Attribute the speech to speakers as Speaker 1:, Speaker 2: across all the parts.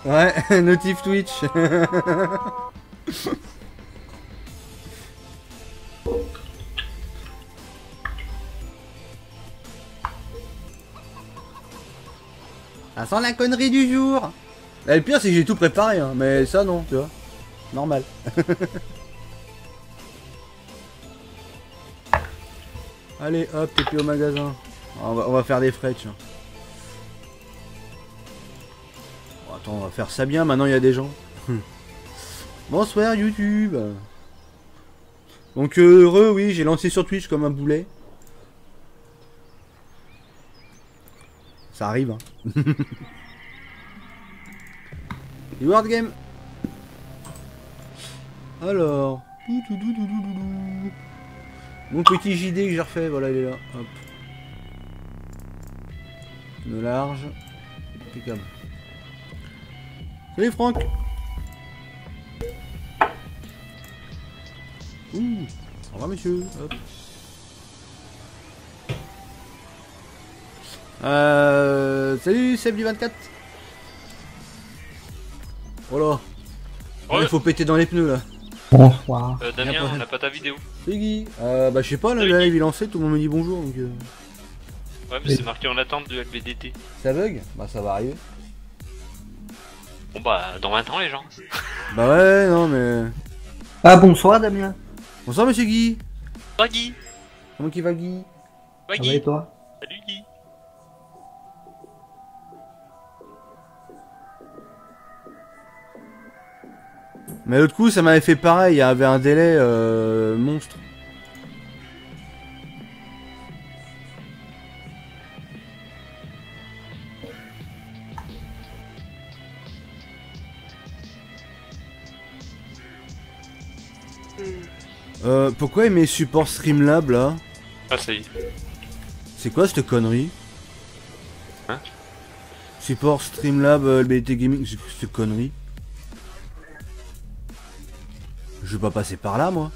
Speaker 1: Ouais, notif Twitch. Ça sent la connerie du jour. Et le pire c'est que j'ai tout préparé, hein, mais ça non, tu vois. Normal. Allez, hop, t'es plus au magasin. On va faire des frais, tiens. Bon, attends, on va faire ça bien, maintenant il y a des gens. Bonsoir YouTube. Donc heureux, oui, j'ai lancé sur Twitch comme un boulet. Ça arrive, hein. World Game. Alors. Mon petit JD que j'ai refait, voilà, il est là. Hop. Une large. Impeccable. Salut Franck. Ouh. Au revoir monsieur. Hop. Salut Seb du 24. Oh là.
Speaker 2: Ouais.
Speaker 1: Il faut péter dans les pneus là.
Speaker 3: Bonsoir.
Speaker 2: Damien, on n'a pas ta vidéo.
Speaker 1: Salut Guy. Bah je sais pas, là, le live il est lancé, tout le monde me dit bonjour donc...
Speaker 2: Ouais, mais c'est marqué en attente de LBDT.
Speaker 1: Ça bug? Bah ça va arriver.
Speaker 2: Bon bah, dans 20 ans les gens.
Speaker 1: Bah ouais, non mais...
Speaker 3: Ah bonsoir Damien.
Speaker 1: Bonsoir monsieur Guy.
Speaker 2: Pas Guy.
Speaker 1: Comment qu'il va Guy?
Speaker 2: Pas
Speaker 3: Ça va et
Speaker 2: Guy.
Speaker 3: toi?
Speaker 2: Salut Guy.
Speaker 1: Mais l'autre coup ça m'avait fait pareil, il y avait un délai monstre. Pourquoi il met support Streamlab là?
Speaker 2: Ah ça y est.
Speaker 1: C'est quoi cette connerie?
Speaker 2: Hein?
Speaker 1: Support Streamlab LBT Gaming, c'est quoi cette connerie? Je vais pas passer par là moi.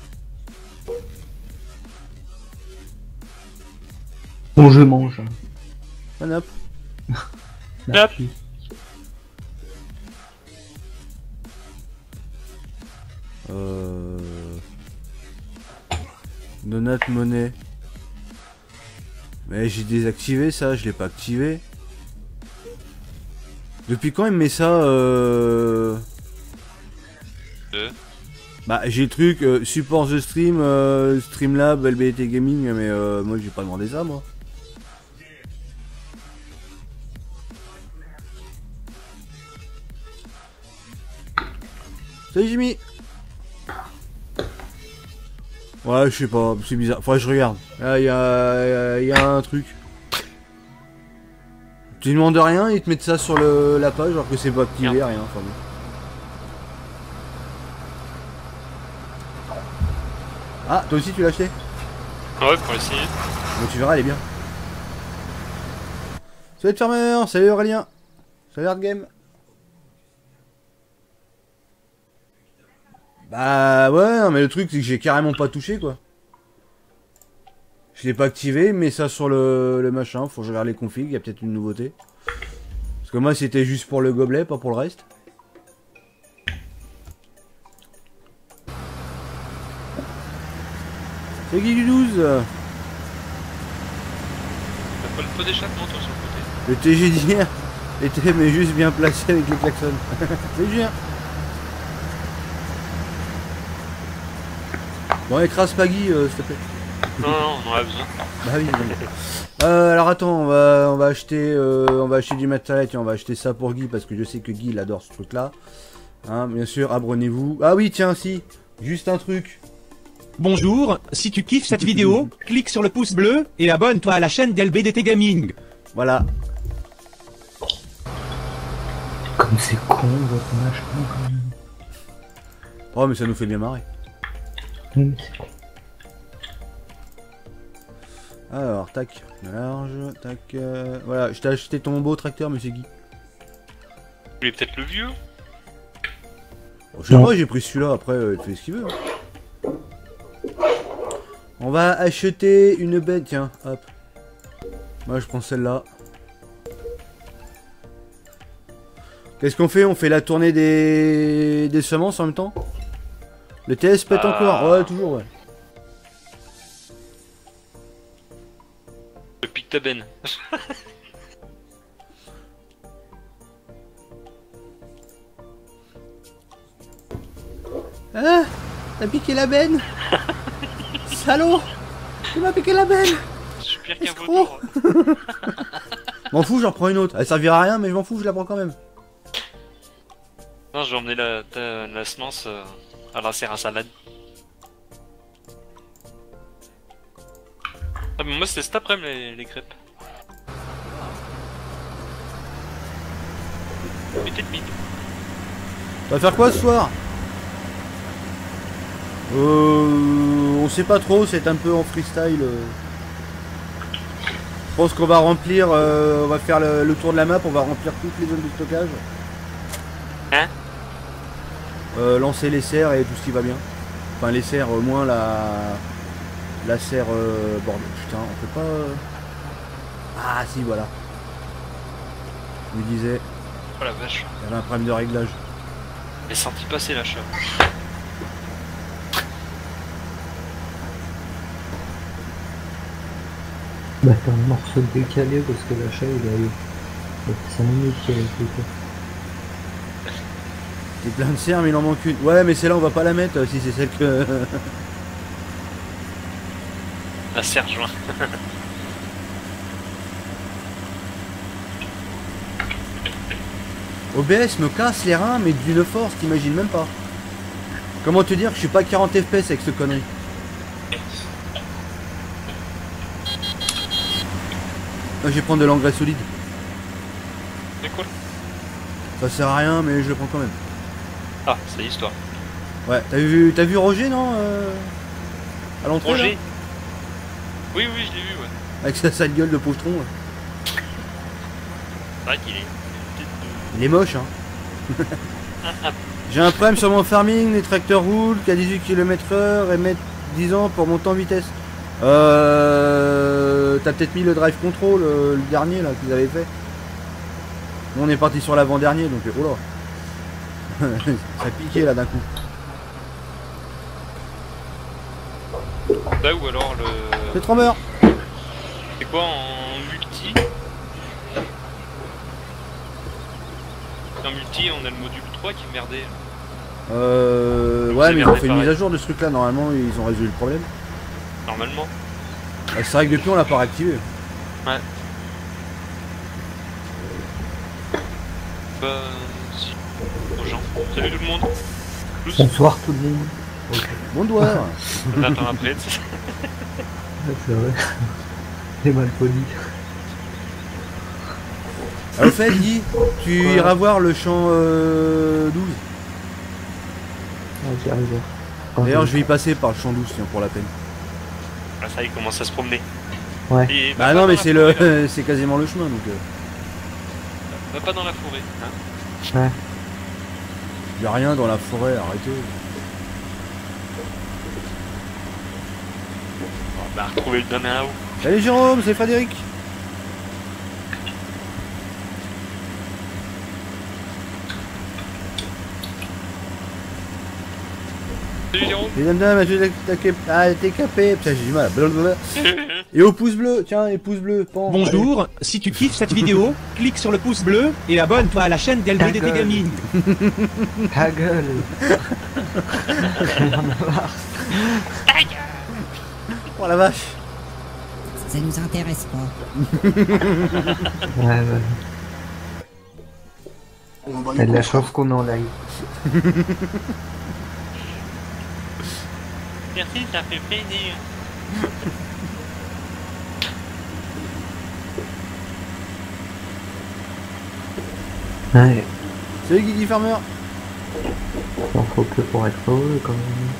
Speaker 3: Bon je mange.
Speaker 1: Ah, hop.
Speaker 3: Merci.
Speaker 1: Donate monnaie. Mais j'ai désactivé ça, je l'ai pas activé. Depuis quand il me met ça Bah j'ai le truc support the stream, Streamlab, LBT Gaming, mais moi j'ai pas demandé ça moi. Salut Jimmy. Ouais je sais pas, c'est bizarre, faudrait que je regarde. Là y a un truc. Tu demandes rien, ils te mettent ça sur la page alors que c'est pas activé, rien. Enfin, bon. Ah, toi aussi tu l'as acheté?
Speaker 2: Ouais, pour essayer.
Speaker 1: Bon, tu verras, elle est bien. Salut Farmer, salut Aurélien. Salut Hard Game. Bah ouais, non, mais le truc c'est que j'ai carrément pas touché quoi. Je l'ai pas activé, mais ça sur le machin, faut que je regarde les configs, il y a peut-être une nouveauté. Parce que moi c'était juste pour le gobelet, pas pour le reste. C'est Guy du 12.
Speaker 2: T'as pas le pot d'échappement toi sur le côté?
Speaker 1: Le TG d'hier était mais juste bien placé avec les klaxons. C'est Julien. Bon, écrase pas Guy, s'il te plaît.
Speaker 2: Non, non, on en a besoin.
Speaker 1: Bah oui, alors attends, on va acheter du matériel, tiens, on va acheter ça pour Guy parce que je sais que Guy il adore ce truc là. Hein, bien sûr, abonnez-vous. Ah oui, tiens, si, juste un truc.
Speaker 4: Bonjour, si tu kiffes cette vidéo, clique sur le pouce bleu et abonne-toi à la chaîne d'LBDT Gaming.
Speaker 1: Voilà.
Speaker 3: Comme c'est con votre machin quand même.
Speaker 1: Oh mais ça nous fait bien marrer.
Speaker 3: C'est con.
Speaker 1: Alors, tac, large, tac, voilà, je t'ai acheté ton beau tracteur, monsieur Guy.
Speaker 2: Vous voulez peut-être le vieux?
Speaker 1: Bon, je sais pas, j'ai pris celui-là, après, il fait ce qu'il veut. Hein. On va acheter une bête, tiens, hop. Moi, je prends celle-là. Qu'est-ce qu'on fait? On fait la tournée des semences en même temps? Le TS pète encore. Ouais, toujours, ouais.
Speaker 2: Le pic ta benne.
Speaker 1: Ah, t'as piqué la benne. Salaud. Tu m'as piqué la benne.
Speaker 2: Super qu'un
Speaker 1: Escroc.
Speaker 2: vautour.
Speaker 1: M'en fous, j'en reprends une autre. Elle servira à rien, mais je m'en fous, je la prends quand même.
Speaker 2: Non, je vais emmener la semence à la serre à salade. Ah, mais moi c'était cet après-midi les crêpes. Mettez de mid.
Speaker 1: On va faire quoi ce soir? On sait pas trop, c'est un peu en freestyle. Je pense qu'on va remplir, on va faire le tour de la map, on va remplir toutes les zones de stockage.
Speaker 2: Hein?
Speaker 1: Lancer les serres et tout ce qui va bien. Enfin les serres, au moins la serre bordel. Putain, on peut pas... Ah si, voilà. Je me disais,
Speaker 2: Oh la vache.
Speaker 1: il y avait un problème de réglage.
Speaker 2: J'ai senti passer la chatte.
Speaker 3: Bah t'as un morceau décalé parce que l'achat il a eu 5 minutes qu'il a été fait.
Speaker 1: T'es plein de serres mais il en manque une. Ouais mais celle-là on va pas la mettre si c'est celle que...
Speaker 2: La serre joint.
Speaker 1: OBS me casse les reins mais d'une force, t'imagines même pas. Comment te dire que je suis pas 40 FPS avec ce connerie. Là, je vais prendre de l'engrais solide.
Speaker 2: C'est cool.
Speaker 1: Ça sert à rien mais je le prends quand même.
Speaker 2: Ah, c'est l'histoire.
Speaker 1: Ouais, t'as vu Roger non à l'entrée là
Speaker 2: Roger. Oui, oui, je l'ai vu, ouais.
Speaker 1: avec sa sale gueule de pochetron. Ouais.
Speaker 2: C'est vrai qu'il est.
Speaker 1: Il est moche hein. J'ai un problème sur mon farming, les tracteurs roulent qu'à 18 km/h et mettent 10 ans pour monter en vitesse. T'as peut-être mis le drive control, le dernier là qu'ils avaient fait. Nous on est parti sur l'avant-dernier donc oh là. Ça piquait là d'un coup.
Speaker 2: Bah ou alors le.
Speaker 1: C'est Tremeur.
Speaker 2: C'est quoi en multi? En multi, on a le module 3 qui est merdé.
Speaker 1: Ouais mais ils ont fait une
Speaker 2: pareil.
Speaker 1: mise à jour de ce truc là, normalement ils ont résolu le problème.
Speaker 2: Normalement.
Speaker 1: C'est vrai que depuis on l'a pas réactivé.
Speaker 2: Ouais. Bah si. Aux gens. Salut tout le monde. Plus.
Speaker 3: Bonsoir tout le monde. Ok,
Speaker 1: Bon doigt.
Speaker 2: On attend après. tu sais.
Speaker 3: ouais, c'est vrai. C'est mal poli.
Speaker 1: Au fait Guy, tu
Speaker 3: Quoi
Speaker 1: iras voir le champ 12.
Speaker 3: Ah, j'y arrive.
Speaker 1: D'ailleurs je vais y passer par le champ 12 tiens, pour la peine.
Speaker 2: Ah ça y est, il commence à se promener.
Speaker 3: Ouais.
Speaker 2: Et
Speaker 1: Bah
Speaker 2: va
Speaker 1: non
Speaker 2: pas
Speaker 1: mais
Speaker 2: dans
Speaker 1: c'est
Speaker 2: la forêt, là.
Speaker 1: le c'est quasiment le chemin donc
Speaker 2: Va pas dans la forêt. Hein.
Speaker 3: Ouais.
Speaker 1: y a rien dans la forêt, arrêtez.
Speaker 2: On va retrouver le domaine là-haut.
Speaker 1: Salut Jérôme, c'est Frédéric.
Speaker 2: Salut Jérôme.
Speaker 1: Mesdames, dames, t'es capé. Putain j'ai du mal. Blablabla. Et au pouce bleu, tiens, et pouce bleu. Pan.
Speaker 4: Bonjour, si tu kiffes cette vidéo, clique sur le pouce bleu et abonne-toi à la chaîne d'LBDT
Speaker 3: gueule.
Speaker 4: Gaming.
Speaker 3: Ta gueule.
Speaker 1: Oh la vache.
Speaker 5: Ça nous intéresse pas.
Speaker 3: Ouais, ouais. T'as de la chance qu'on est en live.
Speaker 2: Merci, ça fait plaisir.
Speaker 3: Ouais.
Speaker 1: Salut Guigui Farmer.
Speaker 3: Il faut peu pour être heureux quand même.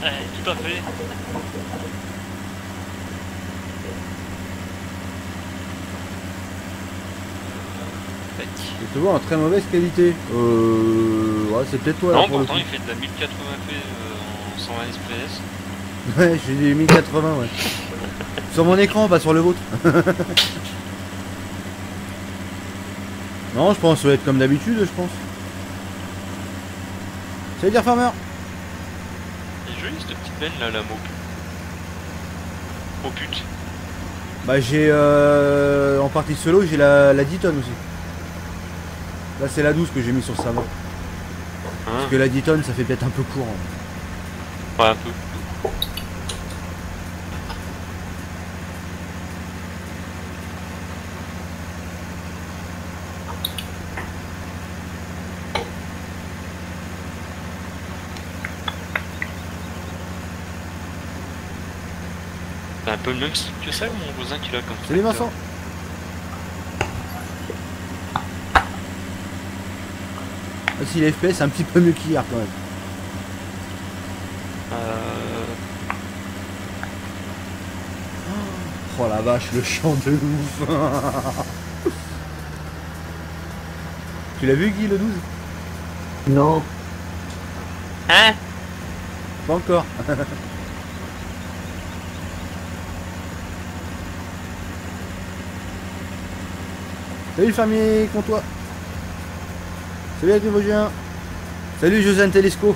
Speaker 2: Ouais, tout à fait.
Speaker 1: Je te vois en très mauvaise qualité. Ouais, c'est peut-être toi là
Speaker 2: Non,
Speaker 1: pour le coup.
Speaker 2: pourtant il fait de la 1080p en 120 fps.
Speaker 1: Ouais, j'ai des 1080 ouais. Sur mon écran, pas sur le vôtre. Non, je pense que ça va être comme d'habitude, je pense. Ça veut dire Farmer.
Speaker 2: Elle est jolie cette petite benne là, la Mopute. Mopute.
Speaker 1: Bah j'ai en partie solo, j'ai la 10 tonnes aussi. Là c'est la 12 que j'ai mis sur le serveur.
Speaker 2: Hein,
Speaker 1: Parce que la 10 tonnes ça fait peut-être un peu court. Hein.
Speaker 2: ouais, un peu. C'est un peu le même style que ça, mon voisin qui l'a comme ça.
Speaker 1: Salut Vincent. Ah, si les FPS c'est un petit peu mieux qu'hier quand même. Oh la vache, le chant de ouf. Tu l'as vu Guy le 12?
Speaker 3: Non,
Speaker 2: Hein?
Speaker 1: Pas encore. Salut le fermier Comtois. Salut avec les Vosgiens. Salut Josiane Telesco.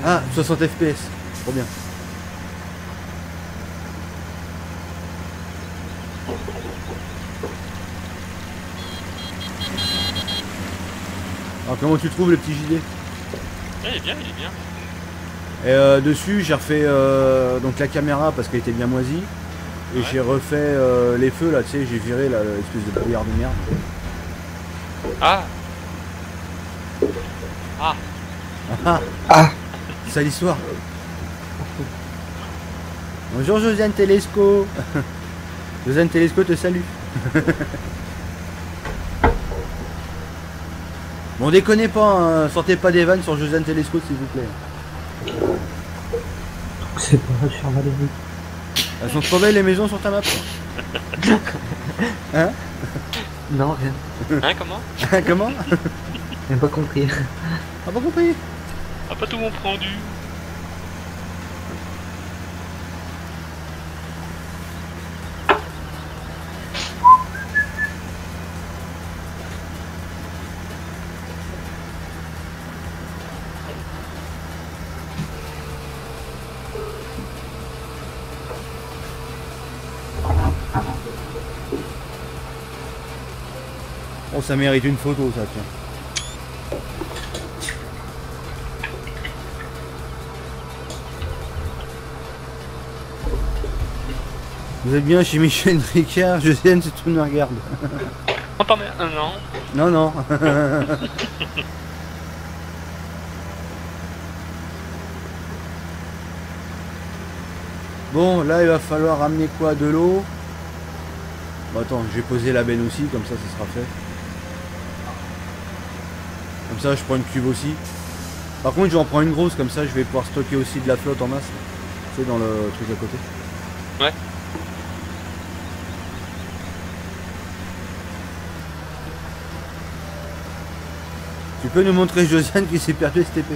Speaker 1: Ah, 60 FPS, trop bien. Alors comment tu trouves le petit gilet?
Speaker 2: Il est bien, il est bien.
Speaker 1: Et dessus j'ai refait donc la caméra parce qu'elle était bien moisie. Et
Speaker 2: Ouais.
Speaker 1: j'ai refait les feux là, tu sais, j'ai viré là, l'espèce de brouillard de merde.
Speaker 2: Ah! Ah!
Speaker 1: Ah,
Speaker 3: Ah.
Speaker 1: C'est ça l'histoire. Bonjour Josiane Telesco. Josiane Telesco te salue. Bon déconnez pas, hein, sortez pas des vannes sur Josiane Telesco s'il vous plaît.
Speaker 3: c'est pas sur Valérie.
Speaker 1: Elles sont trop belles les maisons sur ta map. Hein?
Speaker 3: Non, rien.
Speaker 2: Hein, comment?
Speaker 1: Comment?
Speaker 3: J'ai pas compris.
Speaker 1: Ah pas compris.
Speaker 2: Ah, pas tout mon prendu.
Speaker 1: Oh ça mérite une photo ça tiens. Vous êtes bien chez Michel Ricard, Josiane c'est tout me regarde.
Speaker 2: Oh, pas mal. Non.
Speaker 1: Non non. Bon là il va falloir ramener quoi, de l'eau. Bon attends, je vais poser la benne aussi, comme ça sera fait. Comme ça je prends une cuve aussi. Par contre je vais en prendre une grosse, comme ça je vais pouvoir stocker aussi de la flotte en masse. Tu sais, dans le truc à côté.
Speaker 2: Ouais.
Speaker 1: Tu peux nous montrer Josiane qui s'est perdu STP.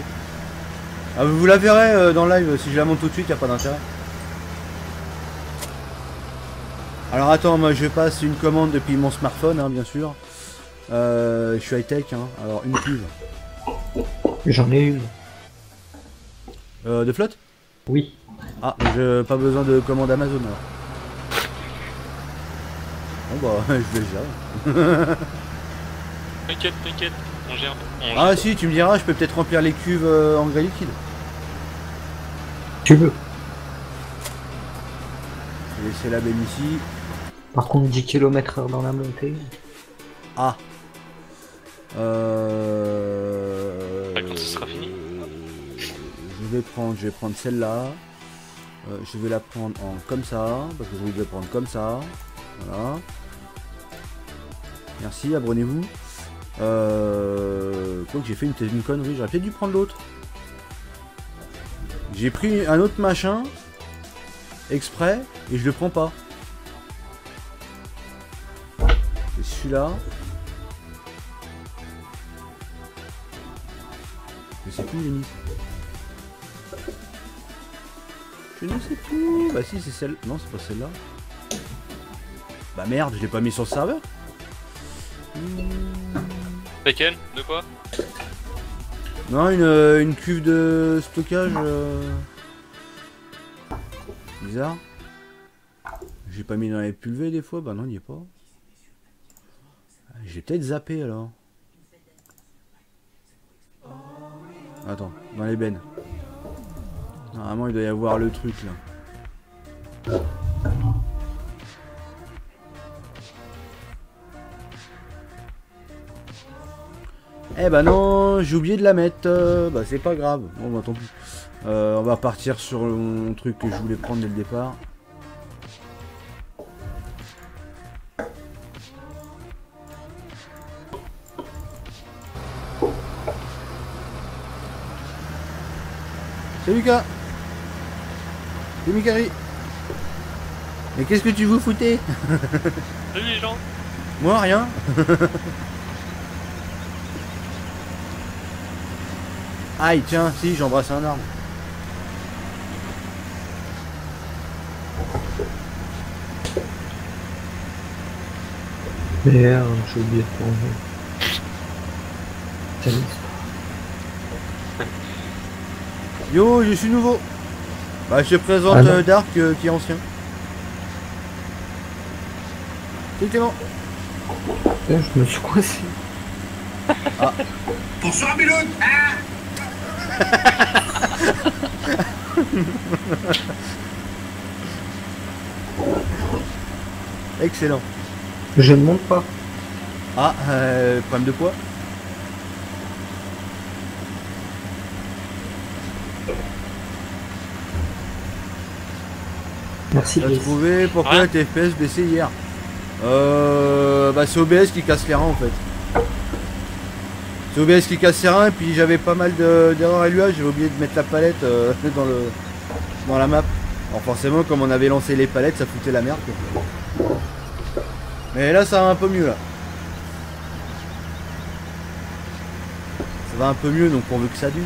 Speaker 1: Ah, vous la verrez dans le live, si je la monte tout de suite, y a pas d'intérêt. Alors attends, moi je passe une commande depuis mon smartphone, hein, bien sûr. Je suis high tech, hein. Alors une cuve.
Speaker 3: J'en ai une.
Speaker 1: De flotte?
Speaker 3: Oui.
Speaker 1: Ah, j'ai pas besoin de commande Amazon alors. Bon bah, je vais gérer.
Speaker 2: T'inquiète, t'inquiète. On gère. On gère.
Speaker 1: Ah si, tu me diras, je peux peut-être remplir les cuves engrais liquide.
Speaker 3: Tu veux.
Speaker 1: Je vais laisser la benne ici.
Speaker 3: Par contre 10 km/h dans la montée.
Speaker 1: Ah.
Speaker 2: Bah, quand ce sera fini.
Speaker 1: Je vais prendre celle-là. Je vais la prendre en comme ça, parce que je vais prendre comme ça. Voilà. Merci, abonnez-vous. Quoi que j'ai fait une connerie, j'aurais peut-être dû prendre l'autre. J'ai pris un autre machin exprès et je le prends pas. C'est celui-là. sais plus, Denis. Je ne sais plus. Bah si, c'est celle... Non, c'est pas celle-là. Bah merde, je l'ai pas mis sur le serveur.
Speaker 2: Laquelle? De quoi?
Speaker 1: Non, une cuve de stockage. Bizarre. J'ai pas mis dans les pulvés des fois. Bah non, il n'y est pas. J'ai peut-être zappé alors. Attends, dans les bennes. Normalement, il doit y avoir le truc là. Eh bah non, j'ai oublié de la mettre. Bah c'est pas grave. Bon bah tant pis. On va partir sur mon truc que je voulais prendre dès le départ. Salut Lucas. C'est Mikari. Mais qu'est-ce que tu vous foutais?
Speaker 2: Salut les gens.
Speaker 1: Moi rien. Aïe, tiens, si, j'embrasse un arbre.
Speaker 3: Merde, j'ai oublié de prendre. Salut.
Speaker 1: Yo, je suis nouveau. Bah, je te présente Dark qui est ancien. C'est Clément.
Speaker 3: Je me suis coincé.
Speaker 1: Ah.
Speaker 6: Bonsoir Miloud.
Speaker 1: Excellent.
Speaker 3: Je ne monte pas.
Speaker 1: Ah, problème de poids.
Speaker 3: Merci.
Speaker 1: T'as trouvé pourquoi tes FPS baissé hier? Bah c'est OBS qui casse les reins en fait. C'est OBS qui casse les reins et puis j'avais pas mal d'erreurs à l'UA, j'avais oublié de mettre la palette dans la map. Alors forcément comme on avait lancé les palettes ça foutait la merde quoi. Mais là ça va un peu mieux là. Ça va un peu mieux donc on veut que ça dure.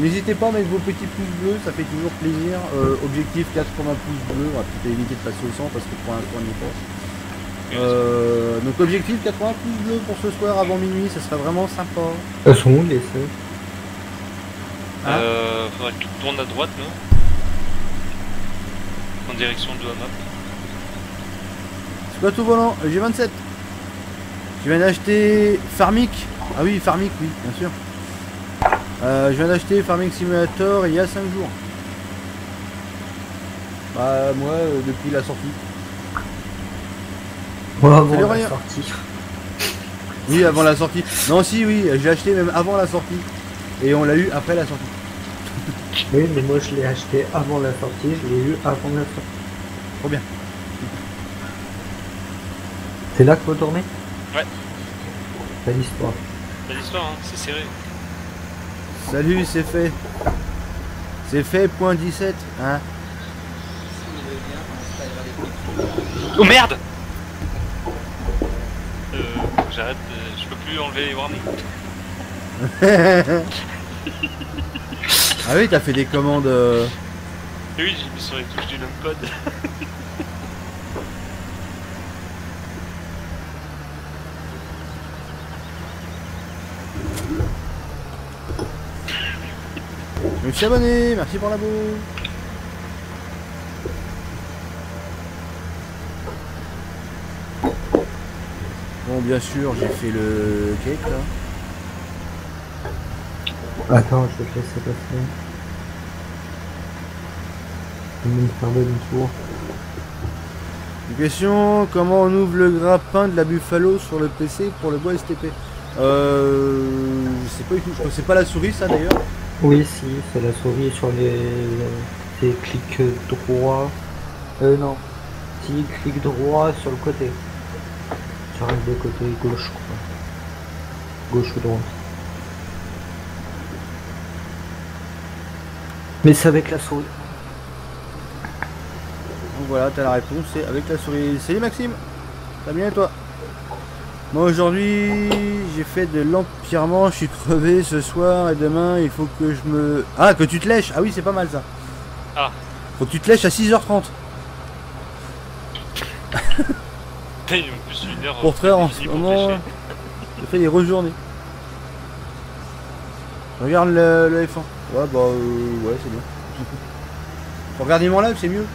Speaker 1: N'hésitez pas à mettre vos petits pouces bleus, ça fait toujours plaisir. Objectif 80 pouces bleus, on va peut-être éviter de passer au 100 parce que pour l'instant on n'y est pas. Donc objectif 80 pouces bleus pour ce soir avant minuit, ça serait vraiment sympa.
Speaker 3: Elles sont où les feux?
Speaker 2: Faudrait que tu tournes à droite, non? En direction de la map.
Speaker 1: C'est quoi tout volant? G27. Je viens d'acheter Farmik. Ah oui, Farmik, oui, bien sûr. Je viens d'acheter Farming Simulator il y a 5 jours. Bah moi depuis la sortie.
Speaker 3: Moi avant
Speaker 1: Salut,
Speaker 3: la
Speaker 1: rien.
Speaker 3: sortie.
Speaker 1: Oui avant la sortie. Non si oui, j'ai acheté même avant la sortie. Et on l'a eu après la sortie.
Speaker 3: Oui mais moi je l'ai acheté avant la sortie, je l'ai eu avant la sortie.
Speaker 1: Trop bien.
Speaker 3: C'est là qu'il faut tourner?
Speaker 2: Ouais.
Speaker 3: Pas l'histoire.
Speaker 2: Pas l'histoire, hein, c'est serré.
Speaker 1: Salut, c'est fait. C'est fait, point 17, hein.
Speaker 2: Oh merde! J'arrête, je peux plus enlever les warnings.
Speaker 1: Ah oui, t'as fait des commandes...
Speaker 2: Oui, j'ai mis sur les touches du numpad.
Speaker 1: Je me suis abonné, merci pour l'abo. Bon, bien sûr, j'ai fait le cake là.
Speaker 3: Attends, je vais te laisser passer. Je vais me faire demi-tour.
Speaker 1: Une question, comment on ouvre le grappin de la Buffalo sur le PC pour le bois STP? Je sais pas du tout, je crois que c'est pas la souris ça d'ailleurs.
Speaker 3: Oui, si, c'est la souris sur les clics droit. Non. Si, clic droit sur le côté. Ça reste de côté gauche, quoi. Gauche ou droite. Mais c'est avec la souris.
Speaker 1: voilà, t'as la réponse, c'est avec la souris. Salut Maxime, ça va bien et toi? Moi aujourd'hui, j'ai fait de l'empirement, je suis crevé ce soir et demain il faut que je me... Ah, que tu te lèches. Ah oui, c'est pas mal ça.
Speaker 2: Ah.
Speaker 1: Faut que tu te lèches à 6h30.
Speaker 2: Putain, en plus une heure.
Speaker 1: Pour faire en ce
Speaker 2: fini pour
Speaker 1: moment,
Speaker 2: pêcher.
Speaker 1: j'ai fait des rejournées. Regarde le F1. Ouais, bah ouais, c'est bien. Faut regarder mon live, c'est mieux.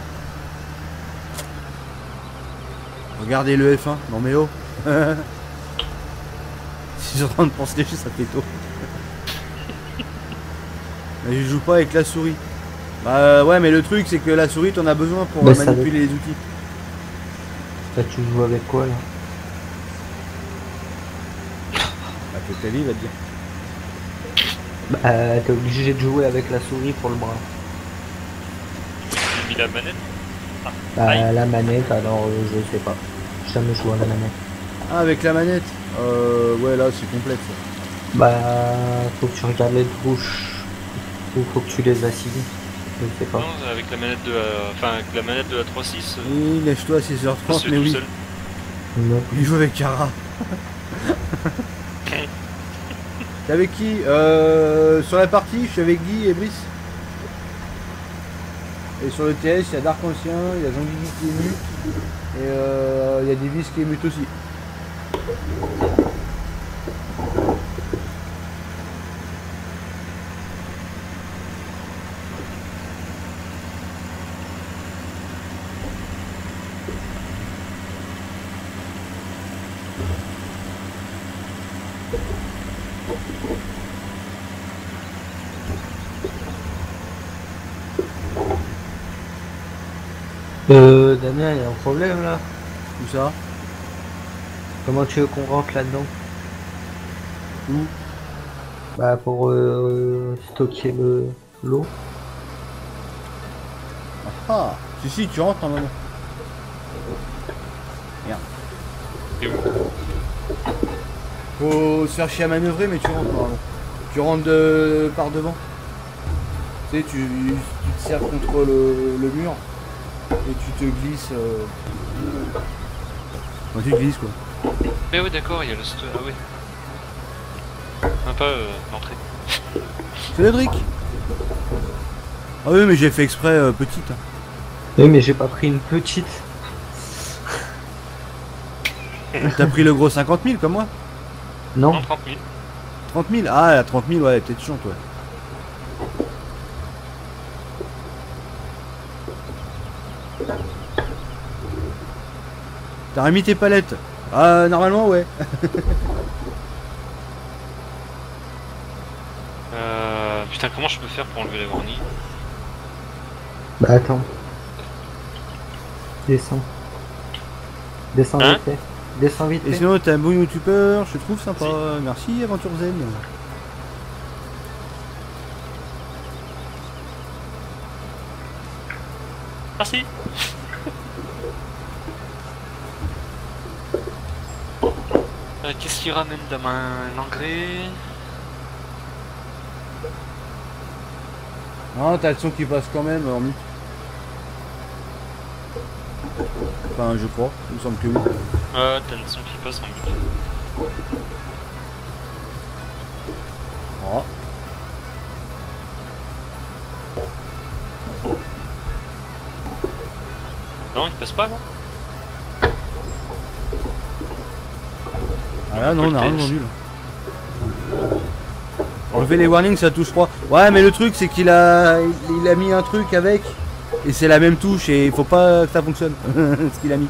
Speaker 1: Regardez le F1. Non mais oh. 6h30 pour se lécher, ça fait tôt. Mais je joue pas avec la souris. Bah ouais, mais le truc c'est que la souris t'en as besoin pour
Speaker 3: Bah, ça
Speaker 1: manipuler les outils.
Speaker 3: Là, tu joues avec quoi là?
Speaker 1: Bah que ta vie va te dire.
Speaker 3: Bah, t'es obligé de jouer avec la souris pour le bras.
Speaker 2: J'ai mis la manette.
Speaker 3: Bah,
Speaker 2: Aïe.
Speaker 3: la manette, alors je sais pas. J'ai jamais joué à la manette.
Speaker 1: Ah, avec la manette. Ouais, là c'est complexe.
Speaker 3: Bah, faut que tu regardes les touches. Ou faut que tu les assises. Je sais pas.
Speaker 2: Non, avec la manette de enfin avec la manette de la 3.6.
Speaker 1: Oui, lèche-toi à
Speaker 2: Je
Speaker 1: 6h30,
Speaker 2: suis
Speaker 1: mais
Speaker 2: tout
Speaker 1: oui.
Speaker 2: seul.
Speaker 3: Non.
Speaker 1: Il joue avec Kara. T'es avec qui? Sur la partie, je suis avec Guy et Brice. Et sur le TS, il y a Dark Ancien, il y a Jean-Guy qui est mute. Et il y a Davis qui est mute aussi.
Speaker 3: Damien, il y a un problème là.
Speaker 1: Où ça?
Speaker 3: Comment tu veux qu'on rentre là-dedans?
Speaker 1: Où?
Speaker 3: Bah, pour stocker l'eau.
Speaker 1: Ah, si, tu rentres normalement. Merde.
Speaker 2: Et où?
Speaker 1: Faut se faire chier à manœuvrer, mais tu rentres normalement. Tu rentres par devant. Tu sais, tu te serres contre le mur et tu te glisses. Enfin, tu te glisses quoi.
Speaker 2: Mais ouais, d'accord, il y a le ah ouais. Pas l'entrée.
Speaker 1: C'est Cédric. Ah oui, mais j'ai fait exprès petite. Hein.
Speaker 3: Oui, mais j'ai pas pris une petite.
Speaker 1: T'as pris le gros 50 000 comme moi?
Speaker 3: Non.
Speaker 2: Non, 30 000.
Speaker 1: 30 000? Ah, la 30 000, ouais, peut-être chiant, toi. T'as remis tes palettes? Ah, normalement, ouais.
Speaker 2: Putain, comment je peux faire pour enlever les warnings?
Speaker 3: Bah, attends. Descends. Descends
Speaker 2: Hein
Speaker 3: vite fait. Descends vite
Speaker 1: Et
Speaker 3: fait.
Speaker 1: sinon, t'es un bon youtubeur, je te trouve sympa. Merci, Aventure Zen.
Speaker 2: Merci. Qu'est-ce qu'il ramène demain? L'engrais?
Speaker 1: Non, t'as le son qui passe quand même en mute. Enfin, je crois, il me semble que oui.
Speaker 2: T'as le son qui passe en mute.
Speaker 1: Oh.
Speaker 2: Non, il passe pas là?
Speaker 1: Ah là, non, on a rien entendu là. Enlever les warnings, ça touche 3. Ouais, mais le truc, c'est qu'il a mis un truc avec. Et c'est la même touche et il faut pas que ça fonctionne. Ce qu'il a mis.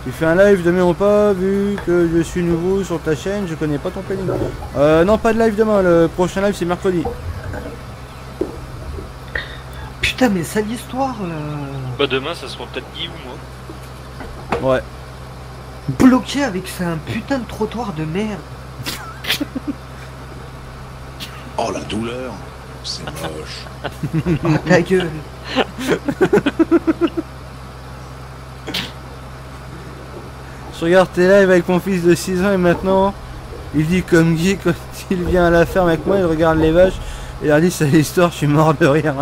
Speaker 1: Tu fais un live demain ou pas? Vu que je suis nouveau sur ta chaîne, je connais pas ton planning. Non, pas de live demain. Le prochain live, c'est mercredi.
Speaker 3: Putain, mais sale histoire là.
Speaker 2: Bah demain, ça sera peut-être Guy ou moi.
Speaker 1: Ouais.
Speaker 3: Bloqué avec un putain de trottoir de merde.
Speaker 6: Oh la douleur, c'est moche.
Speaker 3: Oh, ta gueule.
Speaker 1: Je regarde tes lives avec mon fils de 6 ans et maintenant, Il dit comme Guy, quand il vient à la ferme avec moi, il regarde les vaches, et il leur dit c'est l'histoire, je suis mort de rire.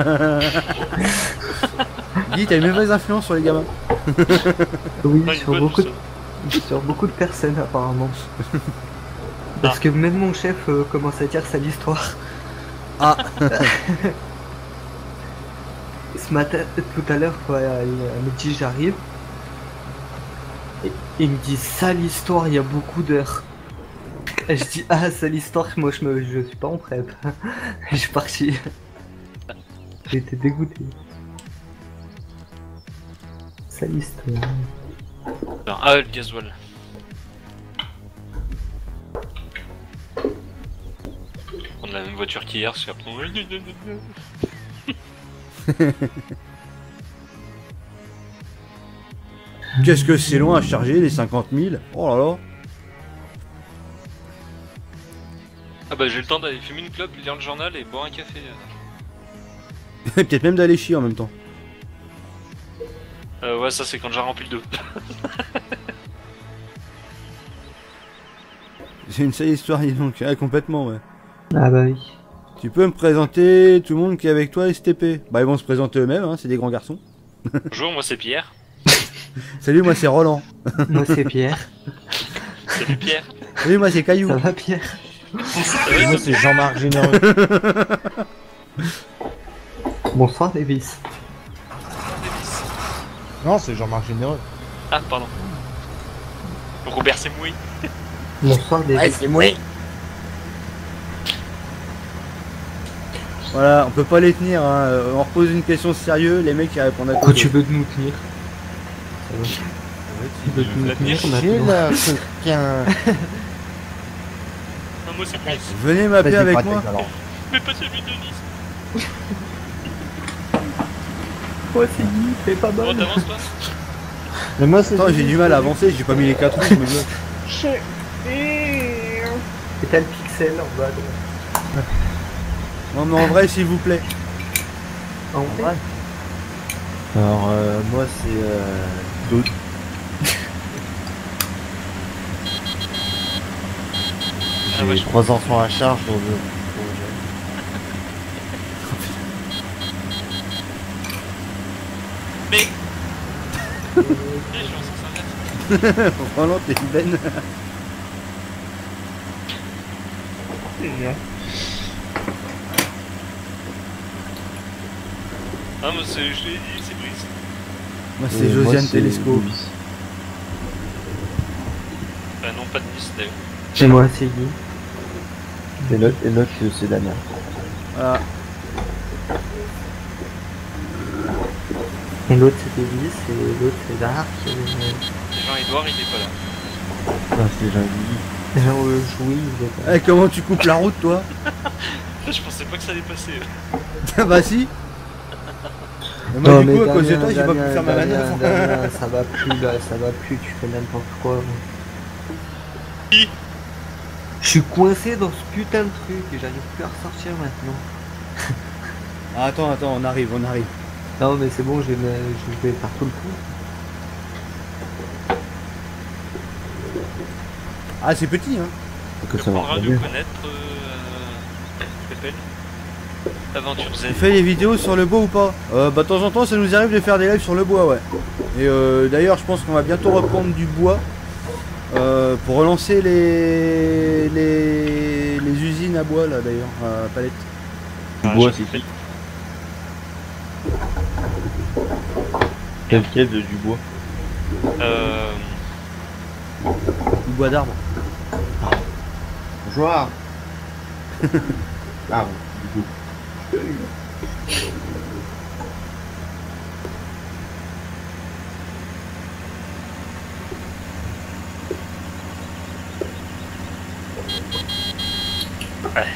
Speaker 1: Guy, t'as une mauvaise influence sur les gamins.
Speaker 3: Oui,
Speaker 2: Pas une
Speaker 3: sur
Speaker 2: bonne,
Speaker 3: beaucoup,
Speaker 2: ça.
Speaker 3: sur beaucoup de personnes apparemment. Parce que même mon chef commence à dire sale histoire.
Speaker 1: Ah.
Speaker 3: Ce matin, tout à l'heure, quoi, à midi, j'arrive. Et il me dit sale histoire, il y a beaucoup d'heures. Et je dis ah sale histoire, moi je suis pas en prep. Je suis parti. J'étais dégoûté. Sale histoire.
Speaker 2: Non, ah, le gasoil. On a la même voiture qu'hier, c'est après.
Speaker 1: Qu'est-ce que c'est loin à charger les 50 000. Oh là là.
Speaker 2: Ah bah j'ai le temps d'aller fumer une clope, lire le journal et boire un café.
Speaker 1: Peut-être même d'aller chier en même temps.
Speaker 2: Ouais, ça c'est quand j'ai rempli le dos.
Speaker 1: C'est une sale histoire, dis donc. Ah, complètement, ouais.
Speaker 3: Ah bah oui.
Speaker 1: Tu peux me présenter tout le monde qui est avec toi, STP? Bah, ils vont se présenter eux-mêmes, hein, c'est des grands garçons.
Speaker 2: Bonjour, moi c'est Pierre.
Speaker 1: Salut, moi c'est Roland.
Speaker 3: Moi c'est Pierre.
Speaker 2: Salut Pierre.
Speaker 1: Salut, moi c'est Caillou.
Speaker 3: Ça va Pierre?
Speaker 7: Moi c'est Jean-Marc Généreux.
Speaker 3: Bonsoir Davis.
Speaker 7: Non, c'est Jean-Marc Généreux.
Speaker 2: Ah, pardon. Robert Semoui.
Speaker 3: Bonsoir Davis.
Speaker 7: c'est moi.
Speaker 1: Voilà, on peut pas les tenir, hein. On repose une question sérieuse, les mecs ils répondent à
Speaker 3: Pourquoi
Speaker 1: tout.
Speaker 3: tu veux nous tenir? Tu veux nous tenir
Speaker 7: J'ai
Speaker 3: maintenant?
Speaker 7: là, quelqu'un.
Speaker 2: Non, moi c'est plus.
Speaker 1: Venez m'appeler avec moi.
Speaker 2: Mais pas celui de Nice.
Speaker 3: Moi c'est Guy, fais pas
Speaker 2: Bon,
Speaker 3: mal.
Speaker 2: t'avances toi.
Speaker 7: Mais moi c'est.
Speaker 1: Attends, j'ai du mal à avancer, j'ai pas mis les 4 roues, je me bloque.
Speaker 3: Et t'as le pixel en bas de...
Speaker 1: Non mais en vrai, s'il vous plaît.
Speaker 3: En vrai?
Speaker 7: Alors moi c'est d'autres.
Speaker 2: Ah ouais,
Speaker 7: J'ai 3 enfants à charge donc
Speaker 2: Mais. Je suis en sens inverse.
Speaker 1: Roland, t'es une benne.
Speaker 2: Ah, moi c'est. Je l'ai dit, c'est Brice.
Speaker 1: Moi c'est Josiane Telesco.
Speaker 2: Bah non, pas de Nice d'ailleurs.
Speaker 3: Et moi c'est Guy.
Speaker 7: Et l'autre c'est Damien.
Speaker 1: Voilà.
Speaker 3: Et l'autre c'est Davis, et l'autre c'est Dark, et
Speaker 2: Jean-Edouard, il est pas là.
Speaker 7: Ah, c'est Jean-Guy.
Speaker 3: Jean Jouy, il est pas...
Speaker 1: Eh, comment tu coupes la route, toi?
Speaker 2: Je pensais pas que ça allait passer.
Speaker 1: Bah si. Mais moi,
Speaker 3: Non,
Speaker 1: du
Speaker 3: mais
Speaker 1: coup, à cause de toi,
Speaker 3: Damien,
Speaker 1: j'ai pas pu faire ma
Speaker 3: Damien,
Speaker 1: manœuvre.
Speaker 3: Damien, ça va plus là, ça va plus, tu fais n'importe quoi.
Speaker 2: Qui?
Speaker 3: Je suis coincé dans ce putain de truc et j'arrive plus à ressortir maintenant.
Speaker 1: Ah, attends, on arrive.
Speaker 3: Non mais c'est bon, je vais faire tout le coup.
Speaker 1: Ah, c'est petit, hein.
Speaker 7: Que
Speaker 2: Tu
Speaker 7: ça va
Speaker 2: apprendras à
Speaker 7: bien.
Speaker 2: nous connaître. Pépel. Aventure Z.
Speaker 1: Tu fais des vidéos sur le bois ou pas? Bah de temps en temps ça nous arrive de faire des lives sur le bois, ouais. Et d'ailleurs je pense qu'on va bientôt reprendre du bois pour relancer les usines à bois là d'ailleurs, à palette.
Speaker 7: Du
Speaker 2: Ah,
Speaker 7: bois
Speaker 2: j'ai
Speaker 7: c'est
Speaker 2: fait.
Speaker 7: qui? Quel de du bois?
Speaker 1: Du bois d'arbre.
Speaker 7: Bonjour. Ah bon, du coup.
Speaker 2: Ouais.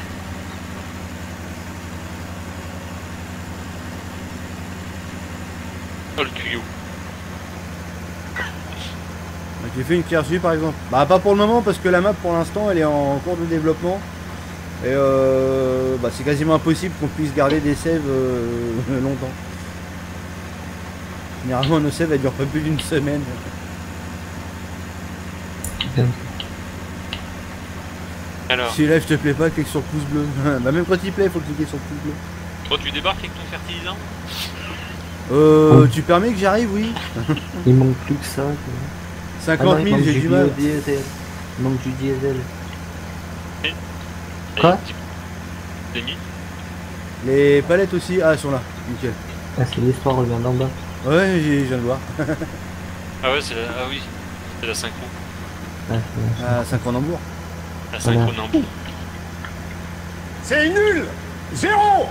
Speaker 2: Oh le tuyau.
Speaker 1: Tu fais une claire dessus par exemple? Bah pas pour le moment parce que la map pour l'instant elle est en cours de développement. Et bah, c'est quasiment impossible qu'on puisse garder des saves longtemps. Généralement nos saves elles durent pas plus d'une semaine.
Speaker 2: Alors,
Speaker 1: Si là je te plaît pas, clique sur le pouce bleu. Bah même quand il plaît, faut cliquer sur le pouce bleu.
Speaker 2: bon, tu débarques avec ton fertilisant?
Speaker 1: Tu permets que j'arrive, oui.
Speaker 3: Il manque plus que ça.
Speaker 1: 50 000, j'ai du mal.
Speaker 3: Diesel. Il manque du diesel.
Speaker 2: Allez,
Speaker 3: Quoi?
Speaker 2: T'es mis?
Speaker 1: Les palettes aussi, ah elles sont là, nickel.
Speaker 3: Ah, c'est l'histoire, elle vient d'en bas.
Speaker 1: Ouais, je viens de voir.
Speaker 2: Ah ouais, c'est la... Ah oui, c'est la synchro.
Speaker 3: Ah, c'est
Speaker 1: Ah, 5 en Hambourg.
Speaker 2: La synchro
Speaker 3: Voilà.
Speaker 2: Nambour.
Speaker 4: C'est nul. Zéro.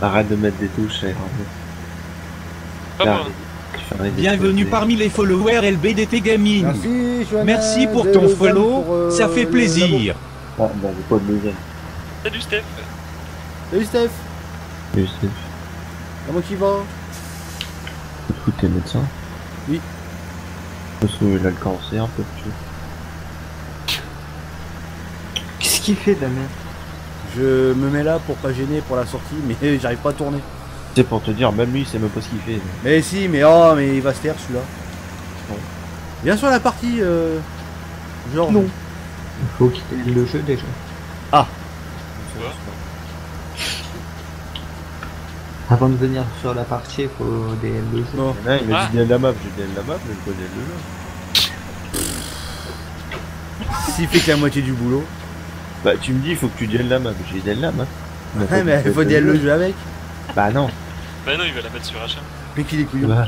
Speaker 7: Arrête de mettre des touches, ça ira mieux.
Speaker 2: Pas
Speaker 7: Là,
Speaker 2: moi.
Speaker 7: tu ferais des
Speaker 4: Bienvenue
Speaker 7: choses,
Speaker 4: parmi les followers LBDT Gaming.
Speaker 1: Merci, Johanna,
Speaker 4: Merci pour
Speaker 1: de
Speaker 4: ton
Speaker 1: Lausanne
Speaker 4: follow,
Speaker 1: pour,
Speaker 4: ça fait
Speaker 1: le
Speaker 4: plaisir.
Speaker 7: Ah, bah, j'ai pas de deuxième.
Speaker 2: Salut Steph.
Speaker 1: labo. Salut Steph,
Speaker 7: Mais c'est...
Speaker 1: comment tu vas?
Speaker 7: Écoute, t'es médecin?
Speaker 1: Oui.
Speaker 7: Parce qu'il a le cancer, peut
Speaker 3: Qu'est-ce qu'il fait, Damien?
Speaker 1: Je me mets là pour pas gêner pour la sortie, mais j'arrive pas à tourner.
Speaker 7: C'est pour te dire, même lui, il sait même pas ce qu'il fait.
Speaker 1: Mais si, mais oh, mais il va se taire celui-là.
Speaker 7: Bon.
Speaker 1: Viens sur la partie, genre...
Speaker 3: Non. Il faut quitter le jeu déjà. Avant de venir sur la partie, il faut DL le jeu.
Speaker 1: Bon.
Speaker 7: Il y en a, il m'a
Speaker 2: Ah.
Speaker 7: dit DL la map, j'ai DL la map, mais je connais le jeu.
Speaker 1: S'il fait que la moitié du boulot.
Speaker 7: Bah, tu me dis, il faut que tu DL la map, j'ai DL la map.
Speaker 1: Ouais, mais il faut dire le jeu avec.
Speaker 7: Bah non.
Speaker 2: Bah non, il va la mettre sur H1.
Speaker 1: Mais qu'il est couillon.
Speaker 7: Bah,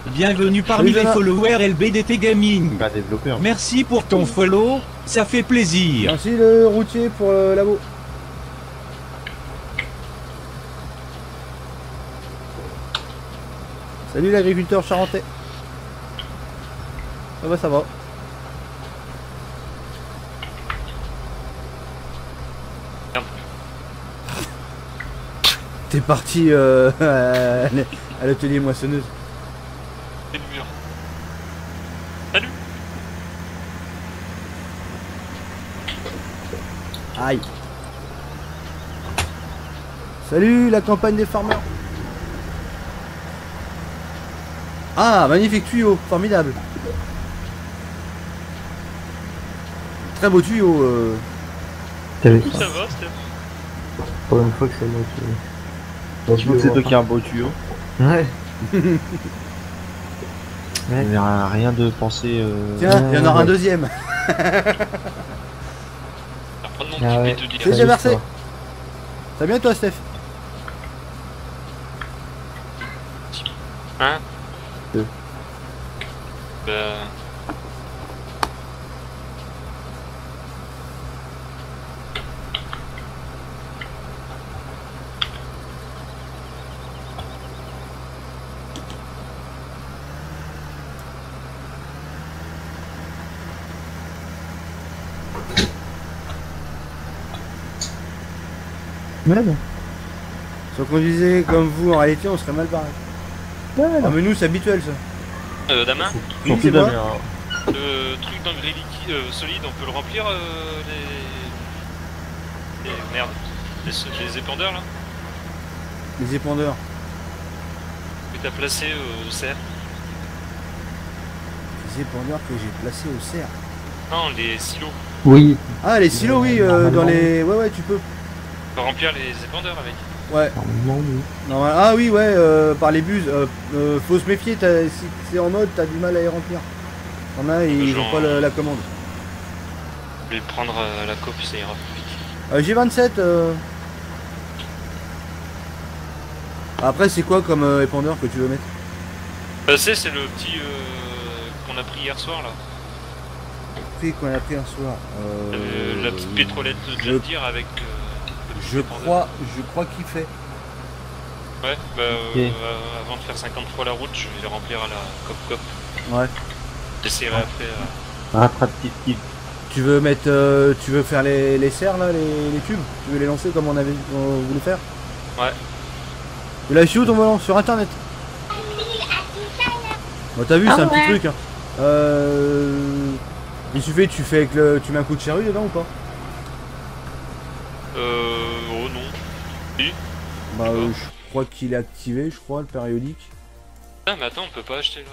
Speaker 4: Bienvenue parmi
Speaker 1: Salut,
Speaker 4: les
Speaker 1: Zana.
Speaker 4: followers LBDT Gaming.
Speaker 7: pas développeur.
Speaker 4: Merci pour ton follow, ça fait plaisir.
Speaker 1: Merci le routier pour le labo. Salut l'agriculteur charentais. Ça va, ça va.
Speaker 2: Merde.
Speaker 1: T'es parti à l'atelier moissonneuse.
Speaker 2: C'est le mur. Salut.
Speaker 1: Aïe. Salut la campagne des farmers. Ah, magnifique tuyau, formidable. Très beau tuyau.
Speaker 3: T'avais
Speaker 2: Où ça va, Steph?
Speaker 3: pour une fois que c'est moi qui...
Speaker 7: Franchement, c'est toi qui as un beau tuyau.
Speaker 3: Ouais.
Speaker 7: Il n'y a rien de penser.
Speaker 1: Tiens, il y en aura un deuxième.
Speaker 2: Je vais reprendre mon
Speaker 3: Ah
Speaker 2: petit
Speaker 3: ouais.
Speaker 2: bête de
Speaker 1: C'est
Speaker 2: dire.
Speaker 1: déjà versé. Ça bien toi, Steph?
Speaker 2: Hein?
Speaker 7: Deux.
Speaker 2: Bah...
Speaker 3: Ouais, bon.
Speaker 1: Si on conduisait comme vous, en réalité, on serait mal barré. Ah, mais nous, c'est habituel ça.
Speaker 2: Damien,
Speaker 7: Surtout
Speaker 1: c'est moi.
Speaker 7: Damien, hein.
Speaker 2: le truc d'engrais liquide solide, on peut le remplir merde. Les épandeurs là
Speaker 1: Les épandeurs.
Speaker 2: que t'as placé au cerf.
Speaker 1: Les épandeurs que j'ai placés au cerf.
Speaker 2: Non, les silos.
Speaker 3: Oui.
Speaker 1: Ah, les silos, oui, dans les... Ouais, ouais, tu peux.
Speaker 2: On peut remplir les épandeurs avec.
Speaker 1: Ouais.
Speaker 3: Normalement, oui.
Speaker 1: Normal. Ah oui, ouais, par les buses. Faut se méfier, si c'est en mode, t'as du mal à les remplir. T'en as, ils
Speaker 2: Genre-
Speaker 1: ont pas la commande.
Speaker 2: Je vais le prendre à la cope, ça ira plus vite.
Speaker 1: J'ai 27. Après, c'est quoi comme épandeur que tu veux mettre?
Speaker 2: C'est le petit qu'on a pris hier soir là.
Speaker 1: C'est qu'on a pris un soir.
Speaker 2: La petite pétrolette de
Speaker 1: je-
Speaker 2: Jandir avec. le petit
Speaker 1: Je
Speaker 2: épandeur.
Speaker 1: crois qu'il fait.
Speaker 2: Ouais, bah
Speaker 7: Ok.
Speaker 2: avant de faire 50 fois la route, je vais les remplir à la cop.
Speaker 1: Ouais.
Speaker 2: J'essaierai après.
Speaker 7: Rattrape petite petite.
Speaker 1: Tu veux mettre, tu veux faire les serres là, les tubes? Tu veux les lancer comme on voulu faire?
Speaker 2: Ouais.
Speaker 1: Tu l'as où ton volant? Sur internet. Bon, t'as vu, c'est un petit truc. Hein. Il suffit, tu fais avec tu mets un coup de charrue dedans ou pas?
Speaker 2: Oh non.
Speaker 1: Bah, je crois qu'il est activé, je crois, le périodique.
Speaker 2: Ah, mais attends, on peut pas acheter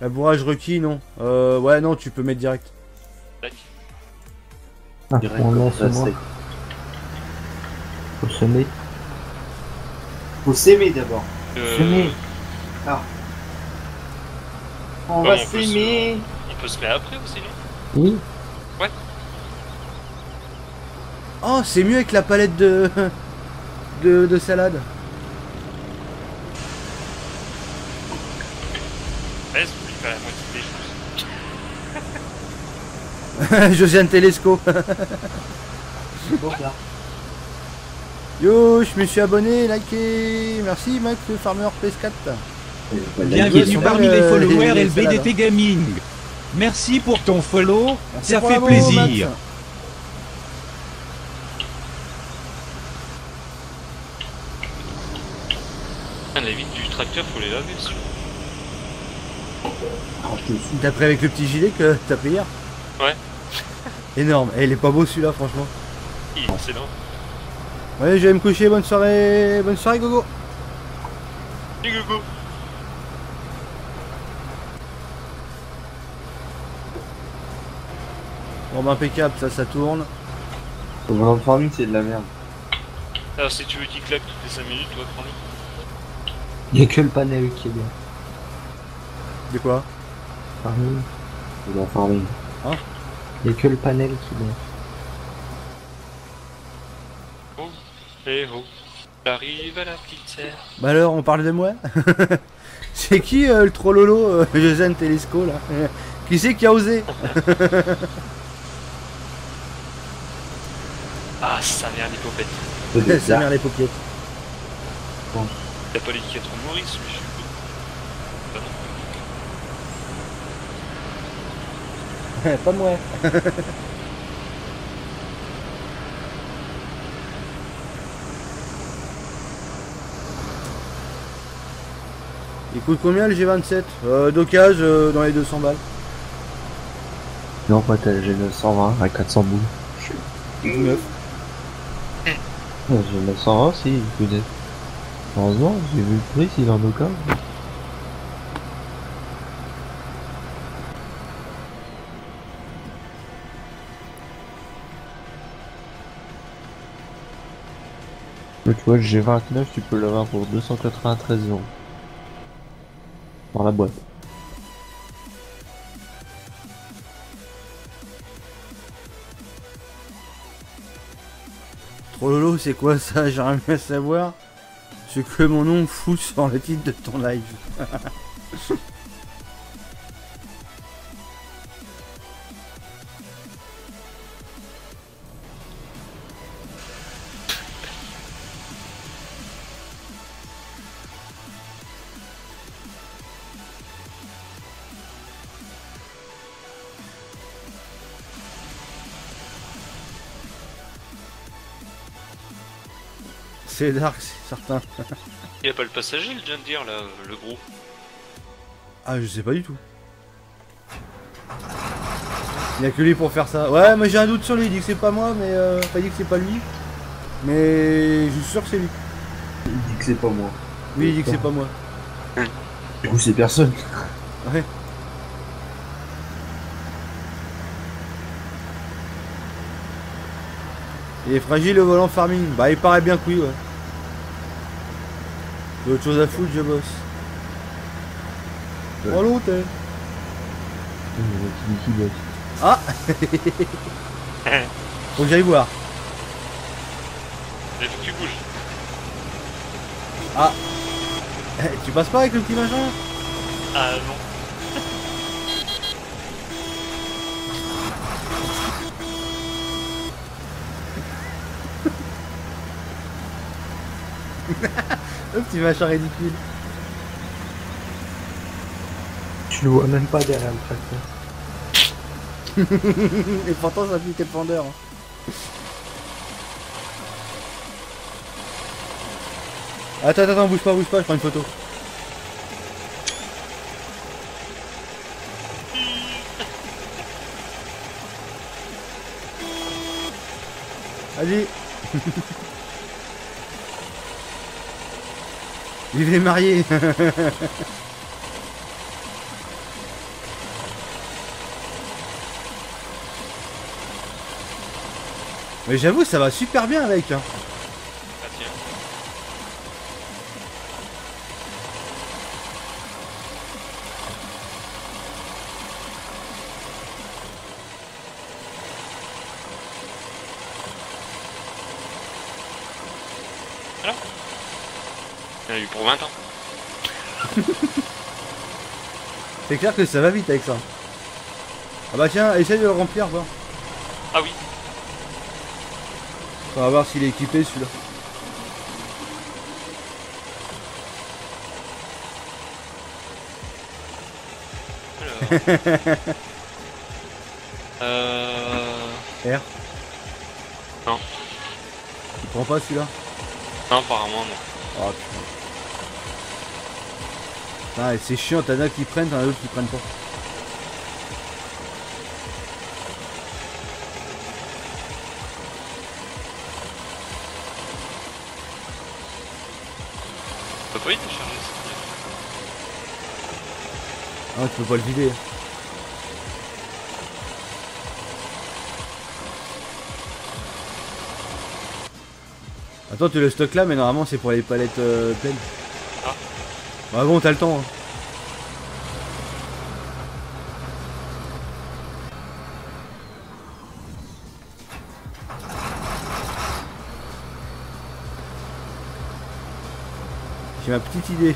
Speaker 1: Labourage requis, non. Ouais, non, tu peux mettre direct.
Speaker 2: Tac.
Speaker 3: Ah,
Speaker 7: Direct
Speaker 3: on
Speaker 7: comme
Speaker 3: lance
Speaker 7: ça,
Speaker 3: moi.
Speaker 7: c'est-
Speaker 3: Faut semer.
Speaker 8: Faut s'aimer d'abord.
Speaker 3: Semer.
Speaker 8: On
Speaker 2: Ouais,
Speaker 8: va
Speaker 2: on peut
Speaker 8: s'aimer.
Speaker 2: On peut se mettre après aussi, non?
Speaker 3: Oui.
Speaker 1: Oh, c'est mieux avec la palette de... de salade.
Speaker 2: Ouais, ça oublie pas la moitié des choses.
Speaker 1: Josiane Telesco.
Speaker 8: Bon, là.
Speaker 1: Yo, je me suis abonné, liké. Merci, Mac Farmer PS4.
Speaker 4: Bienvenue parmi les followers
Speaker 1: les
Speaker 4: LBDT Gaming. Merci pour ton follow,
Speaker 1: Merci
Speaker 4: ça
Speaker 1: pour
Speaker 4: fait
Speaker 1: l'abonnement,
Speaker 4: plaisir.
Speaker 1: Max.
Speaker 2: Putain, les vitres du tracteur, faut les laver, sûr.
Speaker 1: T'as pris avec le petit gilet que t'as pris hier?
Speaker 2: Ouais.
Speaker 1: Énorme. Eh, il est pas beau celui-là, franchement.
Speaker 2: Il est excellent.
Speaker 1: Ouais, je vais me coucher. Bonne soirée. Bonne soirée, Gogo.
Speaker 2: Et gogo.
Speaker 1: Bon, bah, impeccable. Ça tourne.
Speaker 7: Au volant de farming, c'est de la merde.
Speaker 2: Alors, si tu veux qu'il claque toutes les 5 minutes, toi, prends-le.
Speaker 3: Il y a que le panel qui est bien.
Speaker 1: De quoi?
Speaker 3: Farming.
Speaker 7: Au volant de farming.
Speaker 3: Il y a que le panel qui est bien.
Speaker 2: Oh, eh oh. J'arrive à la petite serre.
Speaker 1: Bah alors, on parle de moi? C'est qui le trollolo Josiane Telesco là? Qui c'est qui a osé?
Speaker 2: Ah, sa mère l'hypopète.
Speaker 1: Sa mère les paupiètes.
Speaker 2: T'as pas l'éducateur Maurice, lui, je suppose. Bah non.
Speaker 1: Pas moi. Il coûte combien le G27? D'occasion dans les 200 balles.
Speaker 7: Non, pas t'as le G920 à 400 boules.
Speaker 1: Neuf.
Speaker 7: Le G920, si, peut-être. Heureusement, j'ai vu le prix s'il est en aucun. Mais tu vois, le G29, tu peux l'avoir pour 293 €. Dans la boîte.
Speaker 1: Trollolo, c'est quoi ça? J'aimerais bien savoir ce que mon nom fout sur le titre de ton live. C'est dark, c'est certain.
Speaker 2: Il a pas le passager, le John Deere, là, le gros.
Speaker 1: Ah, je sais pas du tout. Il y a que lui pour faire ça. Ouais, mais j'ai un doute sur lui. Il dit que c'est pas moi, mais pas dit que c'est pas lui. Mais je suis sûr que c'est lui.
Speaker 7: Il dit que c'est pas moi.
Speaker 1: Oui, il dit que c'est pas moi.
Speaker 7: Du coup, c'est personne.
Speaker 1: Ouais. Il est fragile le volant farming. Bah, il paraît bien que oui, ouais. J'ai autre chose à foutre, je bosse.
Speaker 7: Ouais.
Speaker 1: Oh l'autre, hein.
Speaker 7: Qui dit qui bosse.
Speaker 1: Ah. Faut que j'aille voir.
Speaker 2: Il faut que tu bouges.
Speaker 1: Ah. Tu passes pas avec le petit machin?
Speaker 2: Ah non.
Speaker 1: Le petit machin ridicule.
Speaker 3: Tu le vois même pas derrière le tracteur.
Speaker 1: Et pourtant ça pique le pendeur. Attends, bouge pas, je prends une photo. Vas-y. Vive les mariés. Mais j'avoue, ça va super bien avec. Hein.
Speaker 2: Ah, tiens. Voilà. Il y en a eu pour 20 ans.
Speaker 1: C'est clair que ça va vite avec ça. Ah bah tiens, essaye de le remplir, voir.
Speaker 2: Ah oui.
Speaker 1: On va voir s'il est équipé celui-là.
Speaker 2: Alors.
Speaker 1: R.
Speaker 2: Non.
Speaker 1: Tu prends pas celui-là?
Speaker 2: Non, apparemment non.
Speaker 1: Oh putain. Ah, et c'est chiant, t'en as qui prennent, t'en as d'autres qui prennent pas.
Speaker 2: Ça peut pas vite charger ça.
Speaker 1: Ah, tu peux pas le vider. Attends, tu le stockes là, mais normalement c'est pour les palettes pleines.
Speaker 2: Ah.
Speaker 1: Bah bon, t'as le temps. Hein. J'ai ma petite idée.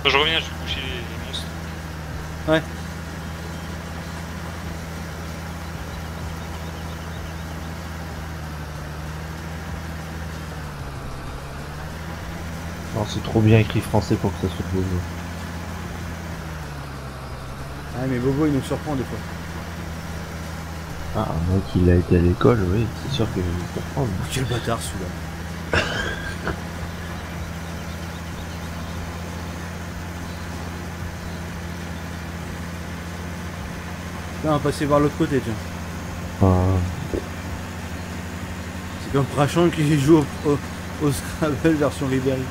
Speaker 2: Je reviens, je vais coucher les monstres.
Speaker 1: Ouais.
Speaker 7: Non, c'est trop bien écrit français pour que ça soit beau.
Speaker 1: Ah mais Bobo il nous surprend des fois.
Speaker 7: Ah, moi qui a été à l'école, oui, c'est sûr que je vais comprendre.
Speaker 1: Oh, quel bâtard celui-là. Là on va passer voir l'autre côté tiens.
Speaker 7: Ah,
Speaker 1: C'est comme Prachon qui joue au Scrabble version Ribéry.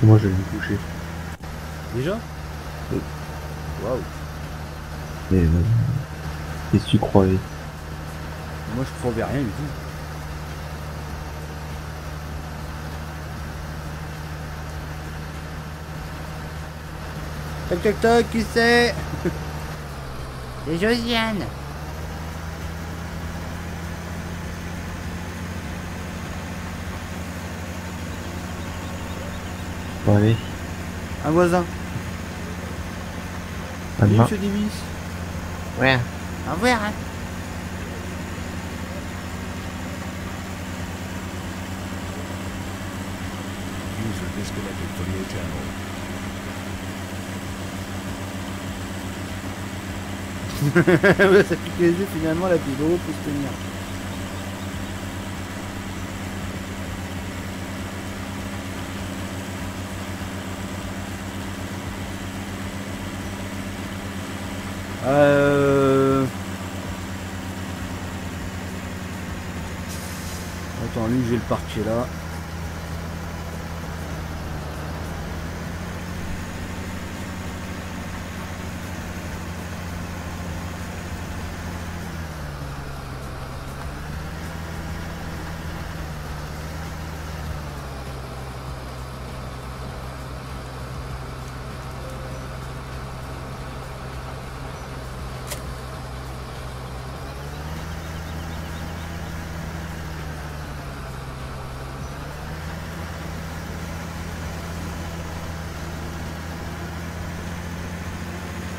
Speaker 7: moi je vais me coucher.
Speaker 1: Déjà?
Speaker 7: Oui.
Speaker 1: Waouh.
Speaker 7: Mais qu'est-ce que tu croyais?
Speaker 1: Moi je croyais rien du tout. Toc toc toc, qui c'est?
Speaker 5: C'est Josiane.
Speaker 7: Bon allez,
Speaker 1: Un voisin.
Speaker 7: à
Speaker 1: Oui,
Speaker 7: demain.
Speaker 1: monsieur Davis.
Speaker 7: Ouais.
Speaker 5: Au revoir. Hein.
Speaker 1: Ça pique les yeux finalement la plus beau pour se tenir. Attends, lui je vais le parquer là.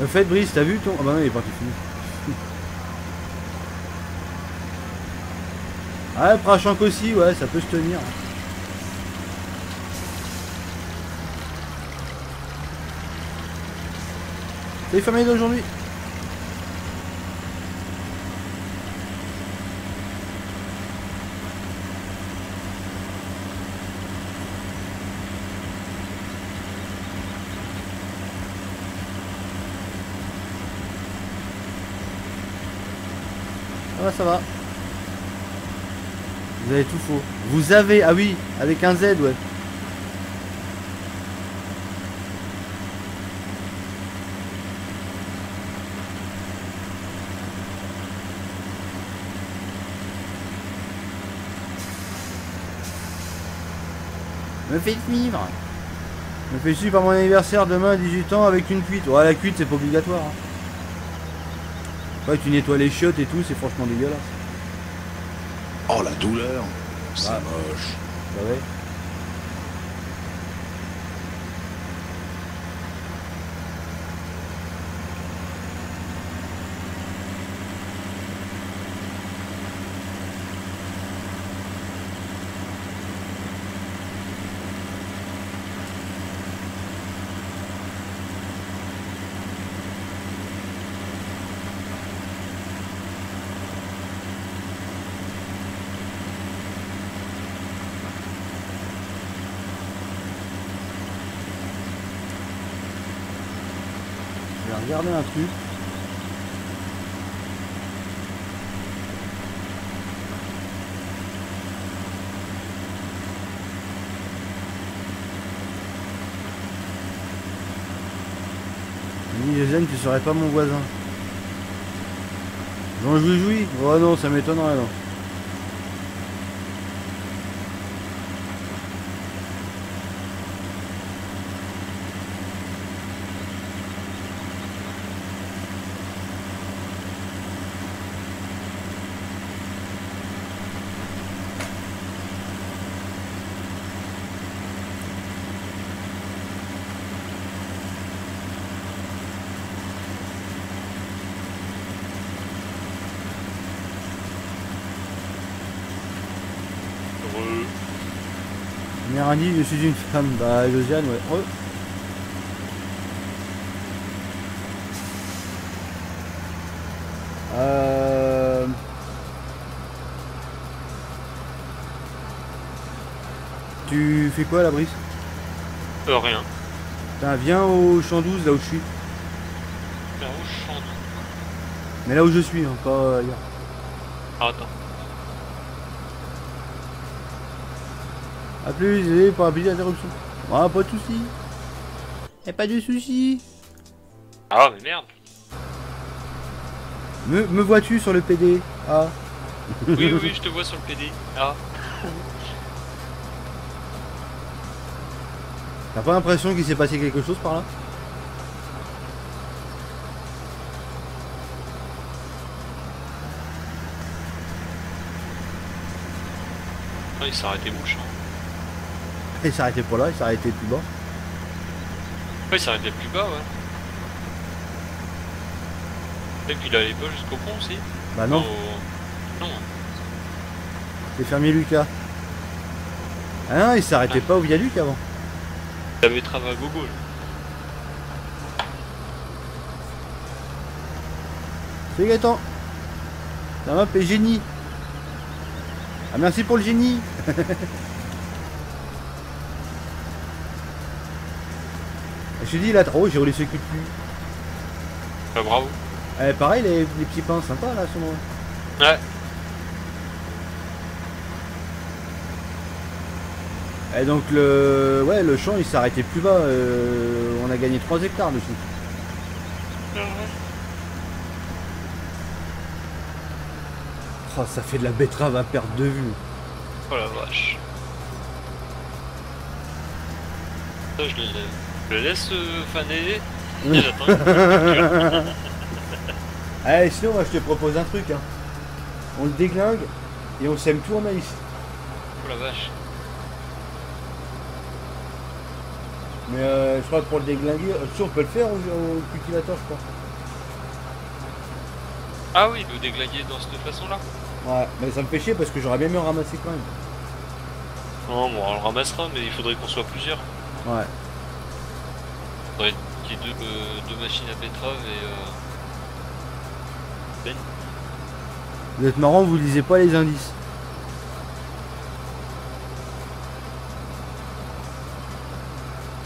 Speaker 1: Au fait, Brice, t'as vu ton... Ah bah non, il est parti fini. Ah, Prachank aussi, ouais, ça peut se tenir. C'est fermé d'aujourd'hui. Ça va. Vous avez tout faux. Vous avez, ah oui, avec un Z, ouais.
Speaker 5: Me faites vivre.
Speaker 1: Me fais suivre à mon anniversaire demain à 18 ans avec une cuite. Ouais, la cuite, c'est pas obligatoire. Hein. Ouais, tu nettoies les chiottes et tout, c'est franchement dégueulasse.
Speaker 6: Oh la douleur, c'est
Speaker 1: Ah.
Speaker 6: moche.
Speaker 1: Bah ouais. Je vais regarder un truc. Jason, tu serais pas mon voisin. Jean Joujoui? Oh non, ça m'étonnerait non. Mérandi, je suis une femme. Bah, Josiane, ouais. Oh. Tu fais quoi, la Brice?
Speaker 2: Rien.
Speaker 1: Putain, viens au champ 12, là où je suis.
Speaker 2: Là où je chante.
Speaker 1: Mais là où je suis, hein, pas ailleurs.
Speaker 2: Ah, attends.
Speaker 1: A plus, désolé pour la petite interruption. Ah, pas de soucis. Y'a pas de soucis.
Speaker 2: Ah, mais merde.
Speaker 1: Me vois-tu sur le PD? Ah.
Speaker 2: Oui, oui, je te vois sur le PD. Ah.
Speaker 1: T'as pas l'impression qu'il s'est passé quelque chose par là?
Speaker 2: Ah, il s'est arrêté mouche. Hein.
Speaker 1: Il s'est arrêté pas là, il s'est arrêté plus bas.
Speaker 2: Ouais, il s'est arrêté plus bas, ouais. Et puis il allait pas jusqu'au pont aussi.
Speaker 1: Bah non,
Speaker 2: Non.
Speaker 1: c'est fermier Lucas. Ah non, il s'est arrêté pas au viaduc avant.
Speaker 2: Il avait travaillé à gogo. Là.
Speaker 1: C'est Gaëtan. Ça va, et génie. Ah merci pour le génie. Je te dis là, oh j'ai roulé ce cul de cul.
Speaker 2: Ah, bravo.
Speaker 1: Pareil les petits pains sympas là à ce moment.
Speaker 2: Ouais.
Speaker 1: Et donc le champ il s'est arrêté plus bas, on a gagné 3 hectares dessus. Oh ça fait de la betterave à perte de vue.
Speaker 2: Oh la vache. Ça, je le laisse faner. Et j'attends.
Speaker 1: Allez sinon moi je te propose un truc hein. On le déglingue et on sème tout en maïs.
Speaker 2: Oh la vache.
Speaker 1: Mais je crois que pour le déglinguer, si on peut le faire au cultivateur, je crois.
Speaker 2: Ah oui, le déglinguer dans cette façon-là.
Speaker 1: Ouais, mais ça me fait chier parce que j'aurais bien mieux ramasser quand même.
Speaker 2: Non, bon, on le ramassera, mais il faudrait qu'on soit plusieurs.
Speaker 1: Ouais.
Speaker 2: Il faudrait qu'il y ait deux machines à betterave et Ben.
Speaker 1: Vous êtes marrant, vous lisez pas les indices.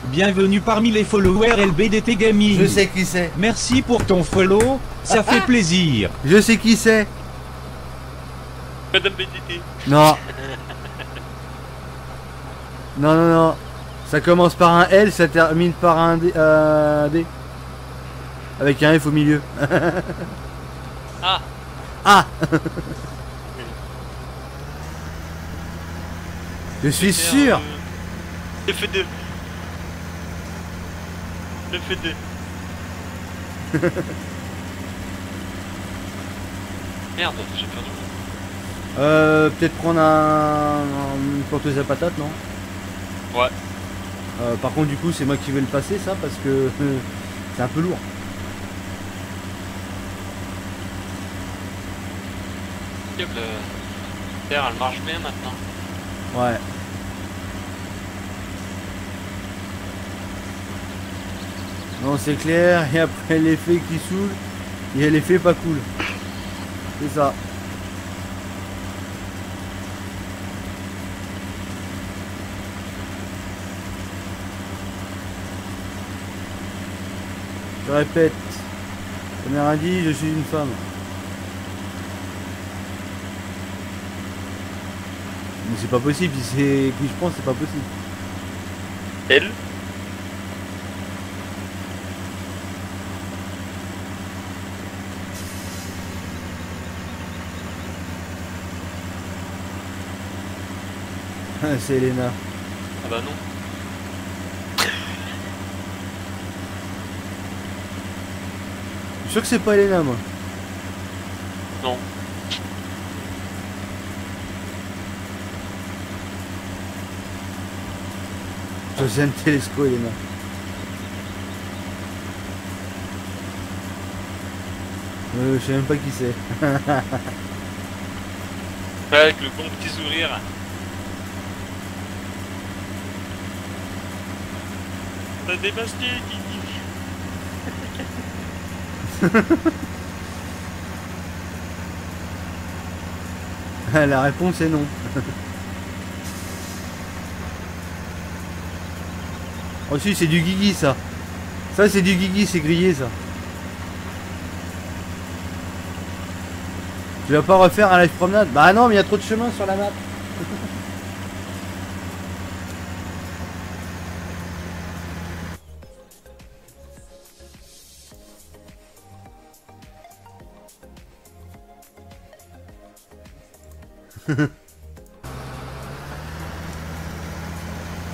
Speaker 4: Bienvenue parmi les followers LBDT Gaming.
Speaker 1: Je sais qui c'est.
Speaker 4: Merci pour ton follow, ça fait plaisir.
Speaker 1: Je sais qui c'est.
Speaker 2: Madame BDT.
Speaker 1: Non. Non, non, non. Ça commence par un L, ça termine par un D. D. Avec un F au milieu.
Speaker 2: Ah.
Speaker 1: Ah. Je suis sûr.
Speaker 2: FD. FD. Merde, j'ai perdu.
Speaker 1: Peut-être prendre une porteuse à patates, non?
Speaker 2: Ouais.
Speaker 1: Par contre, du coup, c'est moi qui vais le passer, ça, parce que c'est un peu lourd.
Speaker 2: La terre, elle marche bien maintenant.
Speaker 1: Ouais. Non, c'est clair, et après l'effet qui saoule, il y a l'effet pas cool. C'est ça. Je répète. Premier indice, je suis une femme. Mais c'est pas possible, si c'est qui je prends, c'est pas possible.
Speaker 2: Elle.
Speaker 1: C'est Elena.
Speaker 2: Ah bah non.
Speaker 1: Je suis sûr que c'est pas Elena, moi.
Speaker 2: Non.
Speaker 1: Josiane Telesco, Elena. Je sais même pas qui c'est.
Speaker 2: Avec le bon petit sourire. T'as démasqué, Kiki.
Speaker 1: La réponse est non. Oh si, c'est du Guigui, ça. Ça, c'est du Guigui, c'est grillé, ça. Tu vas pas refaire un live promenade? Bah non, mais il y a trop de chemin sur la map.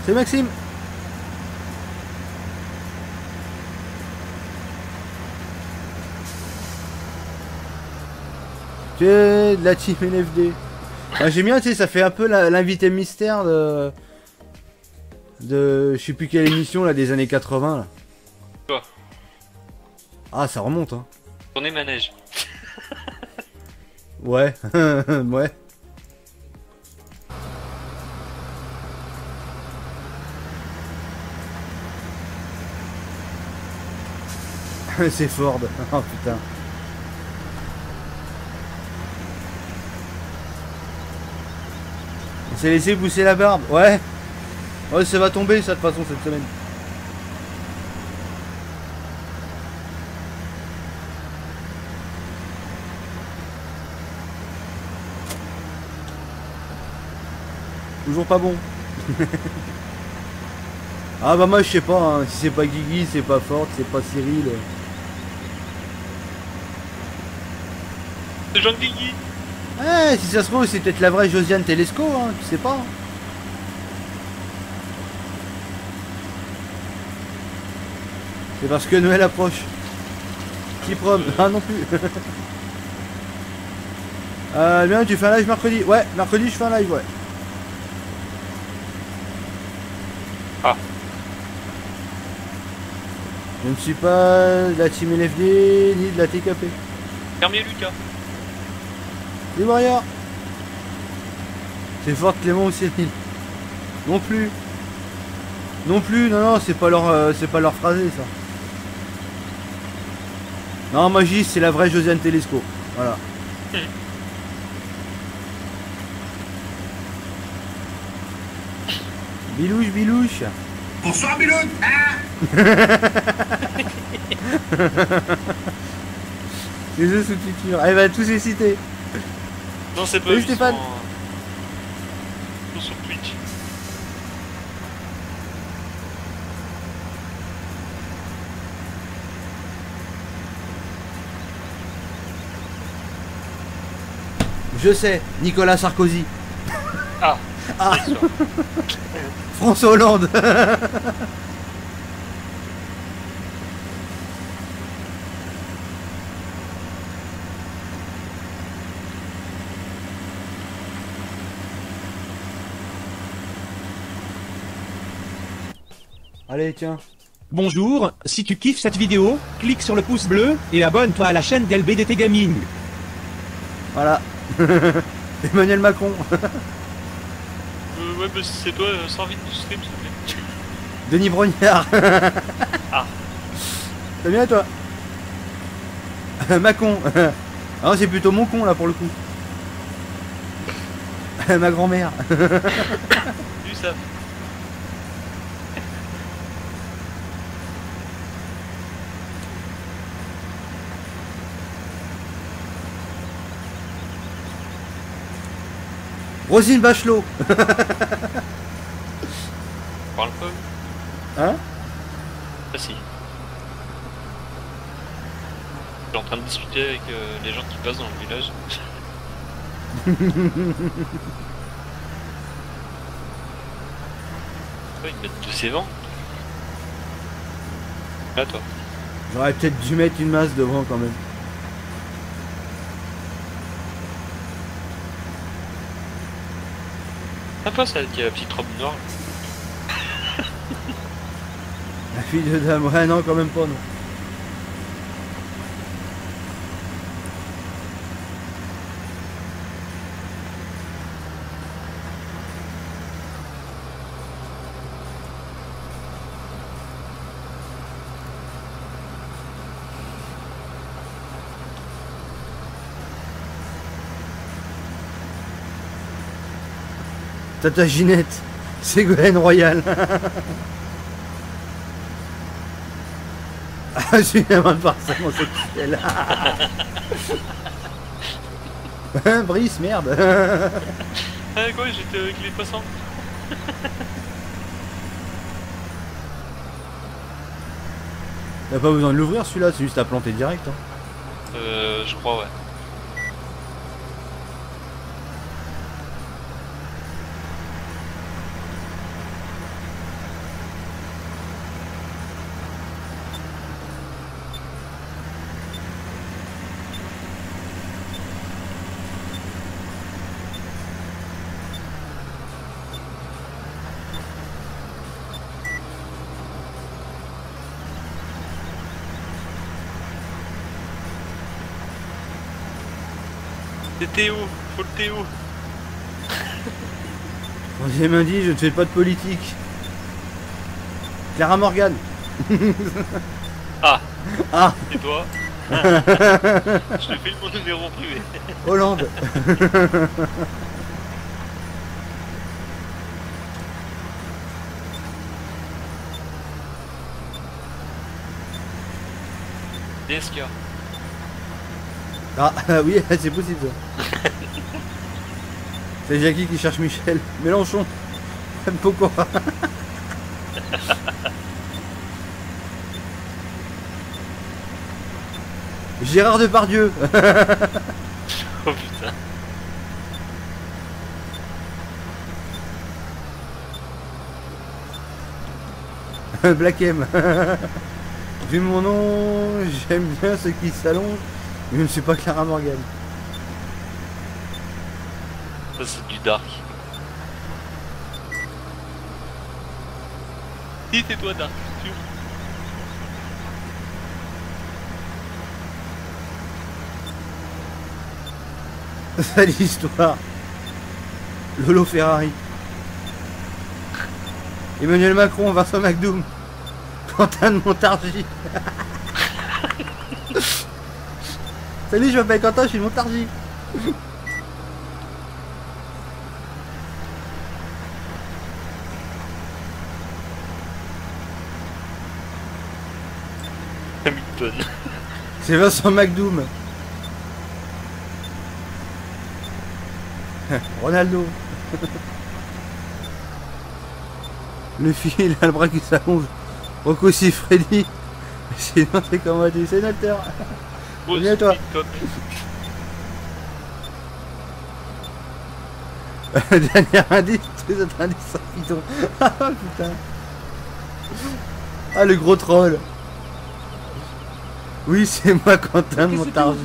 Speaker 1: C'est Maxime. Tu es de la team NFD. Ah, j'aime bien, tu sais, ça fait un peu l'invité mystère de je sais plus quelle émission là des années 80 là.
Speaker 2: Quoi?
Speaker 1: Ah, ça remonte, hein.
Speaker 2: Tournez manège.
Speaker 1: Ouais, ouais. C'est Ford. Oh putain. On s'est laissé pousser la barbe. Ouais. Ouais, ça va tomber ça de toute façon cette semaine. Toujours pas bon. Ah bah moi je sais pas, hein. Si c'est pas Guigui, c'est pas Ford, c'est pas Cyril.
Speaker 2: C'est Jean Guigui.
Speaker 1: Ouais, si ça se trouve c'est peut-être la vraie Josiane Telesco, hein, tu sais pas. C'est parce que Noël approche. Petit prom, ah non plus. Bien, tu fais un live mercredi? Ouais, mercredi je fais un live, ouais.
Speaker 2: Ah.
Speaker 1: Je ne suis pas de la team LFD ni de la TKP.
Speaker 2: Fermier Lucas.
Speaker 1: Les Warriors. C'est fort Clément ou Cyril. Non plus. Non plus, non, non, c'est pas leur phrasé ça. Non, Magie, c'est la vraie Josiane Telesco. Voilà. Bilouche, bilouche.
Speaker 6: Bonsoir, Biloun.
Speaker 1: Les deux sous-tutures. Elle va tous les citer.
Speaker 2: Non, c'est pas
Speaker 1: Salut,
Speaker 2: eux, ils
Speaker 1: Stéphane.
Speaker 2: sont sur Twitch.
Speaker 1: Je sais, Nicolas Sarkozy.
Speaker 2: Ah,
Speaker 1: Ah.
Speaker 2: c'est sûr.
Speaker 1: François Hollande. Allez, tiens.
Speaker 4: Bonjour, si tu kiffes cette vidéo, clique sur le pouce bleu et abonne-toi à la chaîne d'LBDT Gaming.
Speaker 1: Voilà. Emmanuel Macron.
Speaker 2: Ouais, bah c'est toi, sors vite du stream, s'il te plaît.
Speaker 1: Denis Brognard.
Speaker 2: Ah.
Speaker 1: T'as bien toi? Macon. Ah non, c'est plutôt mon con là pour le coup. Ma grand-mère.
Speaker 2: Salut, ça.
Speaker 1: Rosine Bachelot.
Speaker 2: Parle pas.
Speaker 1: Hein?
Speaker 2: Ah si. Je suis en train de discuter avec les gens qui passent dans le village. Ouais, ils mettent de ses vents. Là, toi.
Speaker 1: J'aurais peut-être dû mettre une masse devant quand même.
Speaker 2: Sympa ça, qui a la petite robe noire.
Speaker 1: La fille de dame, ouais non quand même pas non. Tata Ginette, Ségolène Royal. Ah, je suis un parfaitement sexuel. Brice, merde.
Speaker 2: Ah quoi, j'étais avec les passants.
Speaker 1: T'as pas besoin de l'ouvrir celui-là, c'est juste à planter direct. Hein.
Speaker 2: Je crois, ouais. C'est Théo, faut le Théo.
Speaker 1: Troisième indice, je ne fais pas de politique. Clara Morgan.
Speaker 2: Ah,
Speaker 1: Ah,
Speaker 2: et toi? Je te file mon numéro privé.
Speaker 1: Hollande.
Speaker 2: DSK.
Speaker 1: Ah, oui, c'est possible ça. C'est Jackie qui cherche Michel. Mélenchon. Pourquoi? Gérard Depardieu.
Speaker 2: Oh putain.
Speaker 1: Black M. Vu mon nom, j'aime bien ceux qui s'allongent, mais je ne suis pas Clara Morgan.
Speaker 2: Ça c'est du dark. Si c'est toi dark, sûr.
Speaker 1: Sale histoire. Lolo Ferrari. Emmanuel Macron, Vincent McDoom. Quentin de Montargis. Salut, je m'appelle Quentin, je suis de Montargis.
Speaker 2: Hamilton.
Speaker 1: C'est Vincent McDoom. Ronaldo. Le fil, il a le bras qui s'allonge. Rocco Siffredi. Sinon, c'est comment tu sénateur. Viens toi. Dernier indice, tous les autres indices sont pitons. Ah putain. Ah le gros troll. Oui, c'est moi, Quentin de Montargis.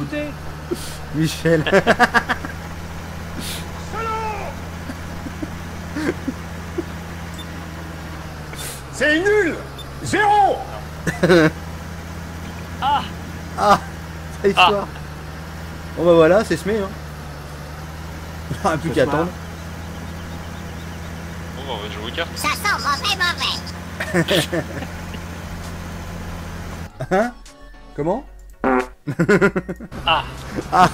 Speaker 1: Michel.
Speaker 6: C'est nul. 0.
Speaker 2: Ah.
Speaker 1: Ah, c'est l'histoire. Bon bah voilà, c'est semé. Hein. On n'a plus qu'à attendre.
Speaker 2: Bon, bah, on va jouer aux cartes.
Speaker 9: Ça sent mauvais.
Speaker 1: Hein? Comment?
Speaker 2: Ah.
Speaker 1: Ah.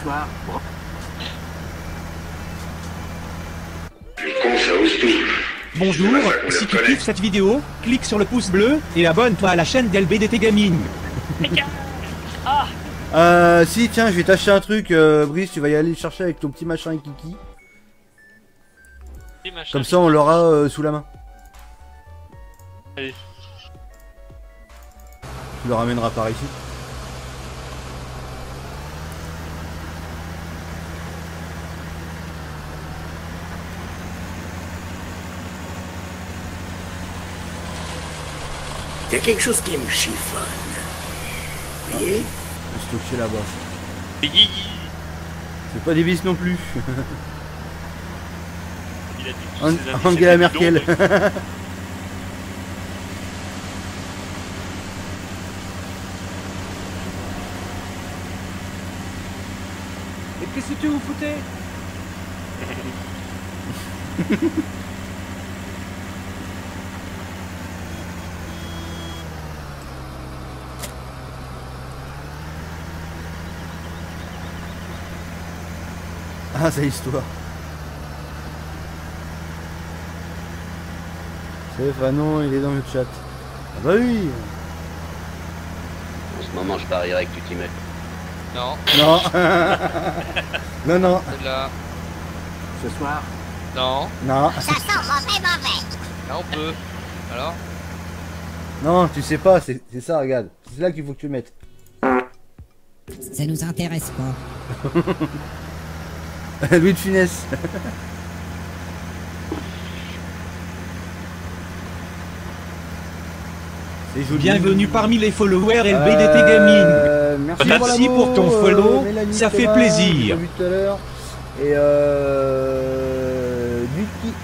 Speaker 4: Bonjour, si tu kiffes cette vidéo, clique sur le pouce bleu et abonne-toi à la chaîne d'LBDT Gaming.
Speaker 1: Si, tiens, je vais t'acheter un truc, Brice, tu vas y aller le chercher avec ton petit machin Kiki.
Speaker 2: Et machin.
Speaker 1: Comme ça, on l'aura sous la main.
Speaker 2: Allez.
Speaker 1: Tu le ramèneras par ici.
Speaker 5: Il y a quelque chose qui me chiffonne. Vous voyez?
Speaker 1: Je stocké là-bas.
Speaker 2: Guigui.
Speaker 1: C'est pas des bis non plus.
Speaker 2: Il a dit que tous ses indices
Speaker 1: Angela
Speaker 2: étaient
Speaker 1: Merkel.
Speaker 2: bidons, donc-
Speaker 4: Et qu'est-ce que tu vous foutez?
Speaker 1: Ah, c'est l'histoire. C'est Fanon, il est dans le chat. Ah bah oui.
Speaker 10: En ce moment, je parierais que tu t'y mets.
Speaker 11: Non,
Speaker 1: Non. Non, non.
Speaker 11: là,
Speaker 5: Ce soir.
Speaker 11: non,
Speaker 1: Non.
Speaker 9: Ça sent mauvais.
Speaker 11: là on peut. Alors?
Speaker 1: Non, tu sais pas, c'est ça, regarde. C'est là qu'il faut que tu le mettes.
Speaker 9: Ça nous intéresse pas.
Speaker 1: Louis de Funès. C'est joli.
Speaker 4: Bienvenue parmi les followers LBDT Gaming. Merci
Speaker 1: l'amour,
Speaker 4: pour ton follow,
Speaker 1: Mélanie,
Speaker 4: ça fait
Speaker 1: Thomas,
Speaker 4: plaisir.
Speaker 1: j'ai vu tout à l'heure. Et Duki.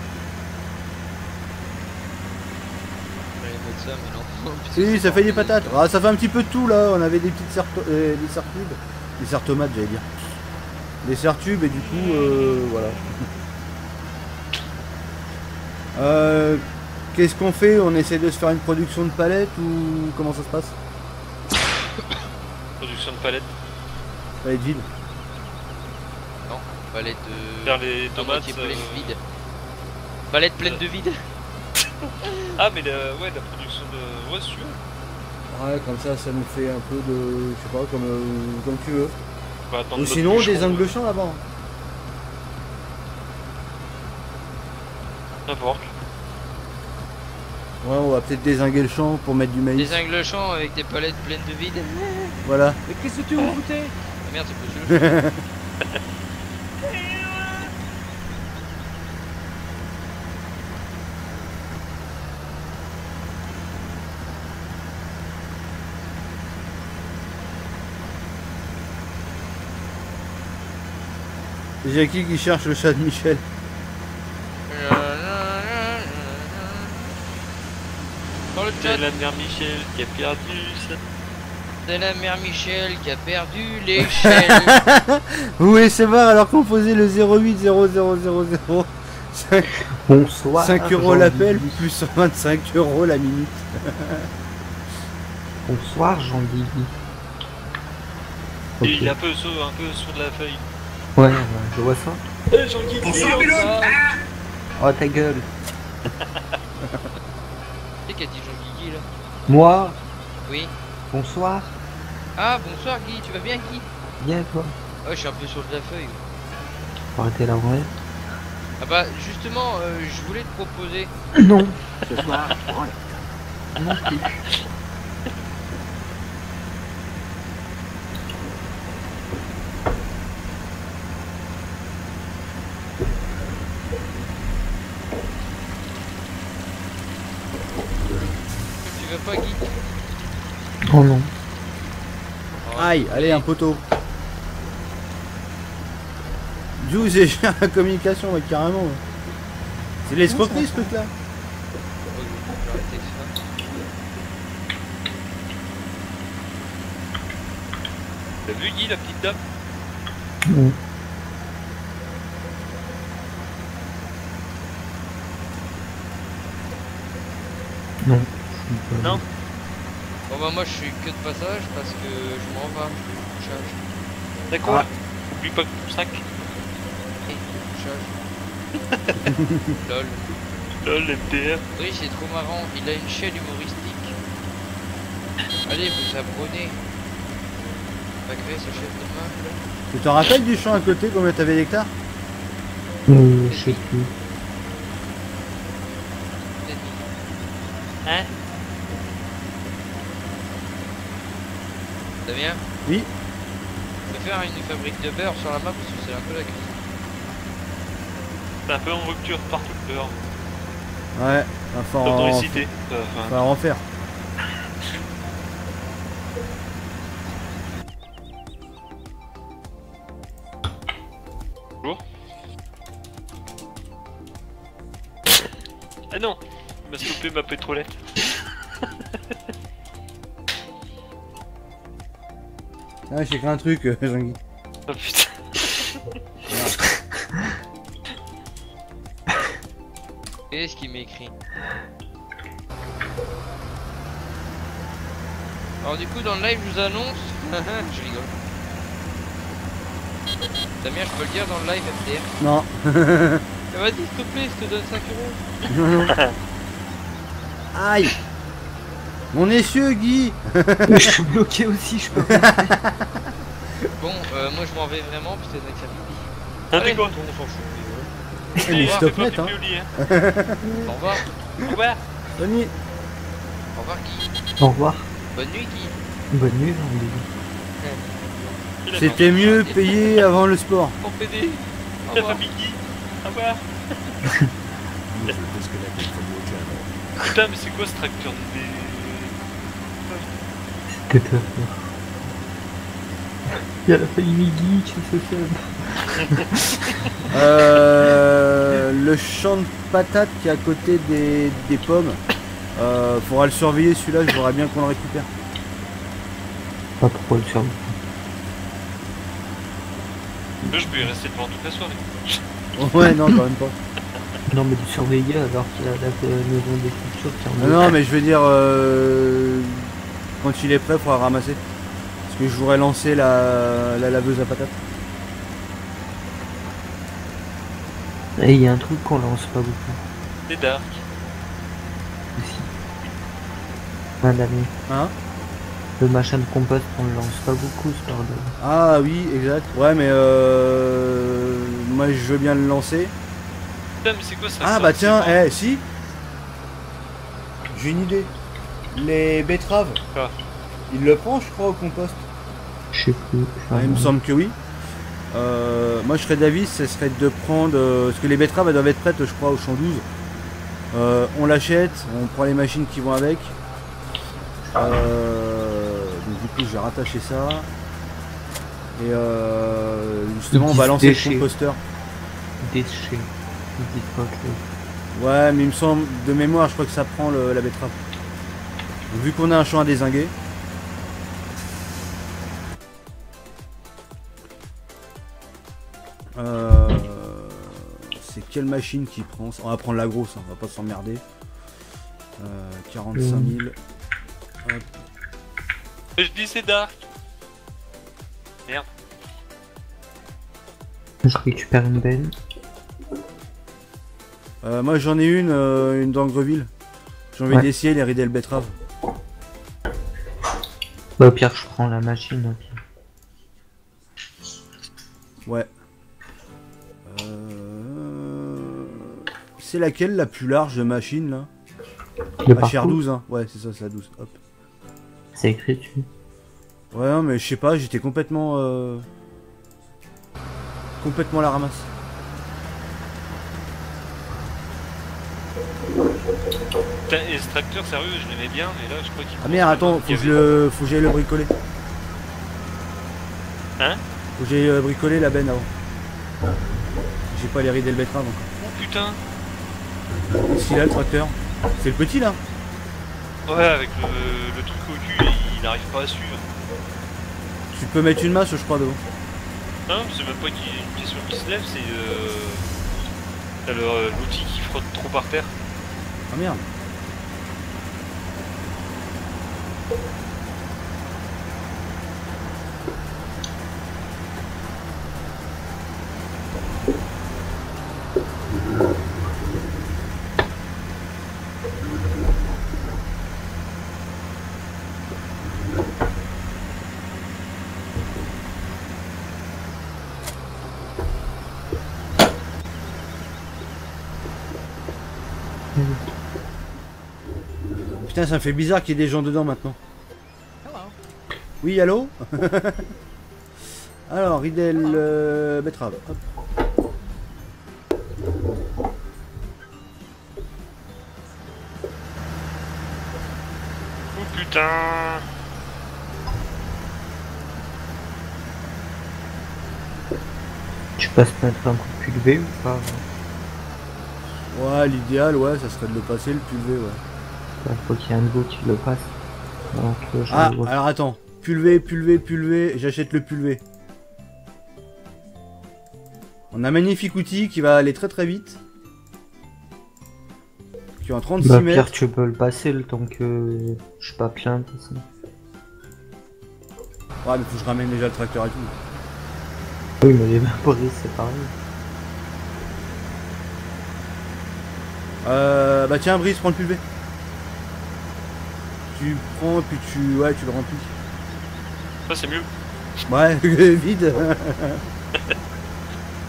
Speaker 11: J'allais mettre ça, mais non.
Speaker 1: Si, ça fait des patates. Ah, ça fait un petit peu de tout là. On avait des petites des serre-tubes. Des serre-tomates, j'allais dire. Des serre-tubes et du coup, voilà. Qu'est-ce qu'on fait? On essaie de se faire une production de palettes ou comment ça se passe?
Speaker 2: Production de palettes.
Speaker 1: Palette vide.
Speaker 11: Non, palette de...
Speaker 2: Faire les
Speaker 11: à
Speaker 2: tomates.
Speaker 11: moitié pleine vide. Palette pleine de vide.
Speaker 2: Ah, mais ouais, la production de. Ouais, si tu veux.
Speaker 1: Ouais, comme ça nous fait un peu de... Je sais pas, comme tu veux.
Speaker 2: On va attendre
Speaker 1: Ou
Speaker 2: notre
Speaker 1: sinon,
Speaker 2: bûcheron,
Speaker 1: des angles champs là-bas.
Speaker 2: N'importe.
Speaker 1: Ouais, on va peut-être dézinguer le champ pour mettre du maïs.
Speaker 11: Désingue le champ avec des palettes pleines de vide.
Speaker 1: Voilà.
Speaker 4: Mais qu'est-ce que tu vous foutez?
Speaker 11: Ah merde, c'est pas jeu.
Speaker 1: C'est Jackie qui cherche le chat de Michel.
Speaker 11: Dans le
Speaker 2: C'est
Speaker 11: chat.
Speaker 2: la mère Michel qui a perdu ça.
Speaker 11: C'est la mère Michel qui a perdu l'échelle.
Speaker 1: Vous voulez savoir alors qu'on faisait le 08 0000
Speaker 3: Bonsoir.
Speaker 1: 5 €
Speaker 3: Jean-Guy.
Speaker 1: l'appel plus 25 € la minute.
Speaker 3: Bonsoir Jean-Guy. Ok.
Speaker 2: Il est un peu sur de la feuille.
Speaker 3: Ouais, je vois ça.
Speaker 2: Jean-Guy,
Speaker 5: Bonsoir, Biloun.
Speaker 3: Oh ta gueule.
Speaker 11: C'est qui a dit Jean-Guy là?
Speaker 3: Moi.
Speaker 11: Oui.
Speaker 3: Bonsoir.
Speaker 11: Ah, bonsoir Guy, tu vas bien Guy?
Speaker 3: Bien toi.
Speaker 11: Ouais, je suis un peu sur de la feuille.
Speaker 3: Faut arrêter la vraie.
Speaker 11: Ah bah, justement, je voulais te proposer.
Speaker 3: Non. Ce soir. Non plus.
Speaker 11: Tu veux pas Guy?
Speaker 3: Oh non.
Speaker 1: Aïe, allez, un poteau. D'où j'ai la communication, ouais, carrément. Ouais. C'est l'escroquerie ce truc là.
Speaker 2: T'as vu Guy, la petite dame?
Speaker 3: Non. Non.
Speaker 2: Non.
Speaker 11: Bon bah moi je suis que de passage parce que je m'en vais. Couchage.
Speaker 2: D'accord. Oublie pas ton sac.
Speaker 11: Et couchage. Lol.
Speaker 2: Lol, MDR.
Speaker 11: Oui, c'est trop marrant. Il a une chaîne humoristique. Allez, vous abonnez. On va créer sa chaîne de main.
Speaker 1: Tu te rappelles du champ à côté, combien t'avais d'hectares?
Speaker 3: Je sais plus.
Speaker 2: Hein?
Speaker 11: Damien?
Speaker 1: Oui.
Speaker 11: On peut faire une fabrique de beurre sur la map parce que c'est un peu la crise.
Speaker 2: C'est un peu en rupture partout le beurre.
Speaker 1: Ouais, enfin,
Speaker 2: Comme dans les cités.
Speaker 1: va en refaire.
Speaker 2: Bonjour. Ah non, il m'a stoppé ma pétrolette.
Speaker 1: Ah, j'ai écrit un truc, Jean-Guy.
Speaker 2: Oh putain.
Speaker 11: Qu'est-ce qu'il m'écrit? Alors du coup dans le live je vous annonce... je rigole. Damien, je peux le dire dans le live MDR?
Speaker 1: Non.
Speaker 11: Ah, vas-y s'il te plaît, je te donne 5 €.
Speaker 1: Aïe. Mon essieu, Guy.
Speaker 3: Je suis bloqué aussi, je peux pas.
Speaker 11: Bon, moi je m'en vais vraiment, puis c'est d'un
Speaker 2: Ah,
Speaker 11: Allez,
Speaker 2: t'es quoi?
Speaker 11: on s'en fout.
Speaker 1: Mais stop net, hein.
Speaker 11: Au revoir.
Speaker 2: Au revoir.
Speaker 1: Bonne nuit.
Speaker 11: Au revoir Guy.
Speaker 3: Au revoir.
Speaker 11: Bonne nuit Guy.
Speaker 3: Bonne nuit, Jean-Guy.
Speaker 1: C'était mieux payé avant le sport.
Speaker 11: Pour PD. Au
Speaker 2: La
Speaker 11: revoir.
Speaker 2: famille Guy. Au revoir. Putain, mais c'est quoi ce tracteur de...
Speaker 3: C'était pas sûr. Il y a la famille Guy qui se fait.
Speaker 1: Le champ de patates qui est à côté des pommes. Faudra le surveiller celui-là, je voudrais bien qu'on le récupère.
Speaker 3: Pas trop le surveiller.
Speaker 2: Là, je peux y rester devant toute la soirée.
Speaker 1: Ouais, non, quand même pas.
Speaker 3: Non, mais du surveiller alors qu'il y a la maison des cultures qui en
Speaker 1: Non, mais je veux dire, quand il est prêt, il faudra ramasser. Parce que je voudrais lancer la laveuse à patates.
Speaker 3: Et il y a un truc qu'on lance pas beaucoup.
Speaker 2: C'est dark.
Speaker 3: Aussi. Madame.
Speaker 1: Hein?
Speaker 3: Le machin de compost, on le lance pas beaucoup, ce bordel.
Speaker 1: Ah oui, exact. Ouais, mais moi je veux bien le lancer.
Speaker 2: Putain, mais c'est quoi ça?
Speaker 1: Ah bah tiens, si. J'ai une idée. Les betteraves.
Speaker 2: Ah.
Speaker 1: Il le prend, je crois, au compost.
Speaker 3: Je sais plus.
Speaker 1: Il me semble que oui. Moi je serais d'avis, ce serait de prendre... parce que les betteraves elles doivent être prêtes, je crois, au champ 12. On l'achète, on prend les machines qui vont avec. Donc du coup j'ai rattaché ça. Et justement on va lancer le composteur.
Speaker 3: Déchets. Ils disent pas que...
Speaker 1: Ouais, mais il me semble, de mémoire, je crois que ça prend la betterave. Donc, vu qu'on a un champ à dézinguer. C'est quelle machine qui prend? On va prendre la grosse, hein, on va pas s'emmerder. 45 000. Hop.
Speaker 2: Je dis c'est dark. Merde.
Speaker 3: Je récupère une benne.
Speaker 1: Moi j'en ai une d'Angreville. J'ai envie d'essayer les Riedel betterave.
Speaker 3: Bah au pire je prends la machine. Okay.
Speaker 1: Ouais. C'est laquelle la plus large de machine là? HR12 hein. Ouais c'est ça, c'est la 12. Hop.
Speaker 3: C'est écrit dessus.
Speaker 1: Ouais non mais je sais pas, j'étais complètement complètement à la ramasse.
Speaker 2: Putain, et ce tracteur sérieux je l'aimais bien mais là je crois qu'il...
Speaker 1: Ah merde attends, faut que j'aille le bricoler.
Speaker 2: Hein?
Speaker 1: Faut que j'aille bricoler la benne avant. J'ai pas les rides et le betterave encore.
Speaker 2: Oh putain.
Speaker 1: Qu'est-ce qu'il a le tracteur? C'est le petit là?
Speaker 2: Ouais avec le truc au cul il n'arrive pas à suivre.
Speaker 1: Tu peux mettre une masse je crois devant.
Speaker 2: Non c'est même pas une question qui se lève, c'est l'outil qui frotte trop par terre.
Speaker 1: Ah merde. Putain, ça me fait bizarre qu'il y ait des gens dedans maintenant. Oui, allô? Alors, Riedel betterave. Hop.
Speaker 2: Oh putain.
Speaker 3: Tu passes mettre un coup de pulvé ou pas?
Speaker 1: Ouais, l'idéal, ouais, ça serait de le passer le pulvé, ouais.
Speaker 3: Faut qu'il y ait un nouveau qui le passe. Donc,
Speaker 1: ah, alors attends. Pulvé, j'achète le pulvé. On a un magnifique outil qui va aller très très vite. Qui est en 36
Speaker 3: bah,
Speaker 1: mètres.
Speaker 3: Pierre, tu peux le passer le temps que je suis pas plein. Ça.
Speaker 1: Ouais, mais faut que je ramène déjà le tracteur et tout.
Speaker 3: Oui, mais les vaporistes, c'est pareil.
Speaker 1: Bah tiens, Brice, prends le pulvé. Tu prends, puis tu le remplis.
Speaker 2: Ça c'est mieux.
Speaker 1: Ouais, vide.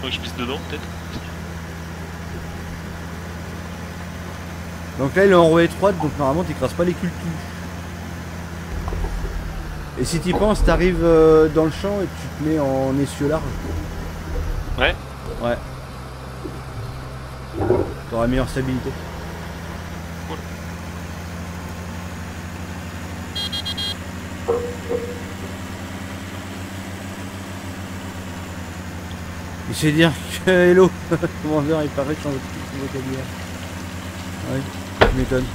Speaker 2: Donc je pisse dedans peut-être.
Speaker 1: Donc là il est en roue étroite, donc normalement t'écrases pas les cultures. Et si t'y penses, t'arrives dans le champ et tu te mets en essieu large.
Speaker 2: Ouais.
Speaker 1: Ouais. T'auras meilleure stabilité.
Speaker 2: Cool.
Speaker 1: Il sait dire que hello, commandeur, il paraît que son vocabulaire. Oui, tu m'étonnes.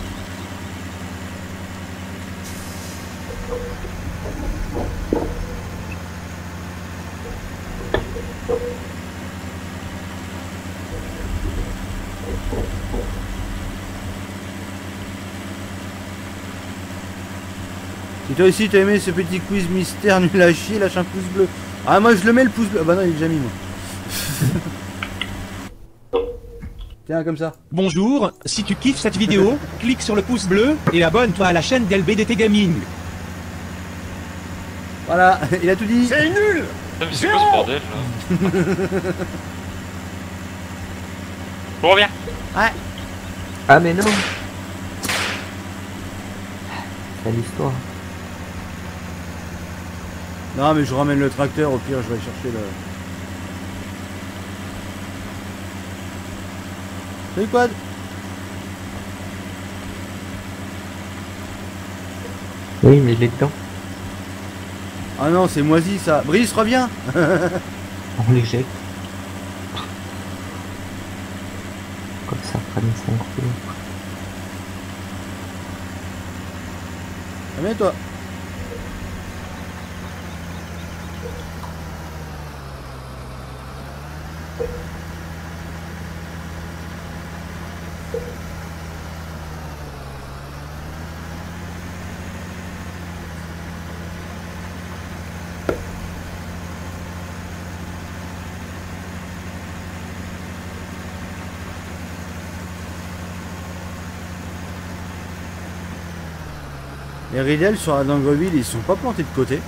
Speaker 1: Si toi aussi t'as aimé ce petit quiz mystère nul à chier, lâche un pouce bleu. Ah moi je le mets le pouce bleu. Ah bah non il est déjà mis moi. Tiens comme ça.
Speaker 4: Bonjour, si tu kiffes cette vidéo, clique sur le pouce bleu et abonne-toi à la chaîne d'LBDT Gaming.
Speaker 1: Voilà, il a tout dit.
Speaker 4: C'est nul.
Speaker 2: Ah, mais c'est quoi ce bordel là? On revient.
Speaker 1: Ouais.
Speaker 3: Ah mais non. C'est l'histoire.
Speaker 1: Non mais je ramène le tracteur, au pire je vais chercher le... Salut Quad.
Speaker 3: Oui mais il est dedans.
Speaker 1: Ah non c'est moisi ça. Brice reviens.
Speaker 3: On l'éjecte. Comme ça prenne 5 roues.
Speaker 1: Amène-toi. Les Riddle sur la Dangreville, ils sont pas plantés de côté.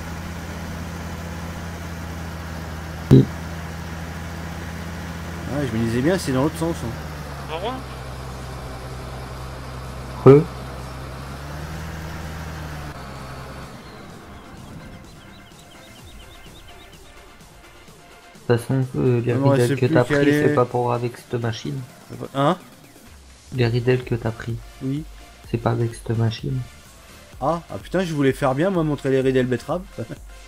Speaker 1: Ouais, je me disais bien, c'est dans l'autre sens. Hein.
Speaker 2: Au revoir.
Speaker 3: De toute façon, les
Speaker 1: Il me reste
Speaker 3: riddles que
Speaker 1: plus
Speaker 3: t'as
Speaker 1: qu'à
Speaker 3: pris,
Speaker 1: aller-
Speaker 3: c'est pas pour avec cette machine.
Speaker 1: Hein?
Speaker 3: Les riddles que t'as pris,
Speaker 1: Oui.
Speaker 3: c'est pas avec cette machine.
Speaker 1: Ah putain, je voulais faire bien, moi, montrer les Riddle betteraves.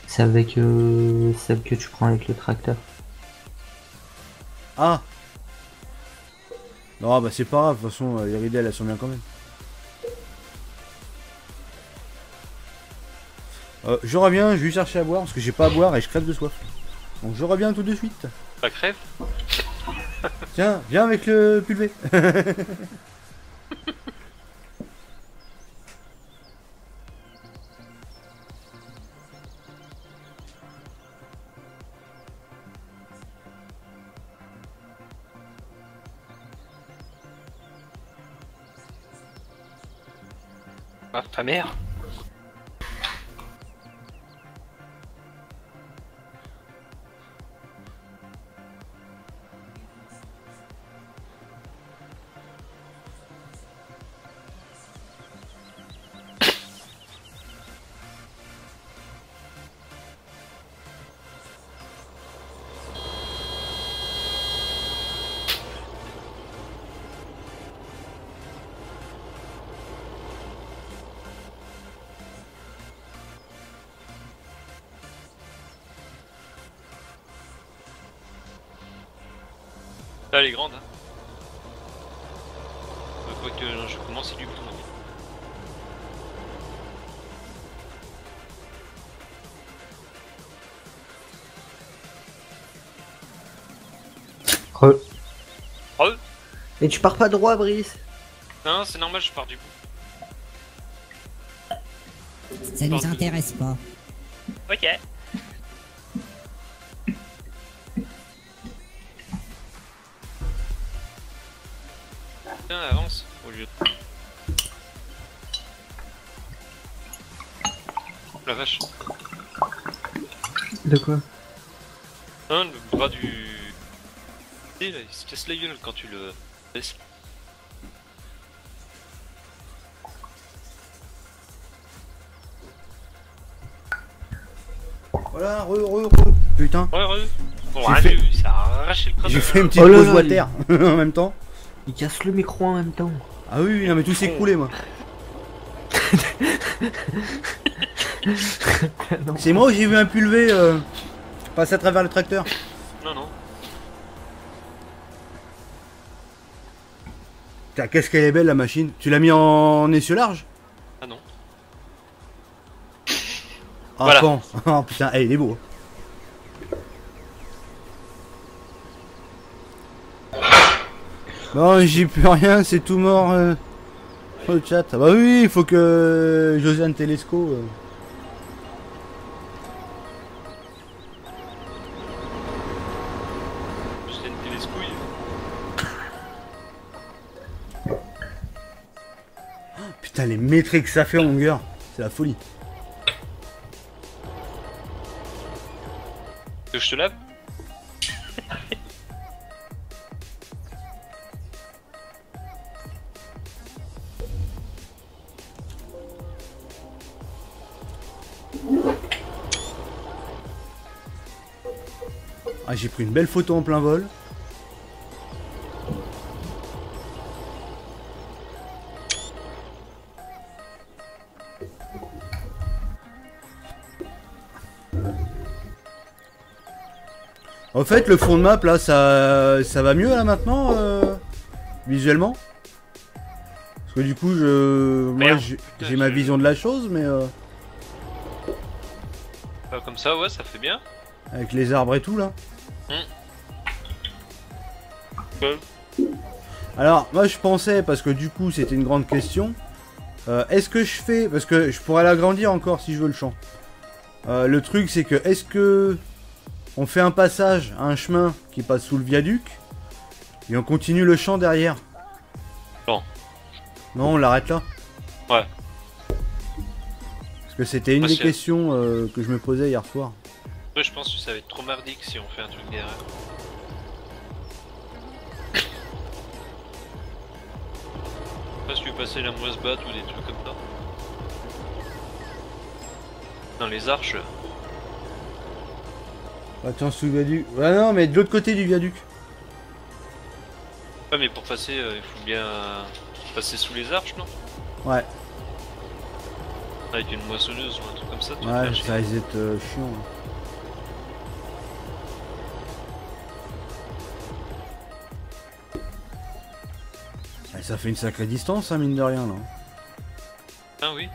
Speaker 3: C'est avec celle que tu prends avec le tracteur.
Speaker 1: Ah. Non, bah c'est pas grave, de toute façon, les Riddle, elles sont bien quand même. Je reviens, je vais chercher à boire, parce que j'ai pas à boire et je crève de soif. Donc je reviens tout de suite.
Speaker 2: Pas crève.
Speaker 1: Tiens, viens avec le pulvé.
Speaker 2: Ah, ta mère. Là, elle est grande. Hein. Quoi que je commence, c'est du bouton.
Speaker 3: Re.
Speaker 2: Re.
Speaker 3: Et tu pars pas droit, Brice?
Speaker 2: Non, c'est normal, je pars du bout.
Speaker 9: Ça nous intéresse pas.
Speaker 2: Ok. Tiens, avance au lieu de... Oh la vache.
Speaker 3: De quoi?
Speaker 2: Hein, le bras du... Et là, il se casse la gueule quand tu le laisses.
Speaker 1: Voilà, re. Putain.
Speaker 2: Ouais, ouais. Bon,
Speaker 1: J'ai fait-
Speaker 2: ça a arraché le crâne.
Speaker 1: J'ai fait une petite
Speaker 3: Oh là
Speaker 1: pause
Speaker 3: là,
Speaker 1: water en même temps.
Speaker 3: Il casse le micro en même temps.
Speaker 1: Ah oui, non mais tout s'est écroulé moi. C'est moi où j'ai vu un pulvé passer à travers le tracteur.
Speaker 2: Non, non.
Speaker 1: Putain, qu'est-ce qu'elle est belle la machine. Tu l'as mis en essieu large?
Speaker 2: Ah non.
Speaker 1: Ah
Speaker 2: Voilà.
Speaker 1: quand oh putain, il est beau. Bon, j'ai plus rien, c'est tout mort. Le chat. Ah bah oui, il faut que Josiane Telesco.
Speaker 2: Juste une télescouille.
Speaker 1: Putain, les métriques que ça fait en longueur, c'est la folie.
Speaker 2: Que je te lave?
Speaker 1: Ah, j'ai pris une belle photo en plein vol. En fait, le fond de map là, ça va mieux là maintenant, visuellement. Parce que du coup, moi,
Speaker 2: Merde.
Speaker 1: j'ai ma vision de la chose, mais
Speaker 2: Comme ça, ouais, ça fait bien.
Speaker 1: avec les arbres et tout là.
Speaker 2: Ouais.
Speaker 1: Alors, moi je pensais, parce que du coup c'était une grande question, est-ce que je fais, parce que je pourrais l'agrandir encore si je veux le champ. Le truc c'est que, est-ce que on fait un passage à un chemin qui passe sous le viaduc, et on continue le champ derrière?
Speaker 2: Non.
Speaker 1: Non, on l'arrête là?
Speaker 2: Ouais.
Speaker 1: Parce que c'était une
Speaker 2: Moi,
Speaker 1: des
Speaker 2: c'est-
Speaker 1: questions que je me posais hier soir.
Speaker 2: Moi je pense que ça va être trop mardique si on fait un truc derrière. Je sais pas si tu veux passer la moisse batte ou des trucs comme ça. Dans les arches.
Speaker 1: Attends, sous le viaduc. Ouais, non, mais de l'autre côté du viaduc.
Speaker 2: Ouais mais pour passer il faut bien passer sous les arches, non?
Speaker 1: Ouais,
Speaker 2: Avec une moissonneuse ou un truc comme ça, tu vas te
Speaker 1: ouais,
Speaker 2: faire chier.
Speaker 1: ça risque d'être chiant. Ouais, ça fait une sacrée distance, hein, mine de rien, là.
Speaker 2: Ah oui.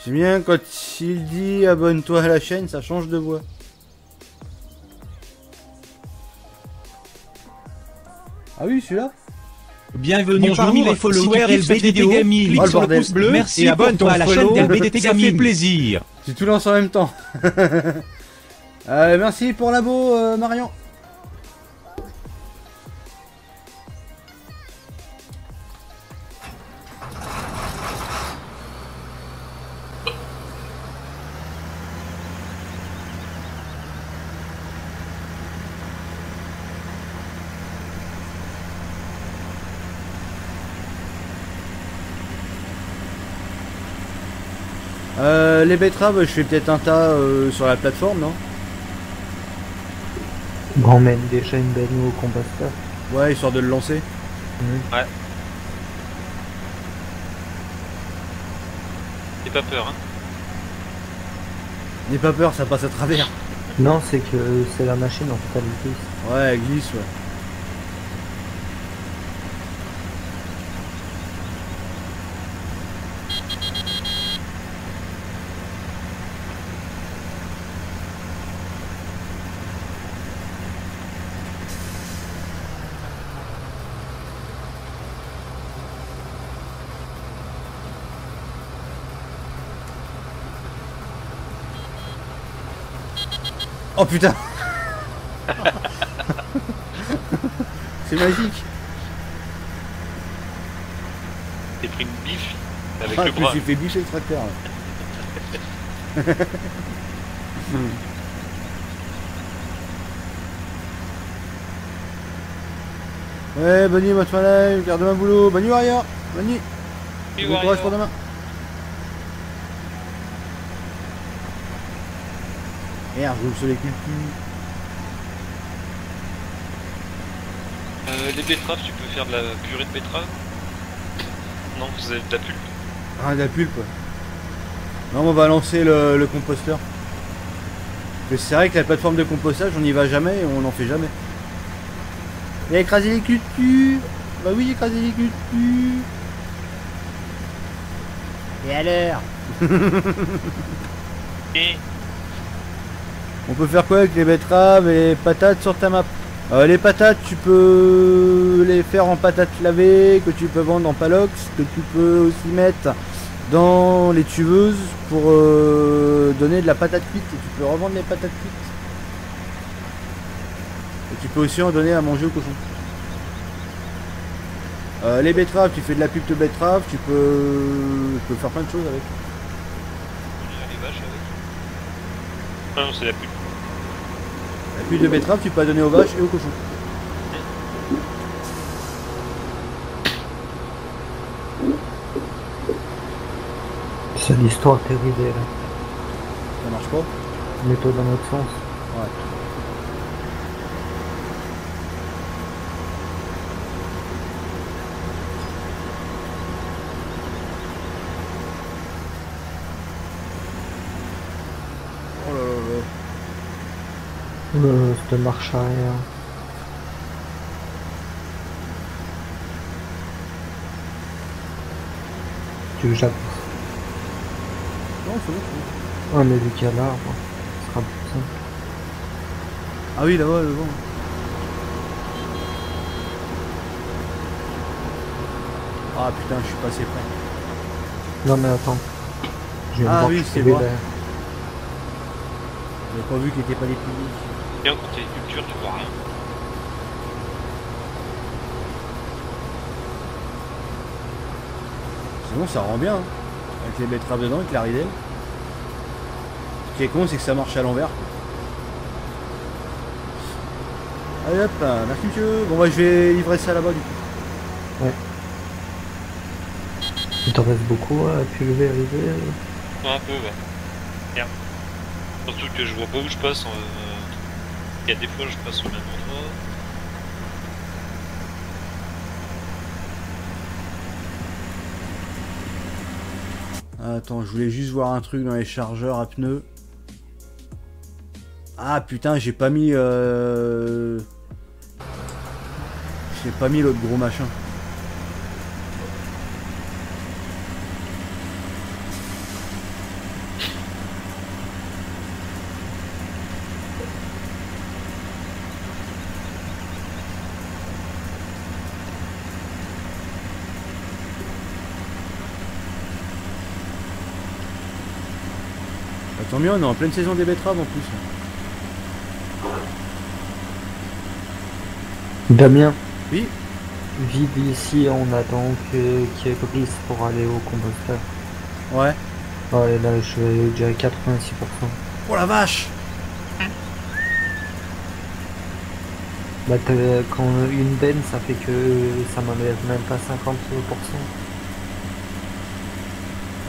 Speaker 1: J'aime bien quand il dit abonne-toi à la chaîne, ça change de voix. Ah oui, celui-là?
Speaker 4: Bienvenue
Speaker 12: Bonjour,
Speaker 4: parmi les
Speaker 12: si
Speaker 4: followers
Speaker 12: tu kiffes cette
Speaker 4: LBDT
Speaker 12: vidéo,
Speaker 4: Gaming. Clique
Speaker 1: oh, le
Speaker 4: sur le
Speaker 1: bordel.
Speaker 4: pouce bleu
Speaker 12: Merci
Speaker 4: et
Speaker 12: pour
Speaker 4: abonne-toi
Speaker 12: ton
Speaker 4: à la chaîne
Speaker 12: follow,
Speaker 4: d'LBDT
Speaker 12: ça fait
Speaker 4: Gaming.
Speaker 12: plaisir.
Speaker 1: Tu tout lance en même temps. Merci pour l'abo, Marion. Les betteraves, je fais peut-être un tas sur la plateforme, non?
Speaker 3: On emmène déjà une benne au composteur.
Speaker 1: Ouais, histoire de le lancer.
Speaker 2: Ouais. N'aie pas peur, hein.
Speaker 1: N'aie pas peur, ça passe à travers.
Speaker 3: Non, c'est que c'est la machine en fait, elle glisse.
Speaker 1: Ouais, elle glisse, ouais. Oh putain. C'est magique.
Speaker 2: T'es pris une biffe avec
Speaker 1: Ah,
Speaker 2: le
Speaker 1: je me
Speaker 2: bras.
Speaker 1: suis fait biffer le tracteur. Là. Ouais, bonne nuit, votre live, garde demain boulot, bonne nuit Warrior, bonne nuit.
Speaker 2: Nuit,
Speaker 1: Bon courage pour demain. Merde, je roule sur les cultures.
Speaker 2: Les betteraves, tu peux faire de la purée de betterave? Non, vous avez de la pulpe.
Speaker 1: Ah, de la pulpe. Non, on va lancer le composteur. Mais c'est vrai que la plateforme de compostage, on n'y va jamais et on n'en fait jamais. Il a écrasé les cultures. Bah oui, j'ai écrasé les cultures. Et alors?
Speaker 2: Et
Speaker 1: On peut faire quoi avec les betteraves et les patates sur ta map? Les patates, tu peux les faire en patates lavées, que tu peux vendre en palox, que tu peux aussi mettre dans les tuveuses pour donner de la patate cuite, et tu peux revendre les patates cuites. Et tu peux aussi en donner à manger au cochon. Les betteraves, tu fais de la pulpe de betterave, tu peux faire plein de choses avec.
Speaker 2: les vaches avec. Ah non, c'est la pulpe.
Speaker 1: La pulpe de betterave, tu peux la donner aux vaches et aux cochons.
Speaker 3: C'est l'histoire terrible là.
Speaker 1: Ça marche pas?
Speaker 3: Mets-toi dans notre sens.
Speaker 1: Ouais. Oh là là là.
Speaker 3: Cette marche arrière. Tu veux que j'avance?
Speaker 1: Non, c'est bon, c'est bon.
Speaker 3: On a vu qu'il y a l'arbre.
Speaker 1: Ah oui, là-bas, le vent. Ah putain, je suis passé près.
Speaker 3: Non mais attends. Je viens de
Speaker 1: Ah
Speaker 3: voir
Speaker 1: oui,
Speaker 3: que
Speaker 1: c'est
Speaker 3: c'était
Speaker 1: moi.
Speaker 3: vert.
Speaker 1: J'avais pas vu qu'il était pas des publics.
Speaker 2: Bien, quand t'es culture, tu vois rien.
Speaker 1: Sinon, ça rend bien. Hein. Avec les betteraves dedans, avec la ridelle. Ce qui est con, c'est que ça marche à l'envers. Allez hop, merci monsieur. Bon, bah, je vais livrer ça là-bas du coup.
Speaker 3: Ouais. Il t'en reste beaucoup à pulvériser.
Speaker 2: Un peu, ouais. Bien. Surtout que je vois pas où je passe. Il y a des fois, je passe au même endroit.
Speaker 1: Attends, je voulais juste voir un truc dans les chargeurs à pneus. Ah putain, j'ai pas mis... J'ai pas mis l'autre gros machin. Tant mieux, on est en pleine saison des betteraves en plus.
Speaker 3: Damien.
Speaker 1: Oui.
Speaker 3: Vide ici, on attend qu'il y ait brise pour aller au composteur.
Speaker 1: Ouais.
Speaker 3: Ouais, là je suis déjà à 86%.
Speaker 1: Oh la vache!
Speaker 3: Bah quand une benne ça fait que ça m'enlève même pas 50%.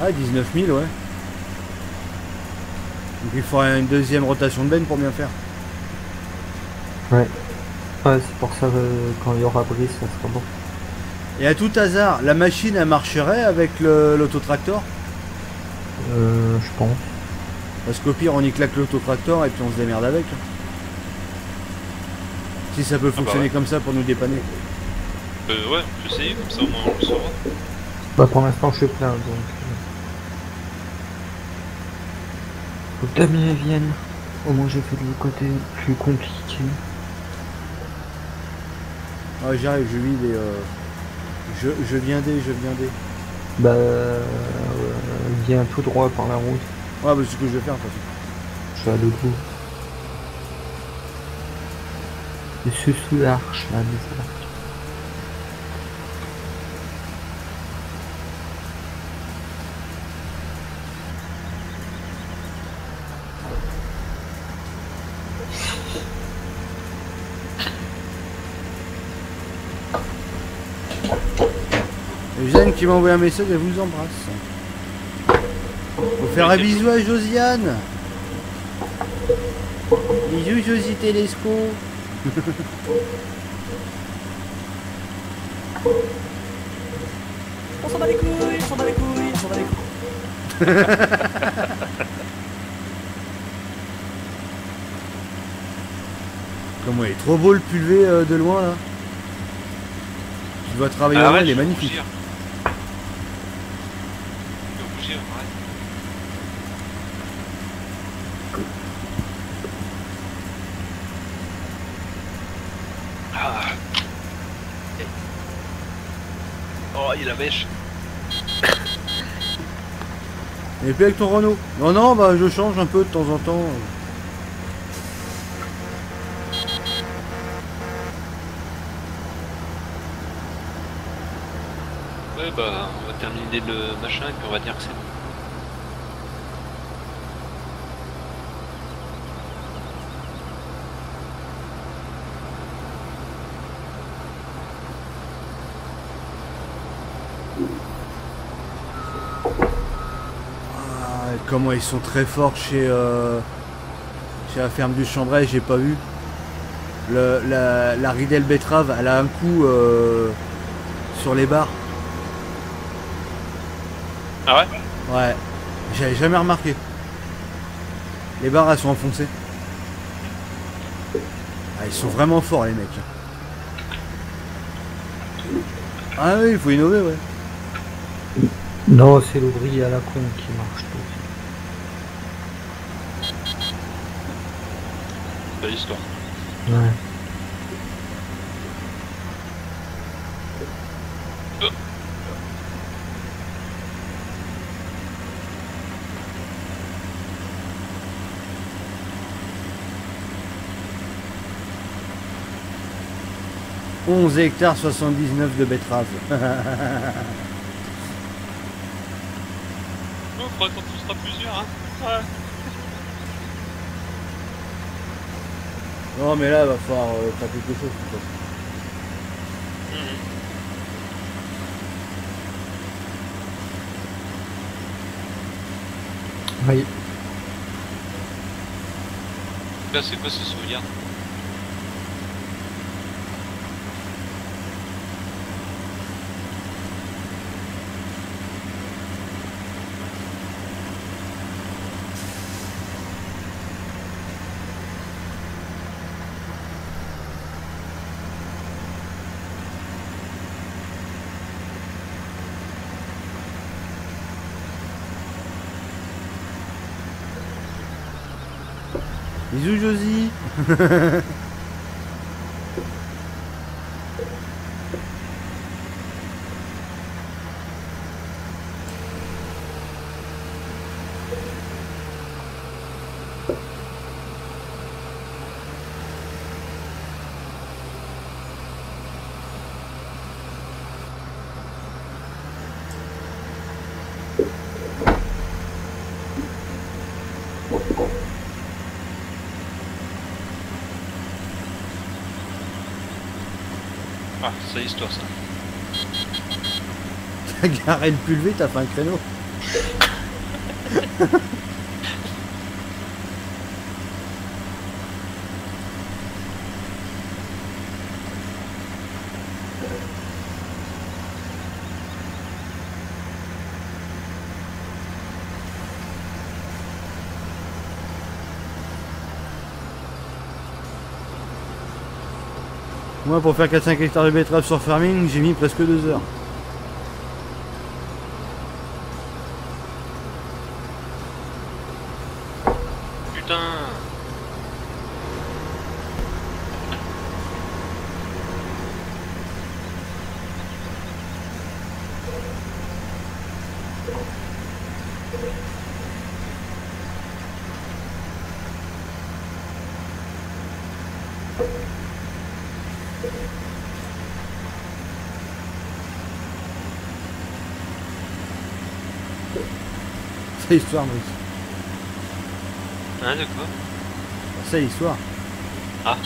Speaker 1: Ah 19 000 ouais. Donc il faudrait une deuxième rotation de benne pour bien faire.
Speaker 3: Ouais. Ouais, c'est pour ça que quand il y aura brise, ça sera bon.
Speaker 1: Et à tout hasard, la machine elle marcherait avec l'autotracteur?
Speaker 3: Je pense.
Speaker 1: Parce qu'au pire on y claque l'autotracteur et puis on se démerde avec. Si ça peut fonctionner comme ça pour nous dépanner.
Speaker 2: Ouais, on peut essayer, comme ça au moins on le saura.
Speaker 3: Bah pour l'instant je suis plein donc... Faut que Damien vienne. Au moins j'ai fait le côté plus compliqué.
Speaker 1: Ah j'arrive, je vide et je viens des.
Speaker 3: Bah viens tout droit par la route.
Speaker 1: Ouais bah c'est ce que je vais faire de toute façon.
Speaker 3: Je suis à l'autre bout. Je suis sous l'arche là, mais ça va.
Speaker 1: Jeanne qui m'a envoyé un message, elle vous embrasse. Faut faire un bisou à Josiane. Bisous Josie Telesco.
Speaker 12: On s'en bat les couilles, on s'en bat les couilles, on s'en bat les couilles.
Speaker 1: Comment il est trop beau le pulvé de loin là. Tu dois travailler en loin, il est magnifique.
Speaker 2: Oh, il y a la mèche.
Speaker 1: Et puis avec ton Renault. Non, non, bah je change un peu de temps en temps.
Speaker 2: Ouais, bah, on va terminer le machin et puis on va dire que c'est bon.
Speaker 1: Comment ils sont très forts chez la ferme du Chambray, j'ai pas vu. La ridelle betterave, elle a un coup sur les barres.
Speaker 2: Ah ouais?
Speaker 1: Ouais, j'avais jamais remarqué. Les barres elles sont enfoncées. Ah, ils sont vraiment forts les mecs. Ah oui, il faut innover ouais.
Speaker 3: Non, c'est l'ouvrier à la con qui marche tout.
Speaker 2: Belle histoire.
Speaker 3: Ouais.
Speaker 1: « 11 hectares 79 de betteraves. »
Speaker 2: Oh, faudra quand on sera plusieurs, hein. Ouais.
Speaker 1: Non mais là, va falloir faire quelque chose. De toute façon.
Speaker 3: Oui.
Speaker 2: Là, c'est quoi ce sauvegarde?
Speaker 1: Bisous Josie.
Speaker 2: Ah, c'est l'histoire ça.
Speaker 1: T'as garé le pulvé, t'as fait un créneau. Moi, pour faire 4-5 hectares de betteraves sur farming, j'ai mis presque 2 heures.
Speaker 2: Putain.
Speaker 1: C'est l'histoire, Maurice.
Speaker 2: Hein, de quoi?
Speaker 1: C'est l'histoire.
Speaker 2: Ah.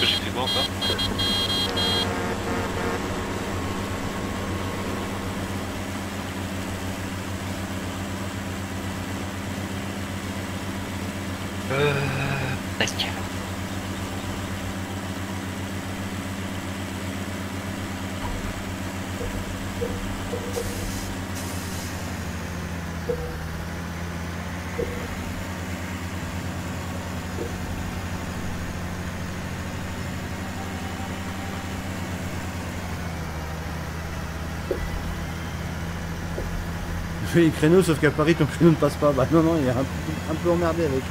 Speaker 2: J'ai fait quoi encore? Presque.
Speaker 1: Je fais les créneaux, sauf qu'à Paris, ton créneau ne passe pas. Bah non, non, il est un peu emmerdé avec.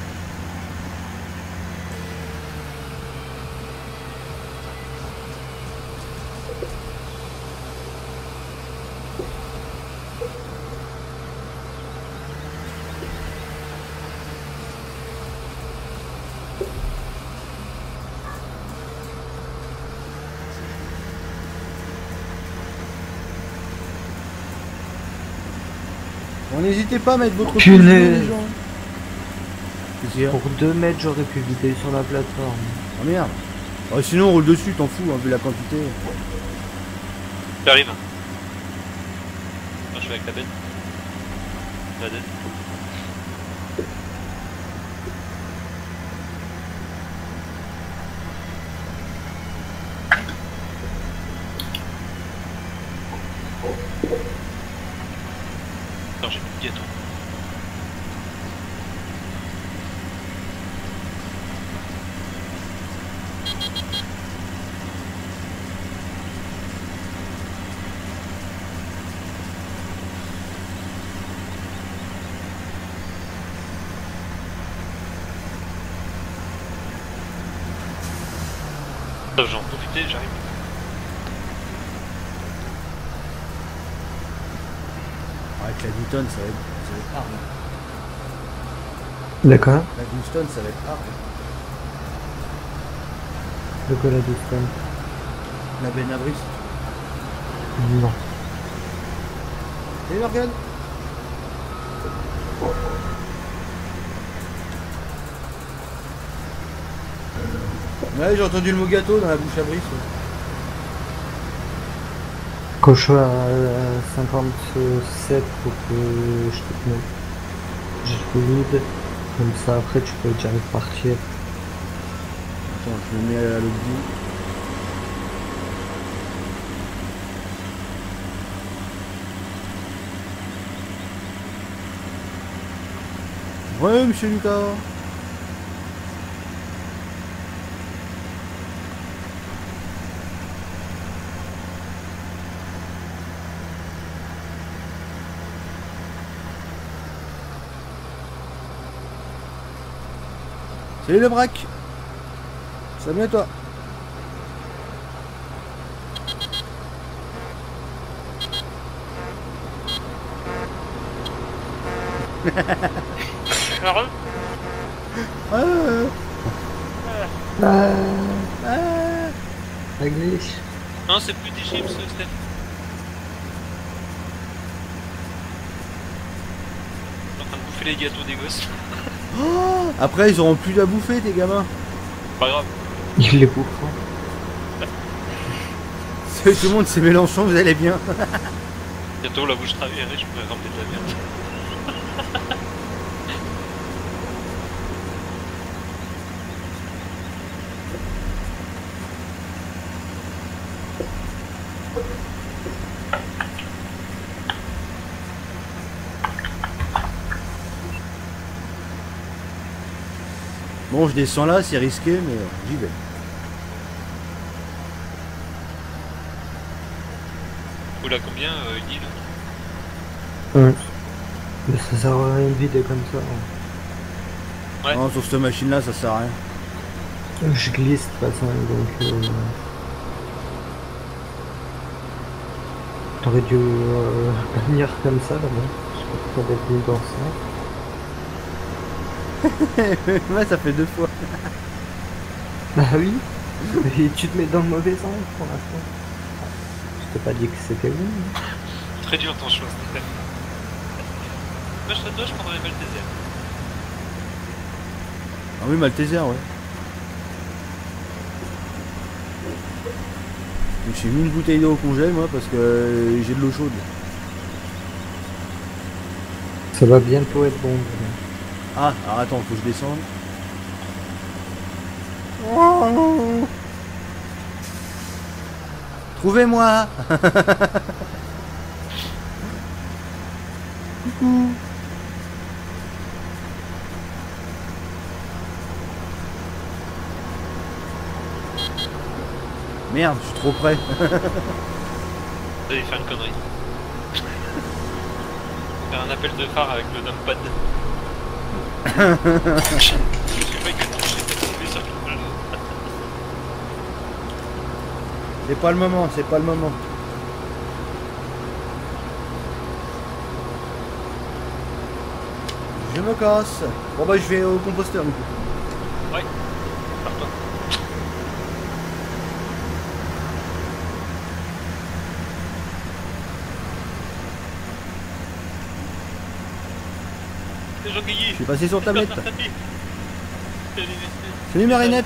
Speaker 1: Bon, n'hésitez pas à mettre votre pouce bleu,
Speaker 3: Punaise.
Speaker 1: les gens. Qu'est-ce qu'il y a?
Speaker 3: Pour 2 mètres, j'aurais pu vider sur la plateforme.
Speaker 1: Ah merde. Oh, sinon, on roule dessus, t'en fous, hein, vu la quantité.
Speaker 2: J'arrive. Je suis avec la bête. La bête. Non, j'ai plus de gâteau. J'en profiter, j'arrive.
Speaker 1: Avec la Newton, ça va être hard. hein.
Speaker 3: D'accord.
Speaker 1: La Houston, ça va être hard.
Speaker 3: De quoi la distance?
Speaker 1: La Benabris.
Speaker 3: Non.
Speaker 1: Salut Morgan. Ouais, j'ai entendu le mot gâteau dans la bouche à Brice.
Speaker 3: Quand je suis à 57, faut que je te mette. Je vide. Comme ça, après, tu peux déjà repartir.
Speaker 1: Attends, je me mets à l'autre bout. Ouais, monsieur Lucas. Salut le braque. Salut à toi.
Speaker 2: Heureux.
Speaker 3: La glitch.
Speaker 2: Non, c'est plus des chips, Steph. Je suis en train de bouffer les gâteaux des gosses.
Speaker 1: Oh, après, ils auront plus à bouffer, tes gamins.
Speaker 2: Pas grave.
Speaker 3: Il les bouffe.
Speaker 1: Tout le monde, c'est Mélenchon, vous allez bien.
Speaker 2: Bientôt, là où je travaillerai, je pourrais remplir de la merde.
Speaker 1: Bon, je descends là, c'est risqué, mais j'y vais.
Speaker 2: Vous là combien, Guy là
Speaker 3: Ouais. Mais ça sert à rien de vider comme ça.
Speaker 2: Ouais.
Speaker 1: Non, sur cette machine-là, ça sert à rien.
Speaker 3: Je glisse de toute façon, donc... T'aurais dû venir comme ça, là-bas. Je sais pas pourquoi t'avais venu dans ça.
Speaker 1: Ouais, ça fait 2 fois.
Speaker 3: Bah oui. Et tu te mets dans le mauvais sens pour l'instant. Je t'ai pas dit que c'était vous.
Speaker 2: Très dur ton choix, Steph. Moi, je serais toi, je prendrais les Maltesers.
Speaker 1: Ah oui, Malteser, ouais. J'ai mis une bouteille d'eau au congèle, moi, parce que j'ai de l'eau chaude.
Speaker 3: Ça va bientôt être bon.
Speaker 1: Ah, alors attends, faut que je descende. Trouvez-moi. Coucou. Merde, je suis trop près.
Speaker 2: Vous allez faire une connerie. Faire un appel de phare avec le numpad. Je sais pas que j'ai tombé sur le mal.
Speaker 1: C'est pas le moment, c'est pas le moment. Je me casse. Bon bah je vais au composteur du coup.
Speaker 2: Ouais, pars-toi. C'est Jean Guilly.
Speaker 1: Je suis passé sur tablette.
Speaker 2: Salut,
Speaker 1: Salut Marinette.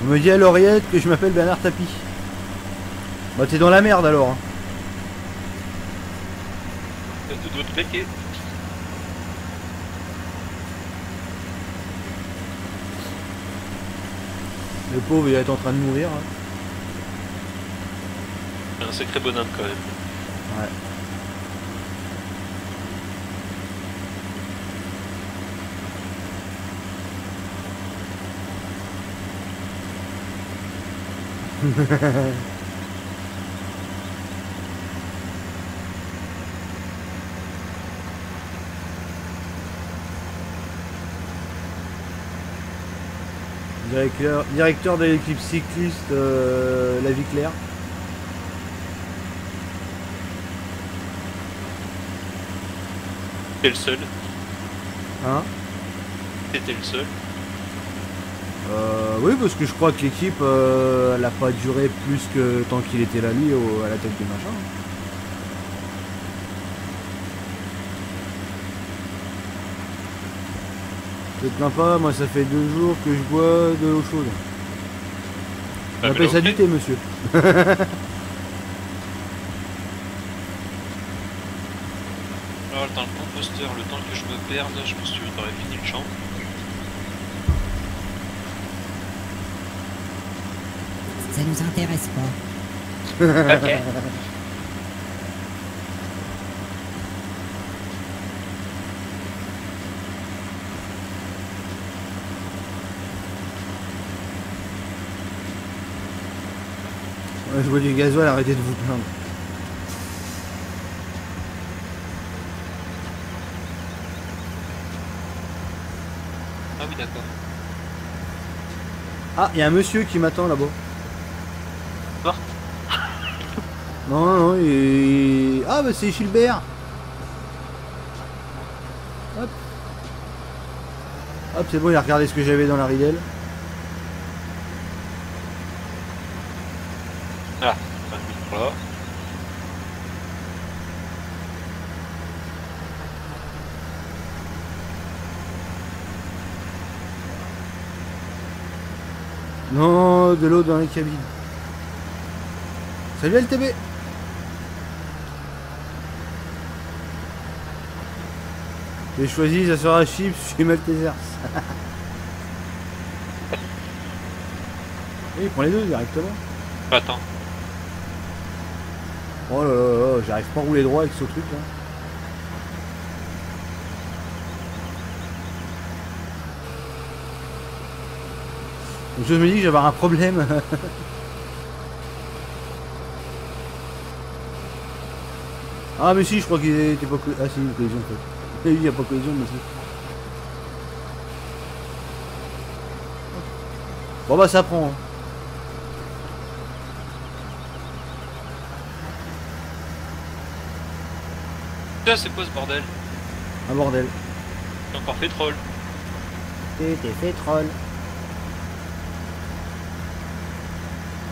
Speaker 1: On me dit à l'oreillette que je m'appelle Bernard Tapie. Bah t'es dans la merde alors. Hein.
Speaker 2: Tu dois te claquer.
Speaker 1: Le pauvre il va être en train de mourir. Hein.
Speaker 2: Un sacré bonhomme quand même.
Speaker 1: Ouais. Directeur de l'équipe cycliste La Vie Claire.
Speaker 2: T'es le seul.
Speaker 1: Hein?
Speaker 2: T'étais le seul.
Speaker 1: Oui, parce que je crois que l'équipe, elle a pas duré plus que tant qu'il était là, lui, à la tête du machin. Je te plains pas, moi ça fait 2 jours que je bois de l'eau chaude. On appelle ça du thé, monsieur.
Speaker 2: Alors, dans le composteur, le temps que je me perde, je pense que tu aurais fini le champ.
Speaker 9: Ça nous intéresse pas.
Speaker 11: Ok.
Speaker 1: Ouais, je vois du gasoil, arrêtez de vous plaindre.
Speaker 2: Ah oui, d'accord.
Speaker 1: Ah, il y a un monsieur qui m'attend là-bas.
Speaker 2: Quoi?
Speaker 1: Non, non, il... Ah, bah c'est Gilbert. Hop. Hop, c'est bon, il a regardé ce que j'avais dans la ridelle.
Speaker 2: Ah, pas de micro là.
Speaker 1: Non, de l'eau dans les cabines. Salut LTB. J'ai choisi, ça sera chips, je suis Maltesers. Oui, il prend les deux directement.
Speaker 2: Attends.
Speaker 1: Oh là là là, j'arrive pas à rouler droit avec ce truc là. Donc je me dis que je vais avoir un problème. Ah mais si, je crois qu'il était pas... Ah si, une collision en fait. Il n'y a pas collision mais si. Bon bah ça prend. Hein.
Speaker 2: Tiens, c'est quoi ce bordel?
Speaker 1: Un bordel.
Speaker 2: J'ai encore fait troll.
Speaker 1: T'es fait troll.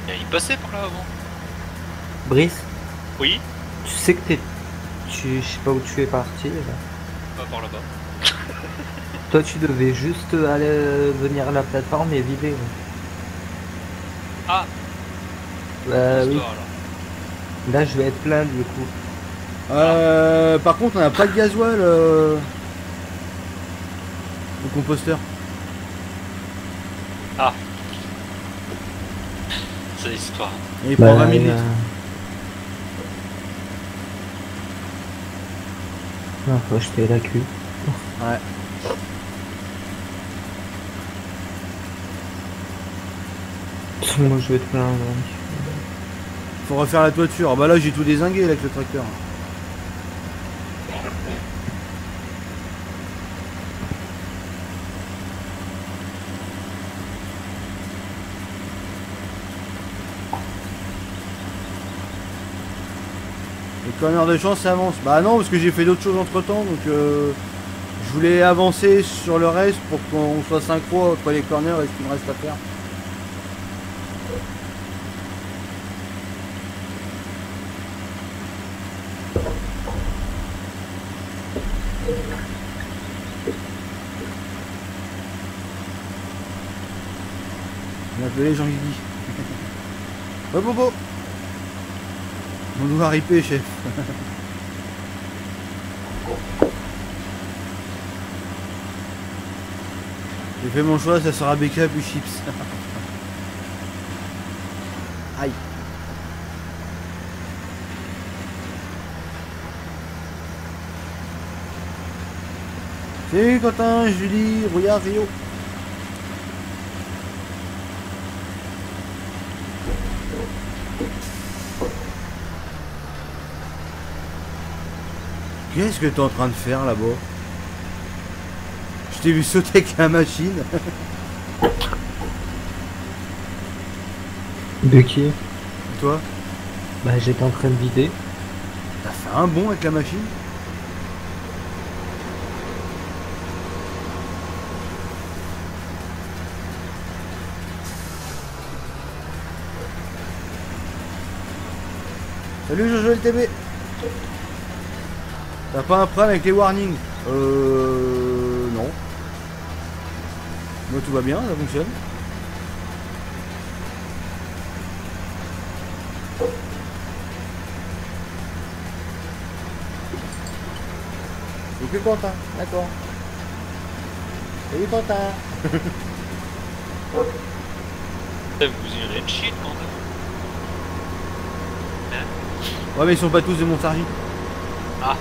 Speaker 2: Il passait par là avant.
Speaker 3: Brice,
Speaker 2: Oui.
Speaker 3: tu sais que je sais pas où tu es parti là.
Speaker 2: Pas par là-bas.
Speaker 3: Toi tu devais juste aller venir à la plateforme et vider.
Speaker 2: Ah.
Speaker 3: Bah oui.
Speaker 2: Histoire, alors.
Speaker 3: Là je vais être plein du coup.
Speaker 1: Par contre on n'a pas de gasoil au composteur.
Speaker 2: Ah. C'est l'histoire.
Speaker 1: Et il prend 20 000 litres.
Speaker 3: Ah, faut acheter la queue.
Speaker 1: Ouais.
Speaker 3: Moi je vais être plein.
Speaker 1: Faut refaire la toiture. Bah là j'ai tout dézingué avec le tracteur. Les corners de chance ça avance. Bah non parce que j'ai fait d'autres choses entre temps donc je voulais avancer sur le reste pour qu'on soit synchro entre les corners et ce qu'il me reste à faire. On appelé Jean-Guy. Ouais Bobo. On doit riper chef. J'ai fait mon choix, ça sera BK puis chips. Aïe. Salut Quentin, Julie, Rouillard, Rio. Qu'est-ce que t'es en train de faire là-bas? Je t'ai vu sauter avec la machine.
Speaker 3: De qui?
Speaker 1: Et toi?
Speaker 3: Bah j'étais en train de vider.
Speaker 1: T'as fait un bond avec la machine? Salut Jojo LTB. T'as pas un problème avec les warnings? Non. Moi tout va bien, ça fonctionne. Ok Quentin, d'accord. Salut Quentin.
Speaker 2: Vous y en êtes shit quand même.
Speaker 1: Ouais mais ils sont pas tous de Montargis.
Speaker 2: Ah.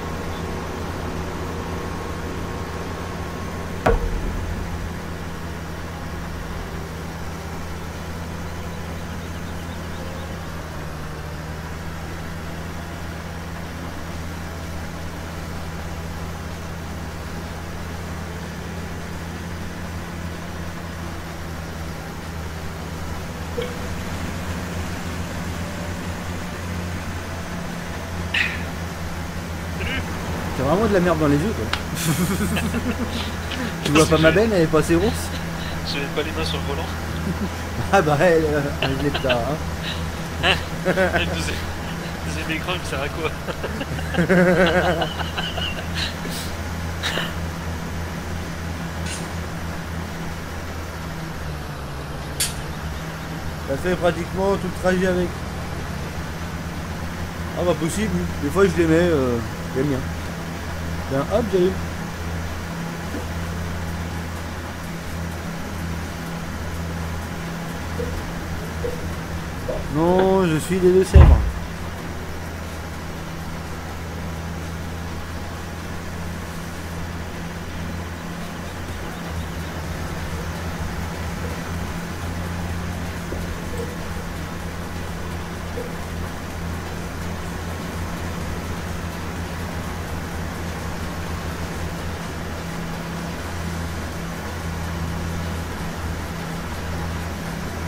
Speaker 1: T'as vraiment de la merde dans les yeux quoi. Tu vois pas ma benne, elle est pas assez grosse?
Speaker 2: Je mets pas les mains sur le volant.
Speaker 1: Ah bah elle est là hein.
Speaker 2: Le deuxième écran il me sert à quoi?
Speaker 1: Ça fait pratiquement tout le trajet avec. Ah bah possible, des fois je les mets, j'aime bien. Tiens, hop, j'arrive. Non, je suis des Deux-Sèvres.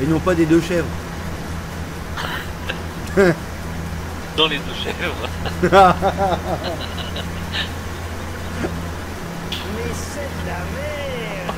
Speaker 1: Et non pas des Deux Chèvres.
Speaker 2: Dans les Deux Chèvres.
Speaker 5: Mais c'est de la merde.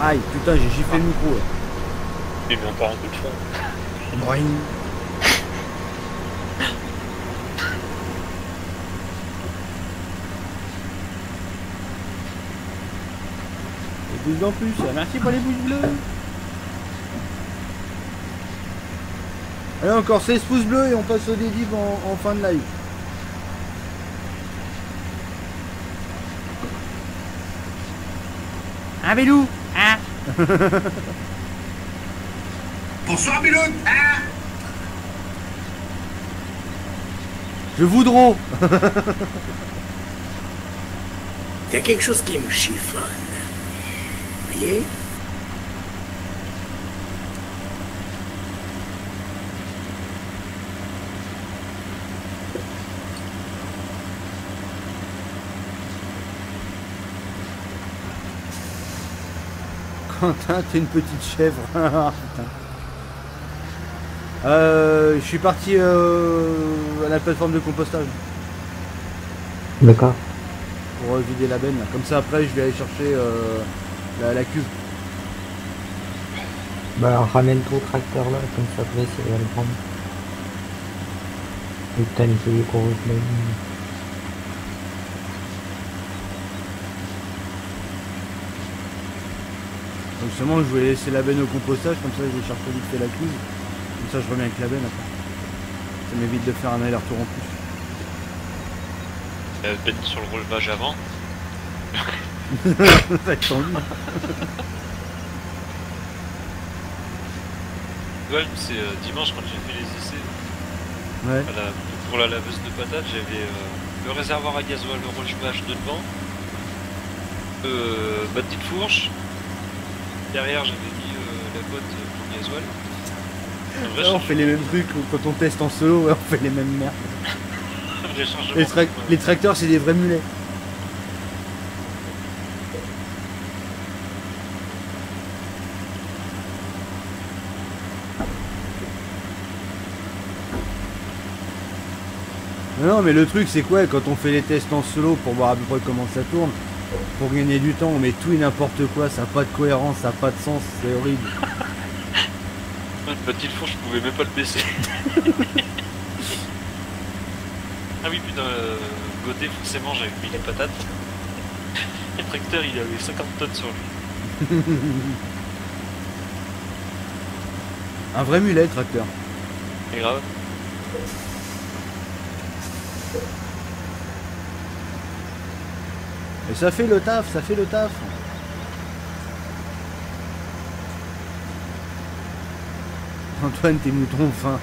Speaker 1: Aïe, putain, j'ai giflé le micro là.
Speaker 2: J'ai mis encore un coup de fond.
Speaker 1: Boing. Et plus en plus, merci pour les pouces bleus. Allez, encore 16 pouces bleus et on passe au dédip en fin de live. Ah Bélou, hein?
Speaker 6: Bonsoir Biloun, hein?
Speaker 1: Je voudrais.
Speaker 5: Il y a quelque chose qui me chiffonne. Vous voyez?
Speaker 1: Quentin, t'es une petite chèvre. Je suis parti à la plateforme de compostage.
Speaker 3: D'accord.
Speaker 1: Pour vider la benne. Là. Comme ça après je vais aller chercher la cuve.
Speaker 3: Bah ramène ton tracteur là, comme ça après c'est à le prendre. Putain, il faut qu'on roule la ligne.
Speaker 1: Donc justement je vais laisser la benne au compostage, comme ça je vais chercher vite fait la cuve. Comme ça je reviens avec la benne après. Ça m'évite de faire un aller-retour en plus.
Speaker 2: Ben sur le relevage avant.
Speaker 1: Ça va être tendu.
Speaker 2: Ouais, c'est dimanche quand j'ai fait les essais.
Speaker 1: Ouais.
Speaker 2: Pour la laveuse de patates, j'avais le réservoir à gasoil, le relevage de devant, ma petite fourche. Derrière, j'avais mis la boîte pour gasoil. En vrai,
Speaker 1: Ouais, on fait les mêmes trucs quand on teste en solo, ouais, on fait les mêmes merdes. Les tracteurs, c'est des vrais mulets. Non, mais le truc, c'est quoi, quand on fait les tests en solo pour voir à peu près comment ça tourne, pour gagner du temps, on met tout et n'importe quoi, ça n'a pas de cohérence, ça n'a pas de sens, c'est horrible.
Speaker 2: Une petite fourche, je pouvais même pas le baisser. Ah oui, putain, Gaudé, forcément, j'avais mis les patates. Et le tracteur, il avait 50 tonnes sur lui.
Speaker 1: Un vrai mulet, le tracteur.
Speaker 2: C'est grave.
Speaker 1: Et ça fait le taf, ça fait le taf. Antoine, tes moutons fins.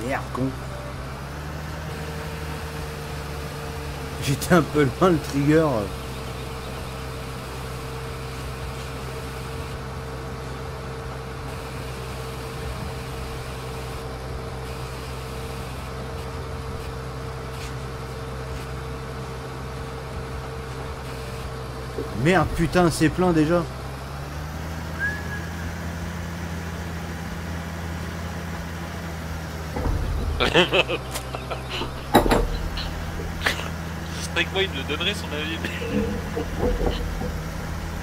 Speaker 1: Merde, con. J'étais un peu loin le trigger. Merde, putain, c'est plein déjà.
Speaker 2: Strike Boy me donnerait son avis.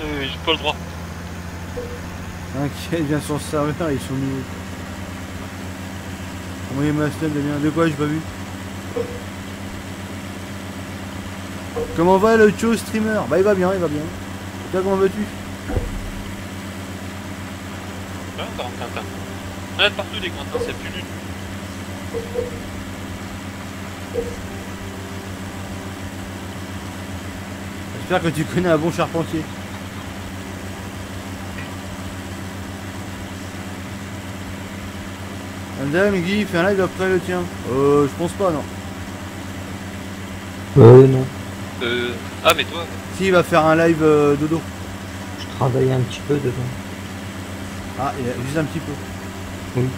Speaker 2: J'ai pas le droit.
Speaker 1: T'inquiète, viens sur le serveur, ils sont mis. Envoyez ma snap de bien. De quoi j'ai pas vu? Comment va le Cho streamer? Bah il va bien, il va bien. Toi comment vas-tu?
Speaker 2: Ah, encore un Quentin. On a partout des Quentins, c'est plus nul.
Speaker 1: J'espère que tu connais un bon charpentier. Madame Guy, fait un live après le tien. Je pense pas, non.
Speaker 3: Non.
Speaker 2: Ah, mais toi.
Speaker 1: Si, il va faire un live dodo.
Speaker 3: Je travaille un petit peu dedans.
Speaker 1: Ah, il y a juste un petit peu.
Speaker 3: Oui.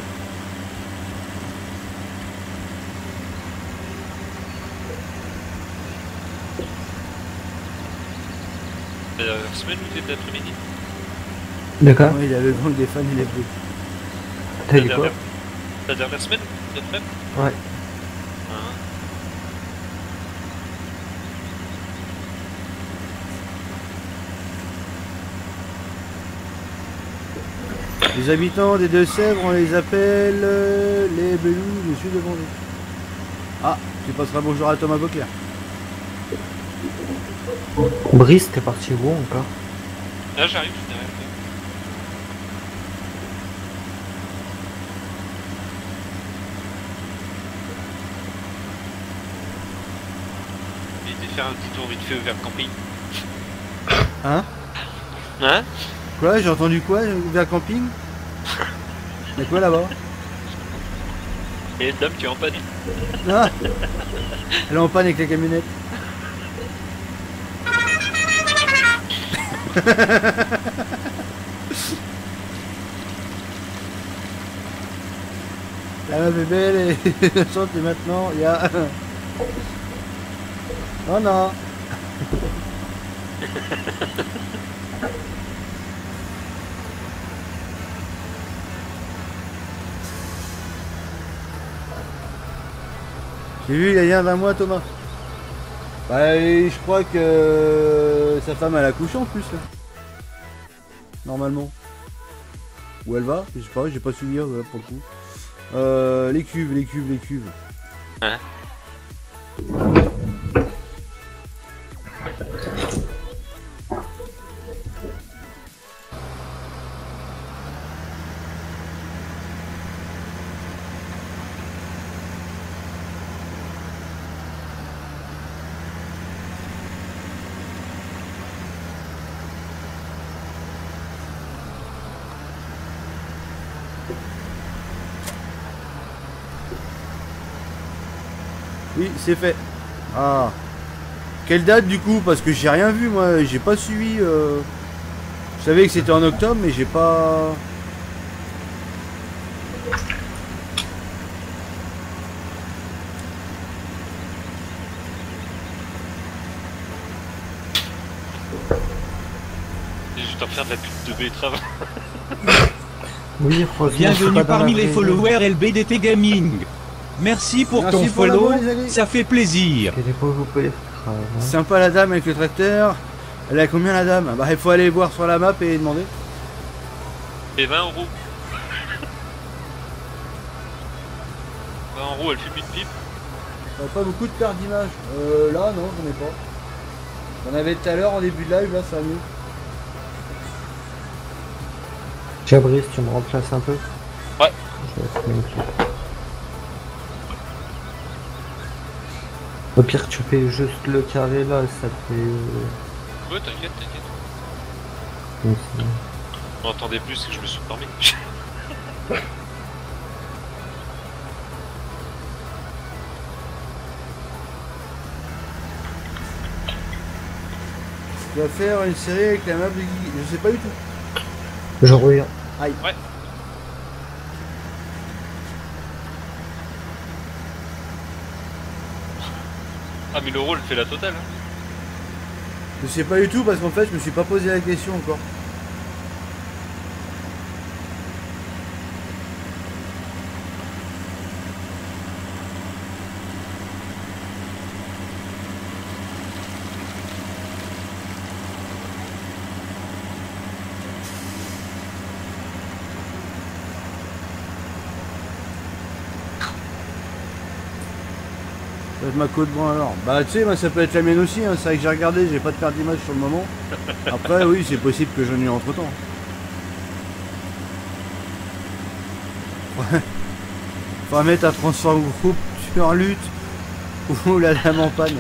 Speaker 2: La semaine ou t'es l'après-midi?
Speaker 3: D'accord.
Speaker 1: Oui, il a le gang des fans et les bleus.
Speaker 3: T'as dit quoi?
Speaker 2: La dernière semaine? Notre même?
Speaker 3: Ouais.
Speaker 1: Les habitants des Deux-Sèvres, on les appelle les belous du sud de Vendée. Ah, tu passeras bonjour à Thomas Beauclerc.
Speaker 3: Brice, t'es parti où encore?
Speaker 2: Là, j'arrive, je suis derrière toi. J'ai été faire un petit tour vite fait vers le camping.
Speaker 1: Hein?
Speaker 2: Hein?
Speaker 1: Quoi? J'ai entendu quoi? Vers le camping? Y'a quoi là-bas?
Speaker 2: Et une dame qui est en panne.
Speaker 1: Ah, elle est en panne avec la camionnette. La meuf est belle et chante et maintenant il y a... Oh non. J'ai vu il y a rien d'un mois, Thomas. Bah, et je crois que sa femme elle a accouché en plus là. Normalement. Où elle va? Je sais pas, j'ai pas suivi pour le coup. Les cuves.
Speaker 2: Hein?
Speaker 1: Oui, c'est fait. Ah. Quelle date du coup? Parce que j'ai rien vu moi, j'ai pas suivi. Je savais que c'était en octobre, mais j'ai pas.
Speaker 2: Je dois faire de la pub de betterave.
Speaker 3: Oui, heureusement,
Speaker 4: Bienvenue parmi les followers LBDT Gaming. Merci pour ton
Speaker 1: pour
Speaker 4: follow,
Speaker 1: l'abonnement, les amis.
Speaker 4: ça fait plaisir.
Speaker 1: Sympa la dame avec le tracteur. Elle a combien la dame? Bah il faut aller voir sur la map et demander.
Speaker 2: Et 20 euros. 20 euros, elle fait plus de pipe.
Speaker 1: Pas beaucoup de pertes d'image. Là non, j'en ai pas. J'en avais tout à l'heure en début de live, là ça va mieux.
Speaker 3: Fabrice, tu me remplaces un peu?
Speaker 2: Ouais.
Speaker 3: Au pire, tu fais juste le carré là, ça te fait.
Speaker 2: Ouais, t'inquiète.
Speaker 3: Donc,
Speaker 2: On entendait plus, c'est que je me suis endormi.
Speaker 1: Tu vas faire une série avec la map de Guy. Je sais pas du tout.
Speaker 3: je reviens.
Speaker 1: Aïe.
Speaker 2: Ouais. Ah, 1000 euros, elle fait la totale. Hein.
Speaker 1: Je sais pas du tout parce qu'en fait je me suis pas posé la question encore. Ça va être ma côte bon alors. Bah tu sais, moi ça peut être la mienne aussi, hein. C'est vrai que j'ai regardé, j'ai pas de perte d'image sur le moment. Après oui, c'est possible que j'en ai eu entre temps. Ouais. Faudra mettre un transform groupe sur lutte ou la dame en panne.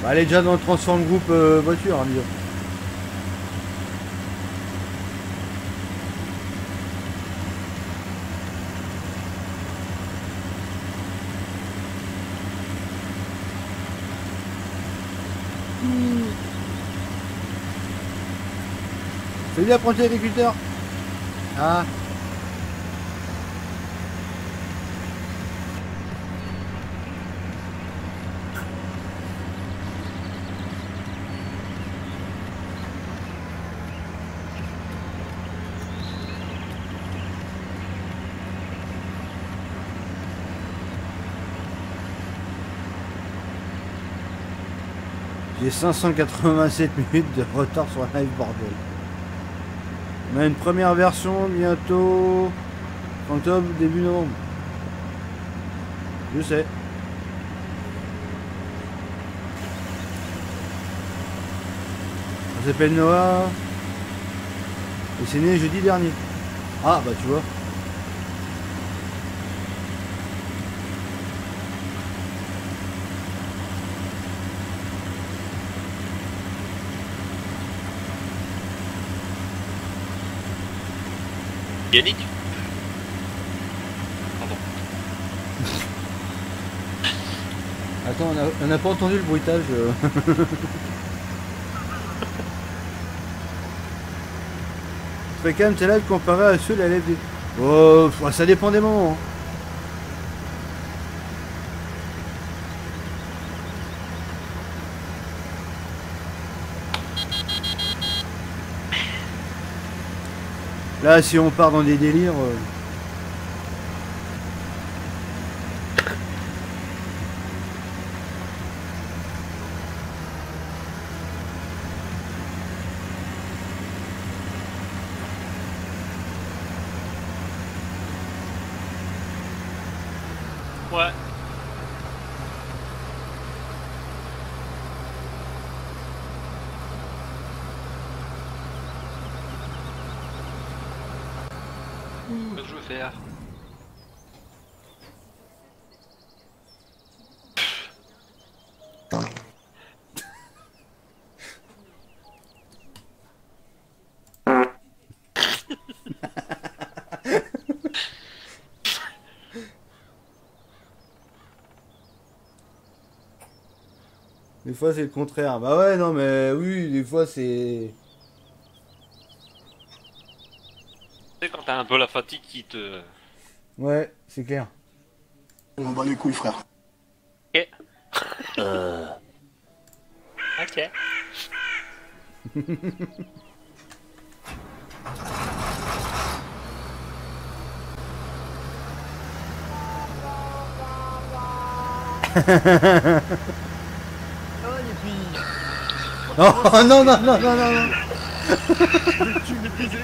Speaker 1: Bah, elle est déjà dans le transform groupe voiture, hein, disons. Salut apprenti agriculteur. Ah. J'ai 587 minutes de retard sur la live, bordel. On a une première version bientôt octobre, début novembre. Je sais. Ça s'appelle Noah. Et c'est né jeudi dernier. Ah bah tu vois.
Speaker 2: Yannick. Pardon.
Speaker 1: Attends, on n'a pas entendu le bruitage. Fais quand même tes lives comparé à ceux de la LFD. Oh, ça dépend des moments. Hein. Là, si on part dans des délires...
Speaker 2: Ouais. Qu'est-ce que je veux faire?
Speaker 1: Des fois c'est le contraire. Bah ouais, non mais oui, des fois c'est...
Speaker 2: Tu sais quand t'as un peu la fatigue qui te...
Speaker 1: Ouais, c'est clair.
Speaker 6: On bat les couilles, frère.
Speaker 2: Ok. Ok.
Speaker 1: Oh non, non, non, non, non, non.
Speaker 12: Tu m'es baisé.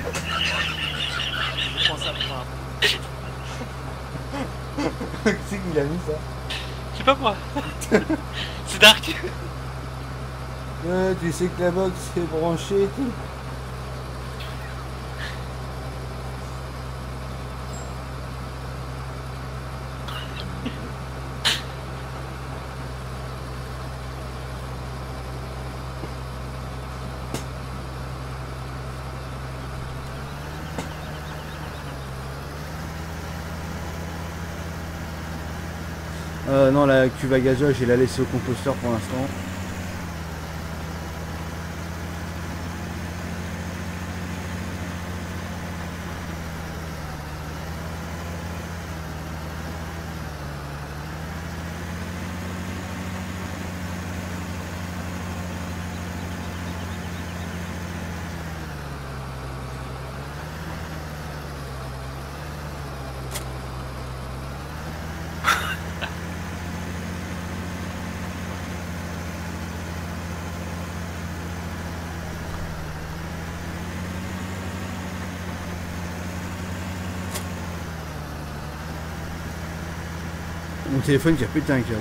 Speaker 12: Je pense à moi.
Speaker 1: C'est qu'il a mis ça.
Speaker 2: C'est pas moi. C'est Dark.
Speaker 1: Ouais, tu sais que la box est branchée et tout. Non, la cuve à gazole, je vais la laisser au composteur pour l'instant. Mon téléphone qui a pété un câble.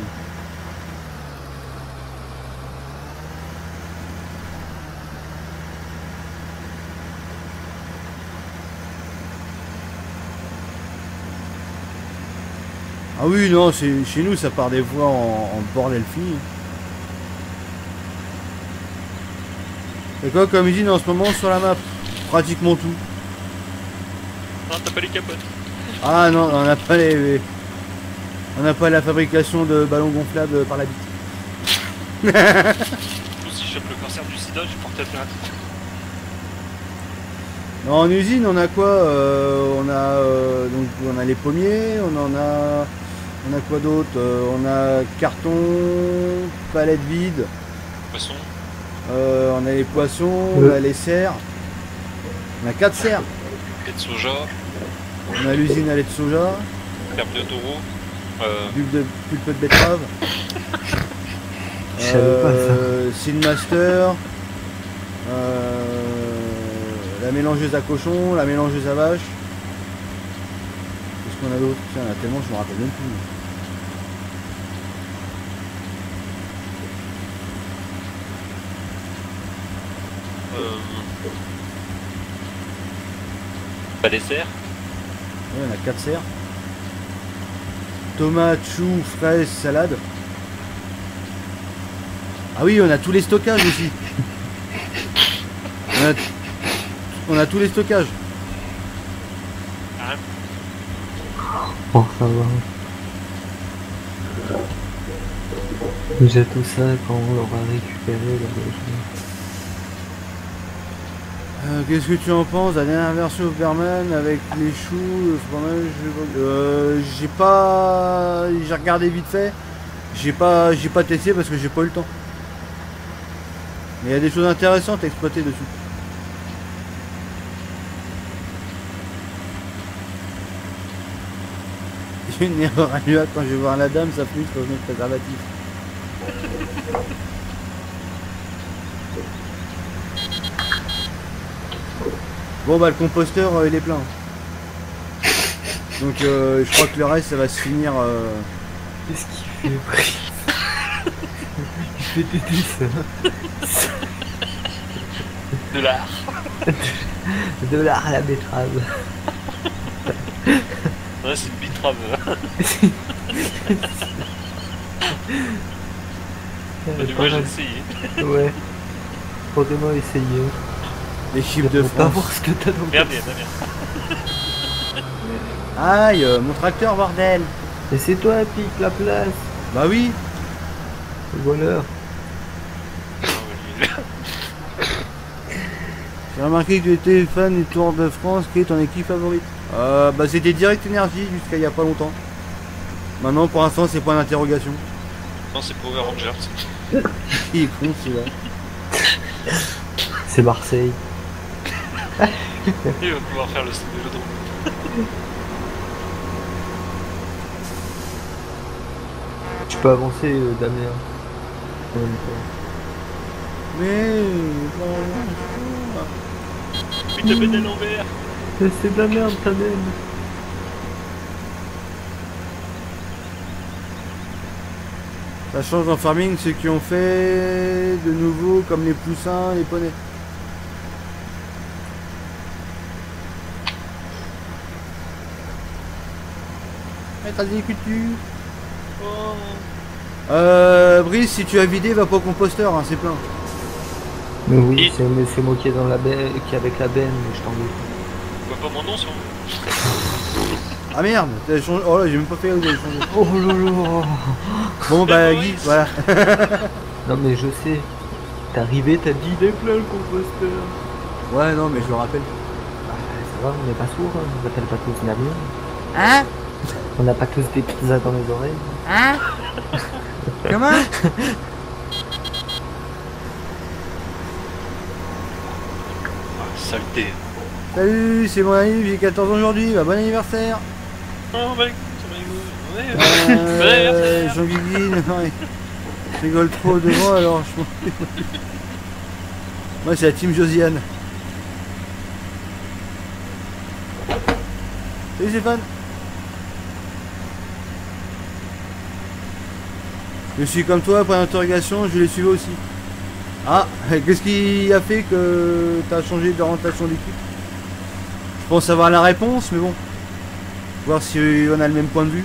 Speaker 1: Ah oui, non, chez nous ça part des fois en bordel fini. C'est quoi comme usine en ce moment sur la map? Pratiquement tout.
Speaker 2: Non, t'as pas les capotes.
Speaker 1: Ah non, on n'a pas les... On n'a pas la fabrication de ballons gonflables par la bite.
Speaker 2: Si je chope le cancer du sida, je porte plainte.
Speaker 1: Non, en usine, on a quoi donc on a les pommiers, on a quoi d'autre? On a carton, palette vide.
Speaker 2: Poisson.
Speaker 1: On a les poissons, on a les serres. On a 4 serres.
Speaker 2: Lait de soja.
Speaker 1: On a l'usine à lait de soja.
Speaker 2: Ferme de taureau.
Speaker 1: Pulpe de betterave. Seedmaster. La mélangeuse à cochon, la mélangeuse à vache. Qu'est-ce qu'on a d'autre? Tiens, il y en a tellement, je me rappelle même plus.
Speaker 2: Pas des serres.
Speaker 1: Ouais, on a 4 serres. Tomates, choux, fraises, salade. Ah oui, on a tous les stockages aussi. On a tous les stockages.
Speaker 3: Oh, ça va. J'ai tout ça quand on l'aura récupéré.
Speaker 1: Qu'est-ce que tu en penses? La dernière version Overman avec les choux, le fromage, j'ai regardé vite fait. J'ai pas testé parce que j'ai pas eu le temps. Mais il y a des choses intéressantes à exploiter dessus. J'ai une erreur à lui quand je vais voir la dame, ça flûte pour mettre préservatif. Bon bah le composteur il est plein. Donc je crois que le reste ça va se finir
Speaker 3: Qu'est-ce qu'il fait, Brice? Il fait des dessins.
Speaker 2: De l'art.
Speaker 3: De l'art à la betterave.
Speaker 2: Ouais, c'est une betterave. Du coup, j'ai essayé.
Speaker 3: Ouais. Faudrait essayer.
Speaker 1: L'équipe de
Speaker 3: Pas
Speaker 1: France.
Speaker 3: voir ce que t'as dans
Speaker 2: Merde, merde, merde.
Speaker 1: Aïe, mon tracteur, bordel.
Speaker 3: Et c'est toi, pique la place.
Speaker 1: Bah oui.
Speaker 3: Le voleur.
Speaker 1: J'ai remarqué que tu étais fan du Tour de France. Quelle est ton équipe favorite? Bah c'était Direct Energy jusqu'à il y a pas longtemps. Maintenant, pour l'instant, c'est point d'interrogation.
Speaker 2: Non, c'est Power Rangers.
Speaker 1: Il est con, celui-là.
Speaker 3: C'est Marseille.
Speaker 2: Il va pouvoir faire le vélodrome.
Speaker 3: Tu peux avancer, Damien. En même temps.
Speaker 1: Mais...
Speaker 2: Putain, de à l'envers.
Speaker 3: Mais c'est de la merde, ta même.
Speaker 1: Ça change dans Farming ceux qui ont fait de nouveau comme les poussins, les poneys. T'as des coutus. Brice, si tu as vidé, va pas au composteur, hein, c'est plein.
Speaker 3: Mais oui, c'est moi qui est dans la benne, qui est avec la benne, mais je t'en veux.
Speaker 2: Tu vois pas mon nom sur
Speaker 1: Ah merde, t'as changé. Oh là, j'ai même pas fait où j'ai changé.
Speaker 3: Oh là là.
Speaker 1: Bon bah Guy, voilà.
Speaker 3: Non mais je sais. T'es arrivé, t'as dit il est plein le composteur.
Speaker 1: Ouais non mais je le rappelle.
Speaker 3: Bah, ça va, on n'est pas sourds, hein. On appelle pas tous Damien.
Speaker 1: Hein?
Speaker 3: On n'a pas tous des pizzas dans les oreilles.
Speaker 1: Hein? Comment?
Speaker 2: Saleté.
Speaker 1: Salut, c'est mon ami, j'ai 14 ans aujourd'hui, bah, bon anniversaire.
Speaker 2: Oh bah écoute, ouais.
Speaker 1: Jean-Guigui, non, je rigole trop devant alors je m'en... Moi c'est la team Josiane. Salut Stéphane. Je suis comme toi, point d'interrogation, je les suivais aussi. Ah, qu'est-ce qui a fait que tu as changé d'orientation d'équipe? Je pense avoir la réponse, mais bon. Voir si on a le même point de vue.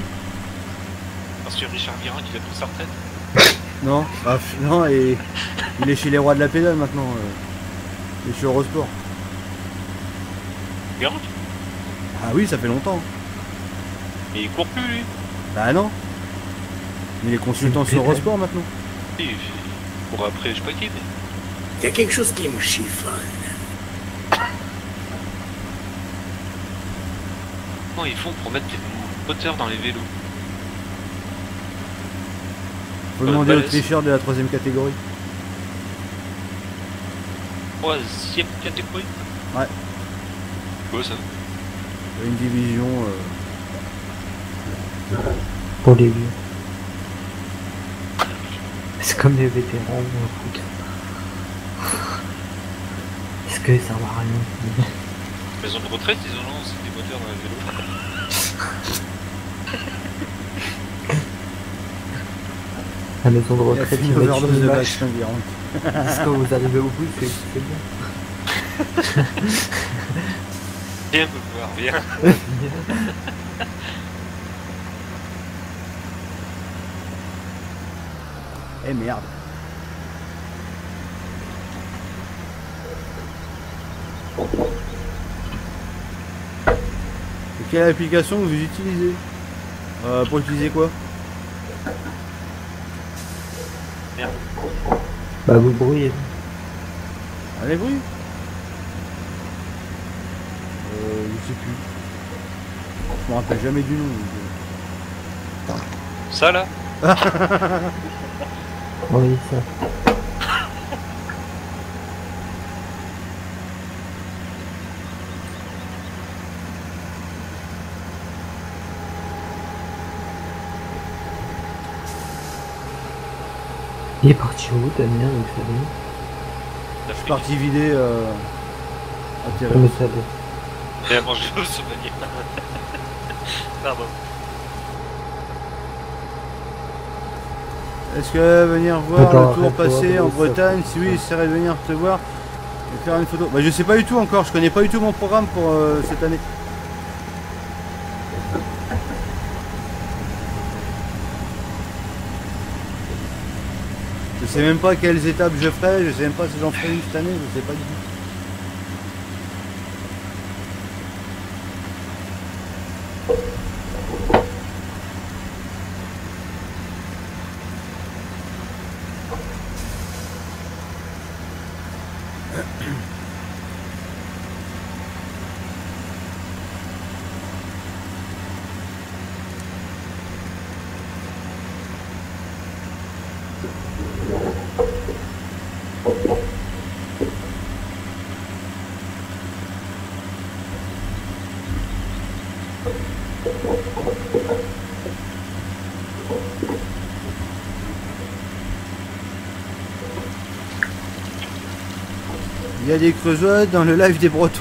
Speaker 2: Parce que Richard Guérin, il a pris sa retraite.
Speaker 1: Non, bah, non, et il est chez les rois de la pédale maintenant. Il est chez Eurosport.
Speaker 2: Guérin?
Speaker 1: Ah oui, ça fait longtemps.
Speaker 2: Mais il court plus, lui.
Speaker 1: Bah non. Il est consultant sur Eurosport maintenant.
Speaker 2: Si, il court après, je sais pas qui, mais...
Speaker 5: Il y a quelque chose qui me chiffonne.
Speaker 2: Comment ils font pour mettre des moteurs dans les vélos?
Speaker 1: Faut demander aux tricheurs de la 3ème catégorie.
Speaker 2: 3ème catégorie?
Speaker 1: Ouais.
Speaker 2: Quoi ça?
Speaker 1: Une division...
Speaker 3: Pour les vieux. C'est comme les vétérans au foot. Est-ce que ça va rien?
Speaker 2: Maison de retraite, ils ont lancé des moteurs dans les vélos.
Speaker 3: La maison de retraite,
Speaker 1: il y a une overdose de vaccin,
Speaker 3: quand vous arrivez au bout, c'est bien.
Speaker 2: Viens me voir, viens.
Speaker 1: Eh merde. Et quelle application vous utilisez? Pour utiliser quoi?
Speaker 2: Merde.
Speaker 3: Bah vous brouillez.
Speaker 1: Ah les bruits? Je sais plus. Je me rappelle jamais du nom. Donc...
Speaker 2: Ça là?
Speaker 3: Oui, ça. Il est parti où, Damien, avec sa vie?
Speaker 1: Je suis parti vider atterrir.
Speaker 3: Mais ça va.
Speaker 2: Et à manger au souvenir. Pardon.
Speaker 1: Est-ce que venir voir
Speaker 3: Attends,
Speaker 1: le tour
Speaker 3: arrête-toi,
Speaker 1: passer en
Speaker 3: ça,
Speaker 1: Bretagne? Si oui, j'essaierai de venir te voir et faire une photo. Bah je sais pas du tout encore, je connais pas du tout mon programme pour cette année. Je sais même pas quelles étapes je ferai, je sais même pas si j'en ferai une cette année, je sais pas du tout. Il y a des creusois dans le live des Bretons.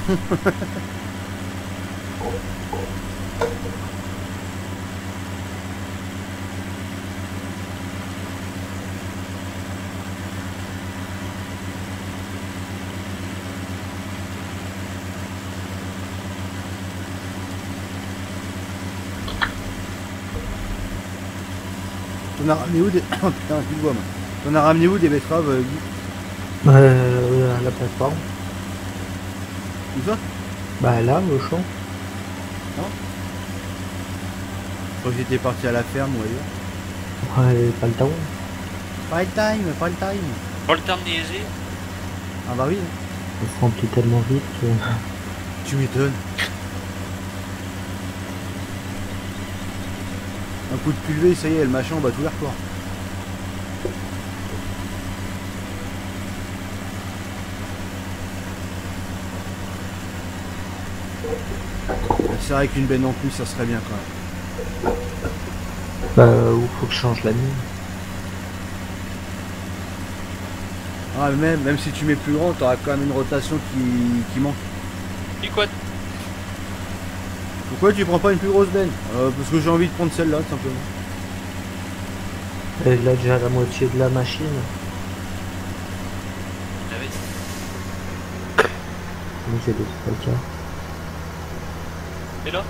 Speaker 1: T'en as ramené où des... Oh putain, tu le vois moi. T'en as ramené où des betteraves, Guy?
Speaker 3: À la plateforme.
Speaker 1: Où ça?
Speaker 3: Bah là, au champ.
Speaker 1: Non? Je crois que j'étais parti à la ferme ou ailleurs.
Speaker 3: Ouais, pas le temps.
Speaker 1: Pas le time, pas le time.
Speaker 2: Pas le temps de niaiser.
Speaker 1: Ah bah oui.
Speaker 3: Ça se remplit tellement vite que...
Speaker 1: Tu m'étonnes. Un coup de pulvé, ça y est, le machin, on bat tout l'air quoi. C'est vrai qu'une benne en plus, ça serait bien quand même.
Speaker 3: Bah, où faut que je change la mine.
Speaker 1: Ah, même si tu mets plus grand, t'auras quand même une rotation qui manque.
Speaker 2: Et quoi?
Speaker 1: Pourquoi tu prends pas une plus grosse benne? Parce que j'ai envie de prendre celle-là, simplement.
Speaker 3: Et là, déjà la moitié de la machine.
Speaker 2: Ah oui.
Speaker 3: Mais j'ai des trucs à...
Speaker 2: Et là?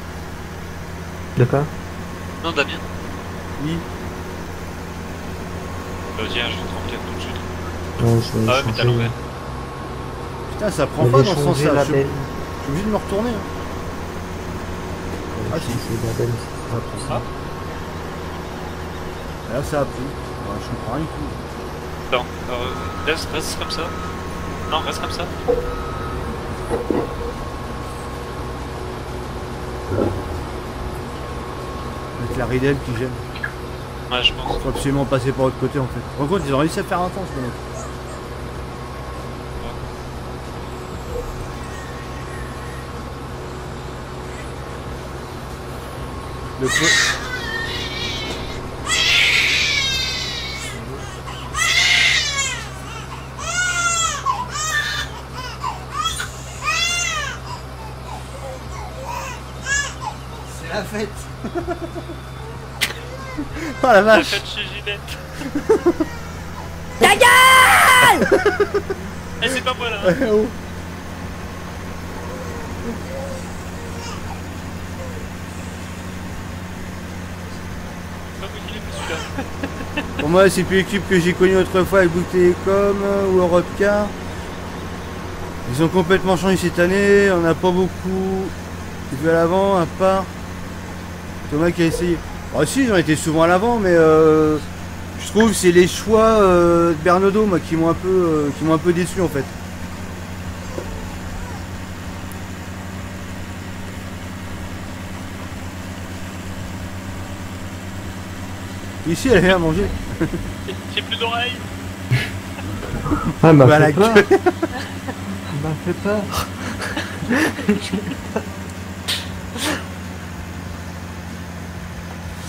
Speaker 3: De quoi?
Speaker 2: Non, Damien.
Speaker 1: Oui.
Speaker 2: Tiens, je vais te remplir tout de suite.
Speaker 3: Non, je vais
Speaker 2: Ah ouais, mais t'as
Speaker 3: changer.
Speaker 2: l'envers.
Speaker 1: Putain, ça prend
Speaker 3: Je
Speaker 1: pas
Speaker 3: vais
Speaker 1: dans ce
Speaker 3: changer
Speaker 1: sens-là.
Speaker 3: la
Speaker 1: Je suis
Speaker 3: benne.
Speaker 1: obligé de me retourner. Hein. Ah, si.
Speaker 3: Changer la benne, c'est pas possible.
Speaker 2: Ah.
Speaker 1: Là, ça a pris. Ouais, je comprends rien du tout.
Speaker 2: Non, reste comme ça. Non, reste comme ça.
Speaker 1: Avec la ridelle qui gêne.
Speaker 2: Ouais, je pense.
Speaker 1: Faut absolument passer par l'autre côté en fait. Par contre, ils ont réussi à faire un temps ce mec. Le feu. C'est la fête. Oh la
Speaker 2: La
Speaker 1: vache.
Speaker 2: fête chez Ginette.
Speaker 9: Ta gueule!
Speaker 2: Eh, c'est pas moi là.
Speaker 1: Oh.
Speaker 2: Pas moi qui l'ai fait celui-là.
Speaker 1: Pour moi, c'est plus l'équipe que j'ai connue autrefois avec Bouygues Télécom ou Europcar. Ils ont complètement changé cette année. On n'a pas beaucoup vu à l'avant, à part Thomas qui a essayé. Ah si, ils ont été souvent à l'avant, mais je trouve que c'est les choix de Bernaudot moi, qui m'ont un peu déçu en fait. Ici, elle vient manger.
Speaker 2: J'ai plus d'oreilles.
Speaker 3: Ah, elle m'a
Speaker 1: Bah, la
Speaker 3: fait peur.
Speaker 1: gueule.
Speaker 3: Elle m'a fait peur.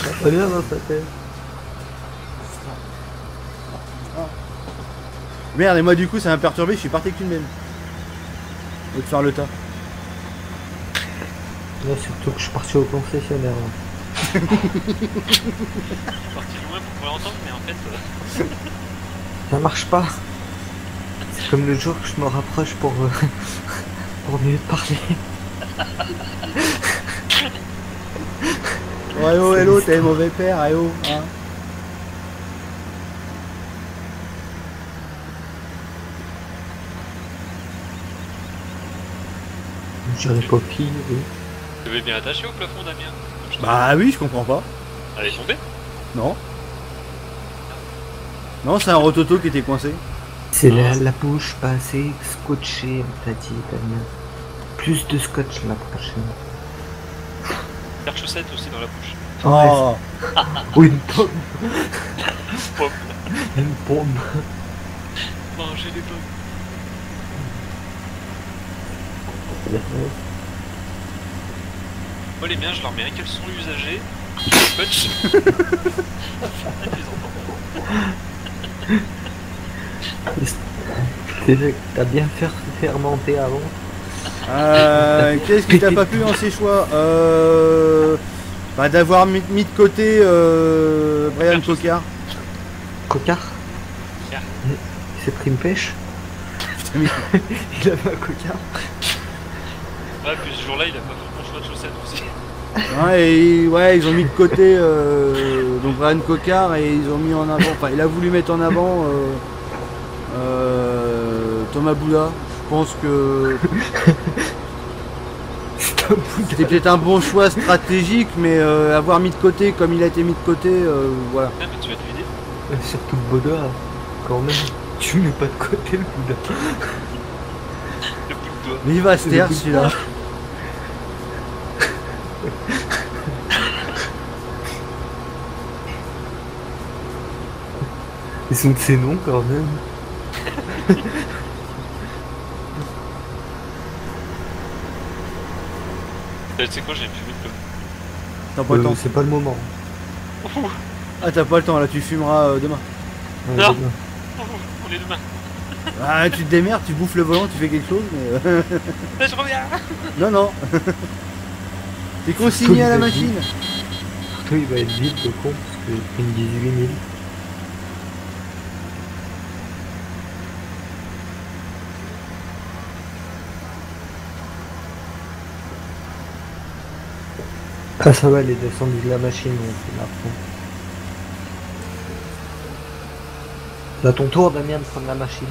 Speaker 3: Ça va bien dans sa tête.
Speaker 1: Merde, et moi du coup ça m'a perturbé, je suis parti avec une benne. Au lieu de faire le tas.
Speaker 3: Là, surtout que je suis parti au concessionnaire. Là.
Speaker 2: Parti loin pour pourrais entendre, mais en fait...
Speaker 3: Ça marche pas. C'est comme le jour que je me rapproche pour mieux parler.
Speaker 1: Ouais, oh, hello, t'es mauvais père, eh oh, hein.
Speaker 3: J'aurais pas fini, oui.
Speaker 2: Tu veux bien attaché au plafond, Damien?
Speaker 1: Bah oui, je comprends pas.
Speaker 2: Elle est tombée?
Speaker 1: Non. Non, c'est un rototo qui était coincé.
Speaker 3: C'est la bouche pas assez scotchée, on t'a dit, Damien. Plus de scotch la prochaine.
Speaker 2: Faire chaussette aussi dans la bouche.
Speaker 1: Oh.
Speaker 3: Ou une pomme.
Speaker 2: Pomme.
Speaker 3: Une pomme.
Speaker 2: Manger des pommes. Moi les miens je leur mets un caleçon usagé, punch.
Speaker 3: T'as bien fermenté avant.
Speaker 1: Qu'est-ce qui t'a pas plu dans ces choix? Bah d'avoir mis de côté Brian Cocard.
Speaker 3: Cocard? Il s'est pris une pêche. Il a pas un cocard.
Speaker 2: Ouais, puis ce jour-là il a pas fait bon choix de chaussettes aussi.
Speaker 1: Ouais, ils ont mis de côté donc Brian Cocard et ils ont mis en avant, enfin il a voulu mettre en avant Thomas Bouda. Je pense que c'était peut-être un bon choix stratégique, mais avoir mis de côté comme il a été mis de côté, voilà.
Speaker 2: Ah, mais tu vas te vider.
Speaker 3: Surtout le Bouda, quand même. Tu mets pas de côté le Bouda.
Speaker 2: Le bout de doigt.
Speaker 1: Mais il va se taire celui-là.
Speaker 3: Ils sont de ces noms quand même.
Speaker 2: Tu sais quoi, j'ai fumé de
Speaker 1: T'as pas le temps.
Speaker 3: C'est pas le moment.
Speaker 1: Ah t'as pas le temps, là tu fumeras demain.
Speaker 3: Ouais,
Speaker 2: non.
Speaker 3: demain.
Speaker 2: On est demain.
Speaker 1: Ah tu te démerdes, tu bouffes le volant, tu fais quelque chose, mais...
Speaker 2: Je reviens.
Speaker 1: Non, non. T'es consigné à la machine.
Speaker 3: Surtout il va être vite le con, parce que j'ai pris une 18 000. Ah ça va, elle est descendue de la machine, donc c'est la fin. C'est à ton tour, Damien, de prendre la machine.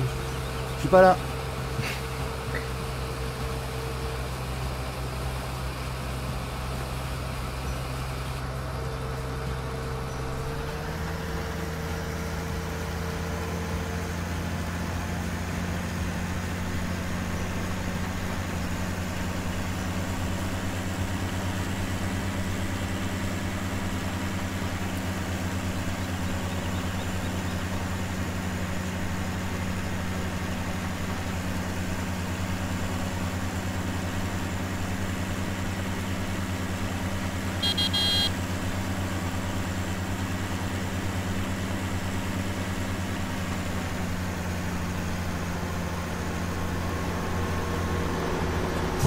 Speaker 1: Je suis pas là.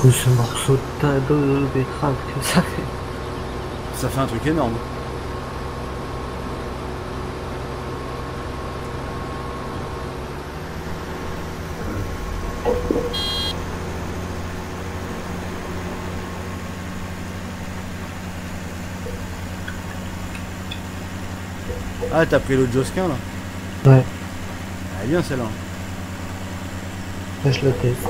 Speaker 3: Ce morceau de tas de betterave que ça fait.
Speaker 1: Ça fait un truc énorme. Ah t'as pris l'autre Josquin là?
Speaker 3: Ouais.
Speaker 1: Elle est bien celle-là.
Speaker 3: Là je la teste.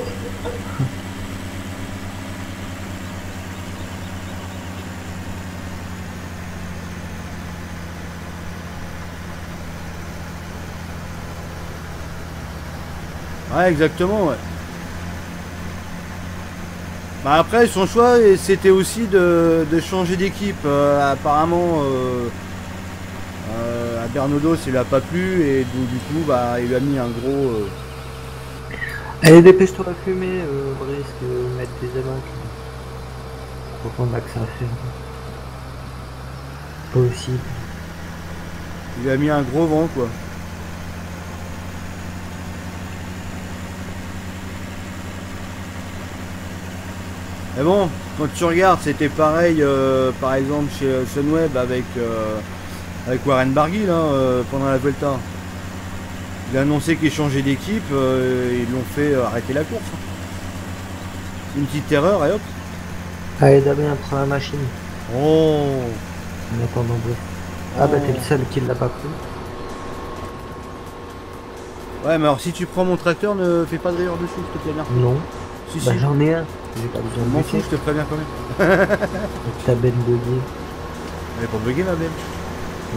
Speaker 1: Ouais, exactement, ouais. Bah après, son choix, c'était aussi de changer d'équipe. Apparemment, à Bernodeau, ça lui a pas plu, et du coup, bah, il lui a mis un gros...
Speaker 3: Allez, dépêche-toi à fumer, Brice, mettre tes avances. Faut qu'on a que ça à faire. Pas possible.
Speaker 1: Il lui a mis un gros vent, quoi. Mais bon, quand tu regardes, c'était pareil, par exemple, chez Sunweb avec avec Warren Barguil pendant la Vuelta. Il a annoncé qu'il changeait d'équipe, ils l'ont fait arrêter la course. Une petite erreur et hop.
Speaker 3: Allez Damien, prends la machine.
Speaker 1: Oh.
Speaker 3: On attend nombreux. Ah bah t'es le seul qui l'a pas pris.
Speaker 1: Ouais mais alors si tu prends mon tracteur, ne fais pas de rire dessus, s'il te plaît. Merde.
Speaker 3: Non.
Speaker 1: Si,
Speaker 3: Bah
Speaker 1: si.
Speaker 3: j'en ai un. J'ai pas besoin de
Speaker 1: M'en fous,
Speaker 3: buter.
Speaker 1: je te préviens quand même.
Speaker 3: Avec ta benne buggée.
Speaker 1: Elle est pas buggée ma belle.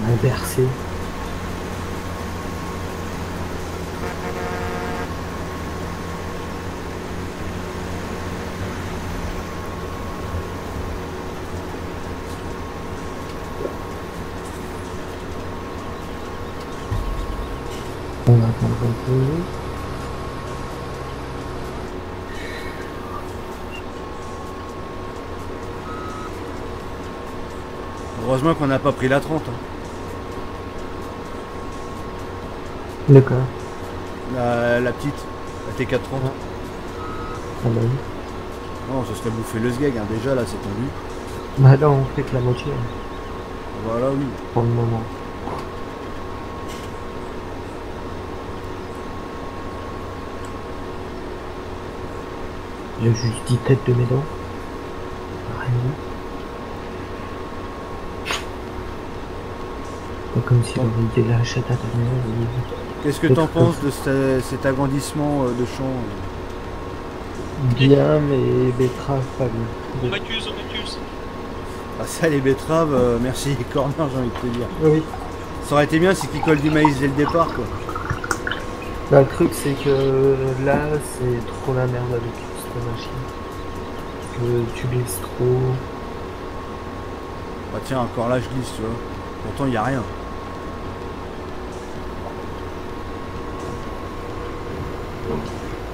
Speaker 3: On a bercé. On va attendre un peu.
Speaker 1: Heureusement qu'on n'a pas pris la 30.
Speaker 3: D'accord.
Speaker 1: La petite, la T430.
Speaker 3: Ah bah oui.
Speaker 1: Non, ça serait bouffé le sgeg, déjà là c'est tendu.
Speaker 3: Bah là on fait que la moitié.
Speaker 1: Voilà, oui.
Speaker 3: Pour le moment. J'ai juste 10 têtes de mes dents. Rien. Pas comme si on avait été la hachette à ta main.
Speaker 1: Qu'est-ce que t'en penses de cet agrandissement de champ
Speaker 3: Bien, mais betterave pas bien.
Speaker 2: On m'accuse.
Speaker 1: Ah ça les betteraves, merci Corner j'ai envie de te dire.
Speaker 3: Oui.
Speaker 1: Ça aurait été bien si qu'ils collent du maïs dès le départ quoi.
Speaker 3: Bah, le truc c'est que là c'est trop la merde avec cette machine. Que tu glisses trop.
Speaker 1: Bah tiens encore là je glisse tu vois. Pourtant il n'y a rien.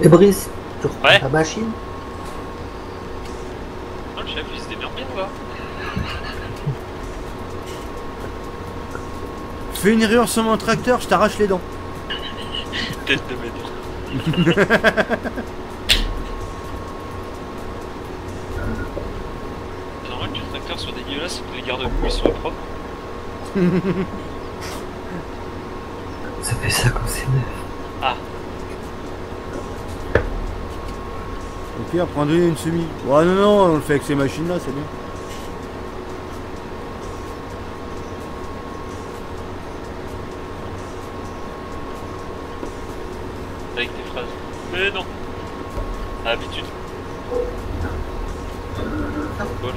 Speaker 3: Et Brice, tu reprends
Speaker 2: Ouais.
Speaker 3: ta machine?
Speaker 2: Non, le chef, il se démerde bien, là.
Speaker 1: Fais une rure sur mon tracteur, je t'arrache les dents.
Speaker 2: Tête de médecin. C'est normal que les tracteurs soient dégueulasses et que les garde-boue soient propres.
Speaker 3: Ça fait ça quand c'est neuf.
Speaker 2: Ah.
Speaker 1: Au pire, prends-lui une semi. Oh non, non, on le fait avec ces machines-là, c'est bien.
Speaker 2: Avec tes phrases. Mais non. À l'habitude. Voilà.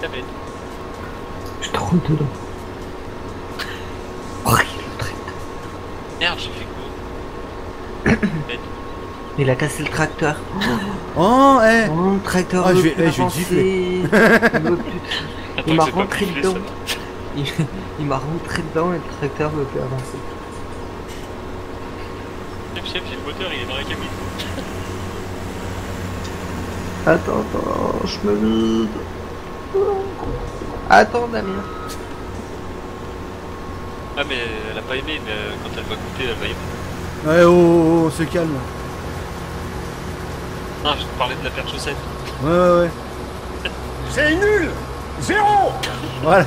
Speaker 2: Ta bête.
Speaker 3: Je te roule dedans.
Speaker 2: Merde, j'ai fait quoi? Bête.
Speaker 3: Il a cassé le tracteur.
Speaker 1: Oh, eh
Speaker 3: Oh, le tracteur
Speaker 1: Ah,
Speaker 3: veut
Speaker 1: je vais-
Speaker 3: plus
Speaker 1: je vais
Speaker 3: avancer.
Speaker 1: gifler.
Speaker 3: Il veut plus.
Speaker 2: Attends
Speaker 3: Il m'a
Speaker 2: que c'est pas
Speaker 3: rentré
Speaker 2: giflé,
Speaker 3: dedans.
Speaker 2: ça.
Speaker 3: Il m'a rentré dedans et le tracteur veut plus avancer.
Speaker 2: Chef, j'ai le moteur, il est dans la cabine.
Speaker 3: Attends, je me vide. Attends, Damien.
Speaker 2: Ah, mais elle a pas aimé, mais quand elle va goûter, elle va aimer.
Speaker 1: Ouais, oh, on se calme.
Speaker 2: Non, je te parlais de la paire de chaussettes.
Speaker 1: Ouais.
Speaker 12: C'est nul. Zéro.
Speaker 1: Voilà.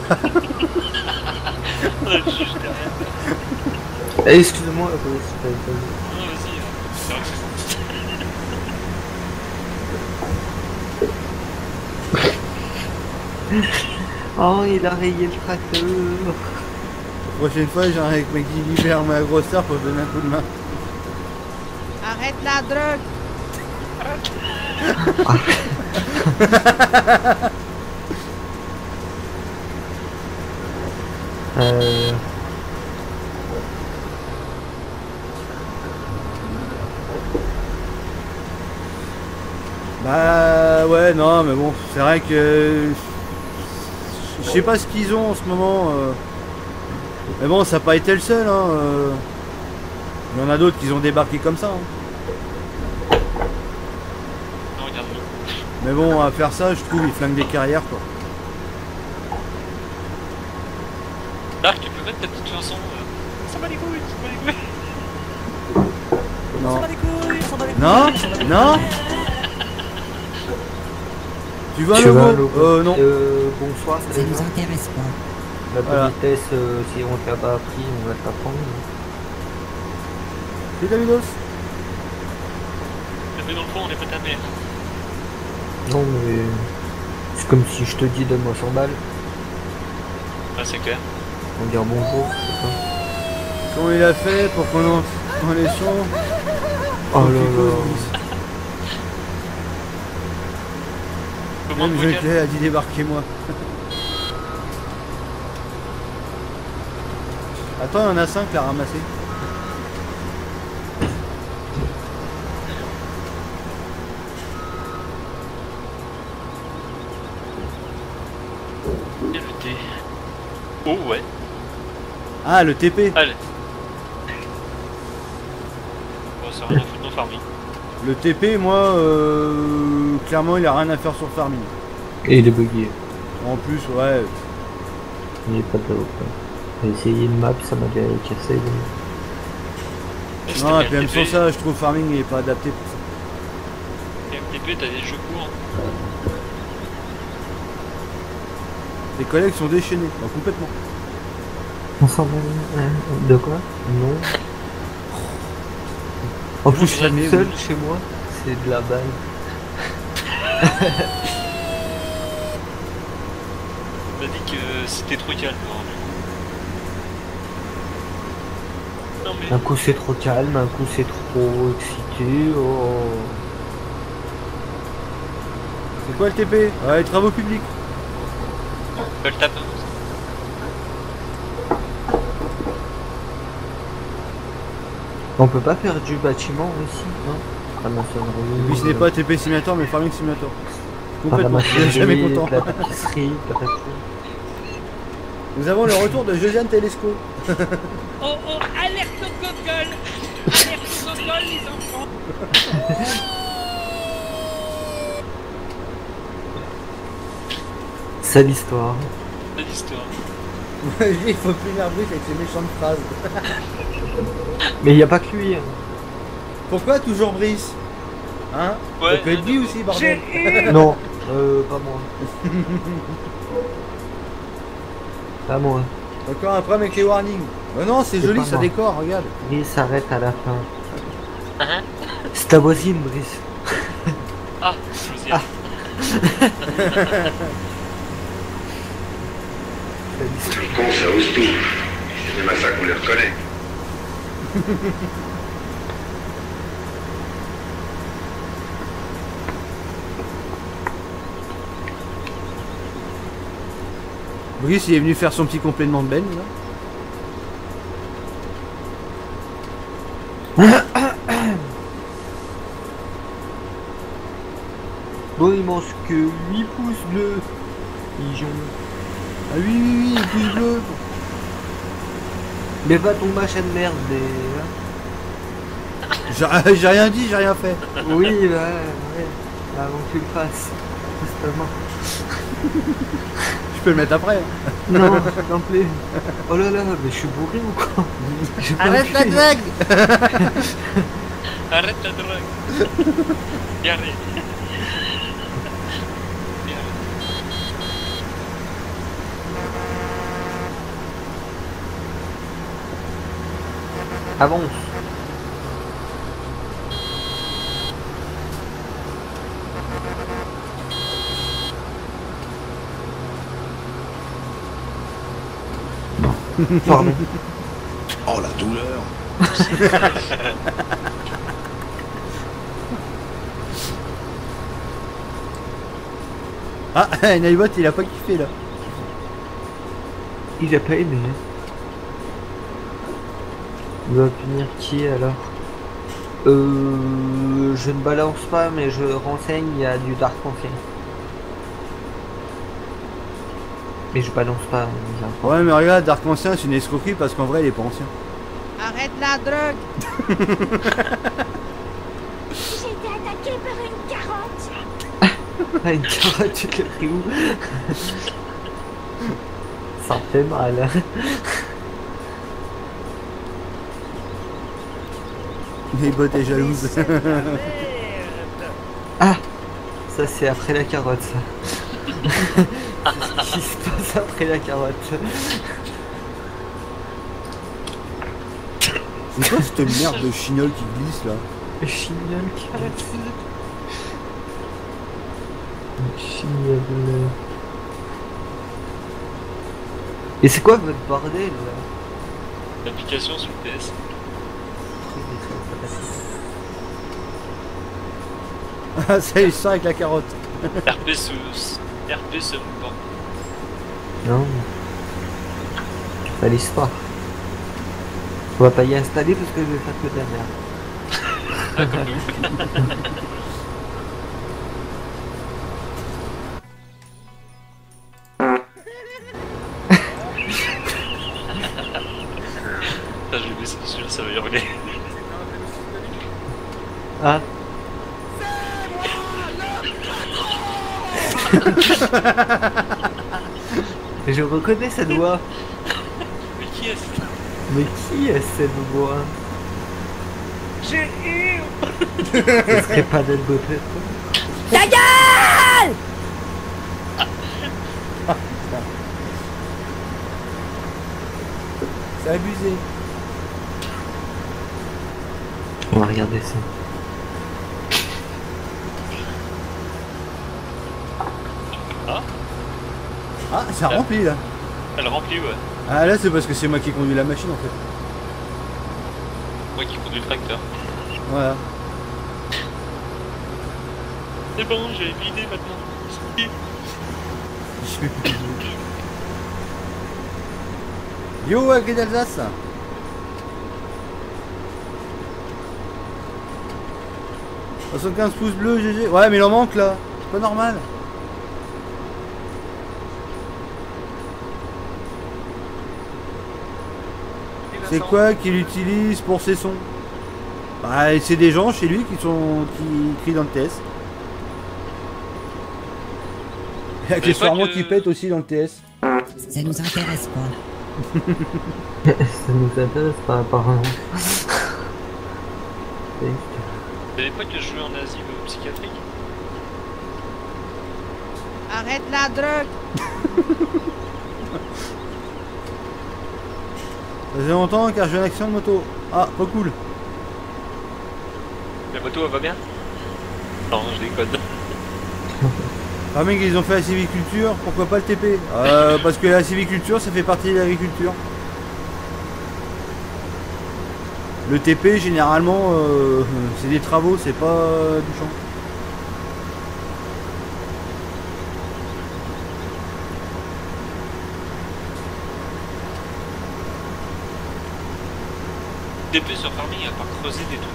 Speaker 2: On a le juge derrière.
Speaker 3: Excuse-moi, Brice, je t'avais pas vu.
Speaker 2: Non, vas-y, c'est vrai que c'est
Speaker 3: Oh, il a rayé le tracteur.
Speaker 1: La prochaine fois, j'arrive avec mes qui libère ma grosseur pour te donner un coup de main.
Speaker 9: Arrête la drogue.
Speaker 1: Bah ouais, non, mais bon, c'est vrai que je sais pas ce qu'ils ont en ce moment. Mais bon, ça n'a pas été le seul. Hein, il y en a d'autres qui ont débarqué comme ça. Hein.
Speaker 2: Non, regarde-le.
Speaker 1: Mais bon, à faire ça, je trouve, ils flinguent des carrières quoi.
Speaker 2: Marc, tu peux mettre ta petite chanson. Ça va les couilles, ça va les couilles.
Speaker 1: Non.
Speaker 9: Ça va les couilles, ça va les couilles.
Speaker 1: Non, non. Tu vas
Speaker 3: Tu
Speaker 1: le
Speaker 3: vas
Speaker 1: mot
Speaker 3: au-
Speaker 1: non.
Speaker 3: Bonsoir,
Speaker 9: Ça nous intéresse pas.
Speaker 3: La
Speaker 1: Voilà.
Speaker 3: vitesse, si on t'a pas appris, on va te l'apprendre.
Speaker 1: C'est Davidos.
Speaker 2: Mais dans le fond, on est pas ta mère.
Speaker 3: Non, mais c'est comme si je te dis donne-moi 100 balles.
Speaker 2: Ah, c'est clair.
Speaker 3: On dire bonjour, c'est ça.
Speaker 1: Comment il a fait pour qu'on en les sons?
Speaker 3: Oh là là.
Speaker 2: Comment
Speaker 1: Même
Speaker 2: le
Speaker 1: je a dit débarquez-moi. Attends, il y en a 5 là à ramasser.
Speaker 2: Et le thé. Oh, ouais.
Speaker 1: Ah, le TP.
Speaker 2: Allez. Bon, ça rien à foutre dans farming.
Speaker 1: Le TP, moi, clairement, il a rien à faire sur farming.
Speaker 3: Et il est bugué.
Speaker 1: En plus, ouais.
Speaker 3: Il est pas top. J'ai essayé une map, ça m'a déjà cassé.
Speaker 1: Non, et puis même sans ça, je trouve farming il est pas adapté pour ça.
Speaker 2: MTP, t'as des jeux courts.
Speaker 1: Les collègues sont déchaînés, complètement.
Speaker 3: Enfin, de quoi? Non. En plus, je suis
Speaker 1: jamais,
Speaker 3: seul
Speaker 1: oui.
Speaker 3: chez moi, c'est de la balle.
Speaker 2: On m'a dit que c'était trop calme. Non mais...
Speaker 3: Un coup c'est trop calme, un coup c'est trop excité. Oh.
Speaker 1: C'est quoi le TP? Ouais, les travaux publics.
Speaker 2: Le tape.
Speaker 3: On peut pas faire du bâtiment aussi, non?
Speaker 1: Et puis ce n'est pas TP Simulator mais Farming Simulator.
Speaker 3: la
Speaker 1: Complètement, je suis jamais
Speaker 3: machinerie,
Speaker 1: content.
Speaker 3: la tapisserie, la peinture.
Speaker 1: Nous avons le retour de Josiane Telesco.
Speaker 9: Oh oh, alerte au gogol! Alerte au gogol, les enfants!
Speaker 3: C'est l'histoire.
Speaker 2: C'est l'histoire.
Speaker 1: Il faut punir Brice avec ses méchantes phrases.
Speaker 3: Mais y a pas que lui. Hein.
Speaker 1: Pourquoi toujours Brice? Hein?
Speaker 2: Ouais,
Speaker 1: ça peut être lui aussi, bordel.
Speaker 3: Non, pas moi. Pas moi.
Speaker 1: Encore un problème avec les warnings. Bah non, c'est joli,
Speaker 3: pas
Speaker 1: ça
Speaker 3: moi.
Speaker 1: décore, regarde.
Speaker 3: Brice s'arrête à la fin.
Speaker 2: Hein?
Speaker 3: C'est ta voisine, Brice.
Speaker 2: Ah, Josiane.
Speaker 6: Les cons, ça ose tout. C'est même à ça qu'on les reconnaît.
Speaker 1: Brice, il est venu faire son petit complément de Ben, là.
Speaker 3: Bon, il manque que 8 pouces bleus. Pigeon.
Speaker 1: Ah oui, oui, oui, pouce bleu.
Speaker 3: Mais va ton machin de merde,
Speaker 1: J'ai rien dit, j'ai rien fait.
Speaker 3: Oui, ouais. Avant que tu le fasses. Justement.
Speaker 1: Je peux le mettre après. Hein.
Speaker 3: Non, non plus. Oh là là, mais je suis bourré ou quoi?
Speaker 1: Arrête la drague.
Speaker 2: Arrête la drogue. Et arrête.
Speaker 3: Avance. Pardon.
Speaker 6: Oh la douleur.
Speaker 1: Ah, Nightbot, il a pas kiffé là.
Speaker 3: Il a pas aimé. Il va punir qui alors? Je ne balance pas, mais je renseigne, il y a du Dark Ancien. Mais je balance pas.
Speaker 1: Ouais, mais regarde, Dark Ancien, c'est une escroquerie parce qu'en vrai, il est pas ancien.
Speaker 9: Arrête la drogue!
Speaker 13: J'ai été attaqué par une carotte.
Speaker 3: Ah, une carotte, tu te l'as pris où? Ça fait mal.
Speaker 1: Nightbot est jalouse.
Speaker 3: Ah, ça c'est après la carotte ça. C'est ce qui se passe après la carotte.
Speaker 1: C'est quoi cette merde de chignol qui glisse là?
Speaker 3: Chignol carotte. Chignol. Et c'est quoi votre bordel là?
Speaker 2: L'application sur le PS.
Speaker 1: Ah, ça il sort avec la carotte.
Speaker 2: RP se mouvant.
Speaker 3: Non. Ça lisse pas. On va pas y installer parce que je vais faire que de la merde.
Speaker 2: Ah, comme nous. Putain, je vais baisser dessus, ça va hurler.
Speaker 3: Ah. Je reconnais cette voix.
Speaker 2: Mais qui est-ce?
Speaker 3: Mais qui est cette voix?
Speaker 9: J'ai eu.
Speaker 3: Ce serait pas d'être beauté.
Speaker 13: Ta gueule!
Speaker 1: C'est abusé.
Speaker 3: On va regarder ça.
Speaker 1: Ah, ça remplit là.
Speaker 2: Elle remplit, ouais.
Speaker 1: Ah là c'est parce que c'est moi qui conduis la machine en fait.
Speaker 2: Moi qui conduis le tracteur.
Speaker 1: Voilà.
Speaker 2: C'est bon, j'ai vidé maintenant.
Speaker 1: Yo, avec d'Alsace. « 75 pouces bleus, GG. Ouais, mais il en manque là. C'est pas normal. C'est quoi qu'il utilise pour ses sons? Bah, c'est des gens chez lui qui crient dans le TS. Il y a accessoirement qui pète aussi dans le TS.
Speaker 13: Ça nous intéresse pas.
Speaker 3: Ça nous intéresse pas apparemment.
Speaker 2: Vous savez pas que je jouais en asile psychiatrique?
Speaker 9: Arrête la drogue.
Speaker 1: Ça faisait longtemps car j'ai un accident de moto. Ah, pas cool.
Speaker 2: La moto elle va bien? Non, je déconne.
Speaker 1: Ah mec, ils ont fait la civiculture, pourquoi pas le TP? Parce que la civiculture ça fait partie de l'agriculture. Le TP généralement c'est des travaux, c'est pas du champ.
Speaker 2: DP sur farming à part creuser des trous.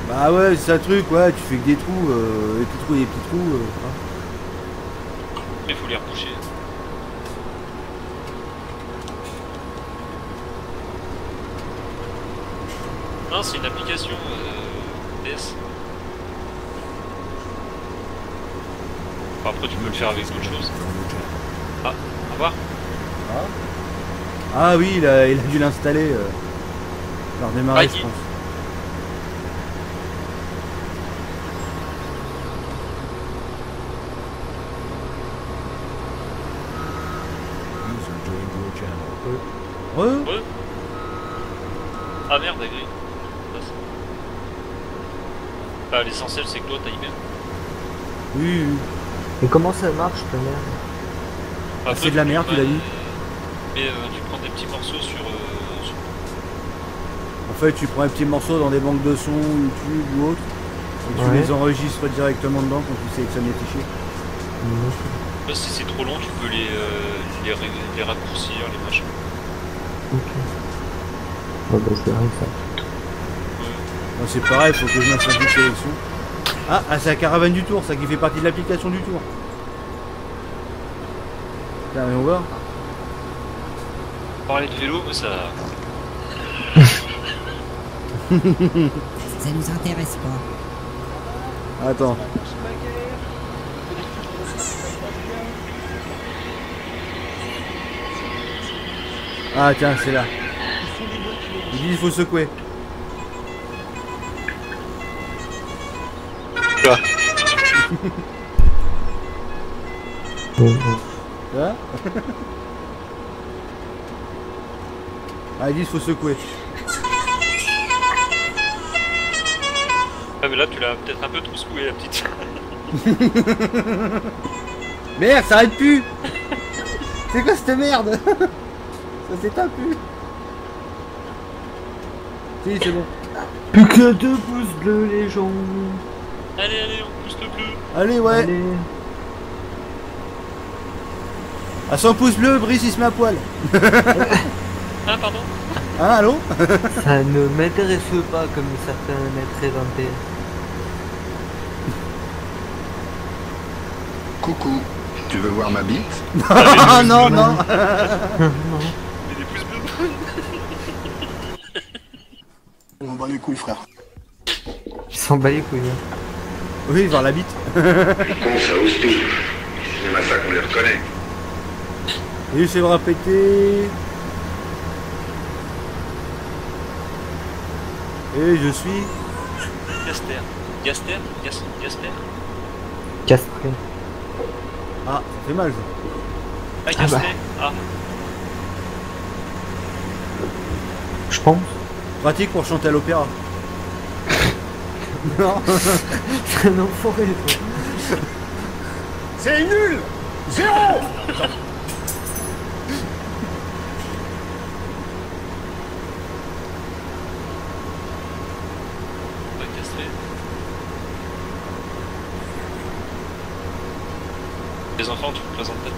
Speaker 1: Bah ouais, c'est ça le truc, ouais, tu fais que des trous, des petits trous, des petits trous.
Speaker 2: Mais faut les reboucher. Non, c'est une application DS. Enfin, après, tu peux le faire avec d'autres choses. Ah, au revoir.
Speaker 1: Ah oui, il a dû l'installer. Leur démarrer, je pense.
Speaker 2: Ouais. Ah merde, agri. Ah, l'essentiel c'est que l'autre aille bien.
Speaker 1: Oui.
Speaker 3: Et comment ça marche ta merde?
Speaker 1: Ah, c'est de la merde, tu l'as dit.
Speaker 2: Mais tu prends des petits morceaux sur...
Speaker 1: En fait, tu prends un petit morceau dans des banques de sons, YouTube ou autre, et tu les enregistres directement dedans quand tu sélectionnes les fichiers.
Speaker 2: Si c'est trop long, tu peux les raccourcir, les machins.
Speaker 3: Ok. Oh bah c'est vrai ça.
Speaker 1: Moi c'est pareil, faut que je mette une sélection. Ah, c'est la caravane du tour, ça qui fait partie de l'application du tour. Putain, mais on va.
Speaker 2: Parler de vélo, mais ça...
Speaker 13: Ça nous intéresse pas.
Speaker 1: Attends. Ah tiens, c'est là. Il dit il faut secouer. Hein? Ah, ils disent faut secouer.
Speaker 2: Ah mais là tu l'as peut-être un peu trop secoué la petite.
Speaker 1: Merde, ça arrête plus. C'est quoi cette merde? Ça s'éteint plus. Si, c'est bon.
Speaker 3: Plus que 2 pouces bleus les gens.
Speaker 2: Allez, allez, on pousse le bleu.
Speaker 1: Allez, ouais.
Speaker 3: Allez.
Speaker 1: À 100 pouces bleus, Brice il se met à poil.
Speaker 2: Ah pardon.
Speaker 1: Hein, allô?
Speaker 3: Ça ne m'intéresse pas comme certains maîtres vantés.
Speaker 6: Coucou, tu veux voir ma bite?
Speaker 1: Ah non, non.
Speaker 3: Non.
Speaker 2: Mais des pouces bleus.
Speaker 6: On bat les couilles, frère.
Speaker 3: Il s'en bat les couilles. Hein.
Speaker 1: Oui, voir la bite.
Speaker 6: Con, ça ose tout. C'est même à ça qu'on les reconnaît.
Speaker 1: Et c'est bras pété. Et je suis...
Speaker 2: Gaster. Gaster. Gaster.
Speaker 3: Castré.
Speaker 1: Ah, ça fait mal ça.
Speaker 2: Ah, Gaster. Ah.
Speaker 3: Je pense.
Speaker 1: Pratique pour chanter à l'opéra. Non.
Speaker 3: C'est un enfoiré toi.
Speaker 12: C'est nul. 0.
Speaker 2: Les enfants, tu te présentes peut-être.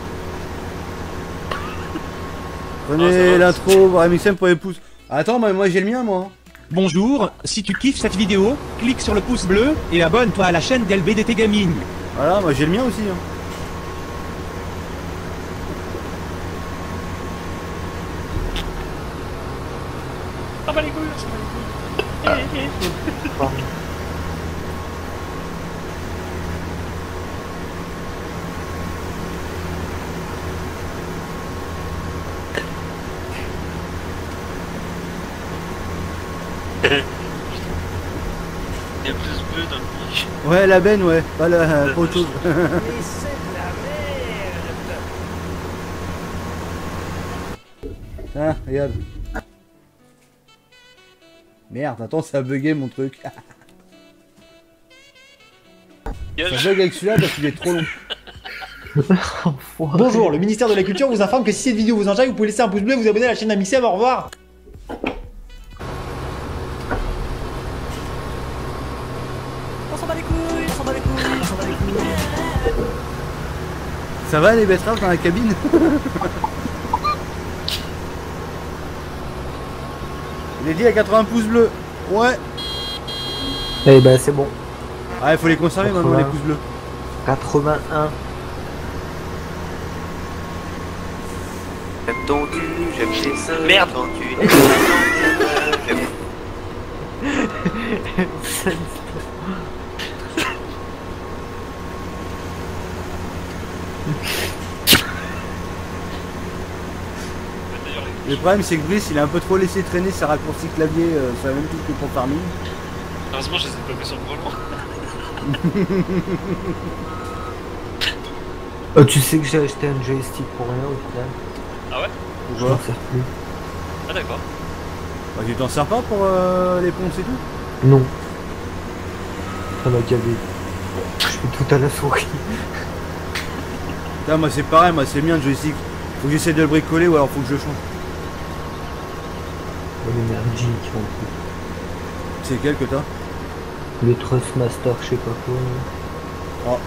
Speaker 1: Prenez l'intro, MXM pour les pouces. Attends, moi j'ai le mien, moi.
Speaker 4: Bonjour, si tu kiffes cette vidéo, clique sur le pouce bleu et abonne-toi à la chaîne d'LBDT Gaming.
Speaker 1: Voilà, moi j'ai le mien aussi. Hein.
Speaker 2: Ah bah les couilles, ça va les couilles. Il y a plus bleu dans le pic.
Speaker 1: Ouais, la benne, ouais. Pas la... pas autre chose.
Speaker 9: Mais c'est de la merde.
Speaker 1: Ah, regarde. Merde, attends, ça a bugué mon truc. Ça bug avec celui-là parce qu'il est trop long.
Speaker 14: Bonjour, le ministère de la Culture vous informe que si cette vidéo vous enjaille, vous pouvez laisser un pouce bleu et vous abonner à la chaîne d'Amixem. Au revoir.
Speaker 9: On s'en bat les couilles, on s'en bat les couilles, on s'en bat les couilles.
Speaker 1: Ça va les betteraves dans la cabine? Il est dit à 80 pouces bleus. Ouais.
Speaker 3: Eh ben c'est bon.
Speaker 1: Ah, il faut les conserver maintenant les pouces bleus.
Speaker 3: 81.
Speaker 10: J'aime ton cul, j'aime tes seins.
Speaker 2: Merde.
Speaker 10: Quand tu
Speaker 1: Le problème c'est que Brice il a un peu trop laissé traîner ses raccourcis clavier sur la même touche que pour Farming.
Speaker 2: Heureusement, je les ai pas mis sur le volant.
Speaker 3: Tu sais que j'ai acheté un joystick pour rien au final.
Speaker 2: Ah ouais?
Speaker 3: Je m'en sers plus.
Speaker 2: Ah d'accord.
Speaker 1: Bah, tu t'en sers pas pour les ponces et tout?
Speaker 3: Non. Ça m'a gavé. Je fais tout à la souris.
Speaker 1: Putain, moi c'est pareil, moi c'est bien le joystick. Faut que j'essaie de le bricoler ou alors faut que je le change.
Speaker 3: L'énergie qui en plus.
Speaker 1: C'est quel que t'as?
Speaker 3: Les Trustmaster, je sais pas quoi.
Speaker 1: Oh.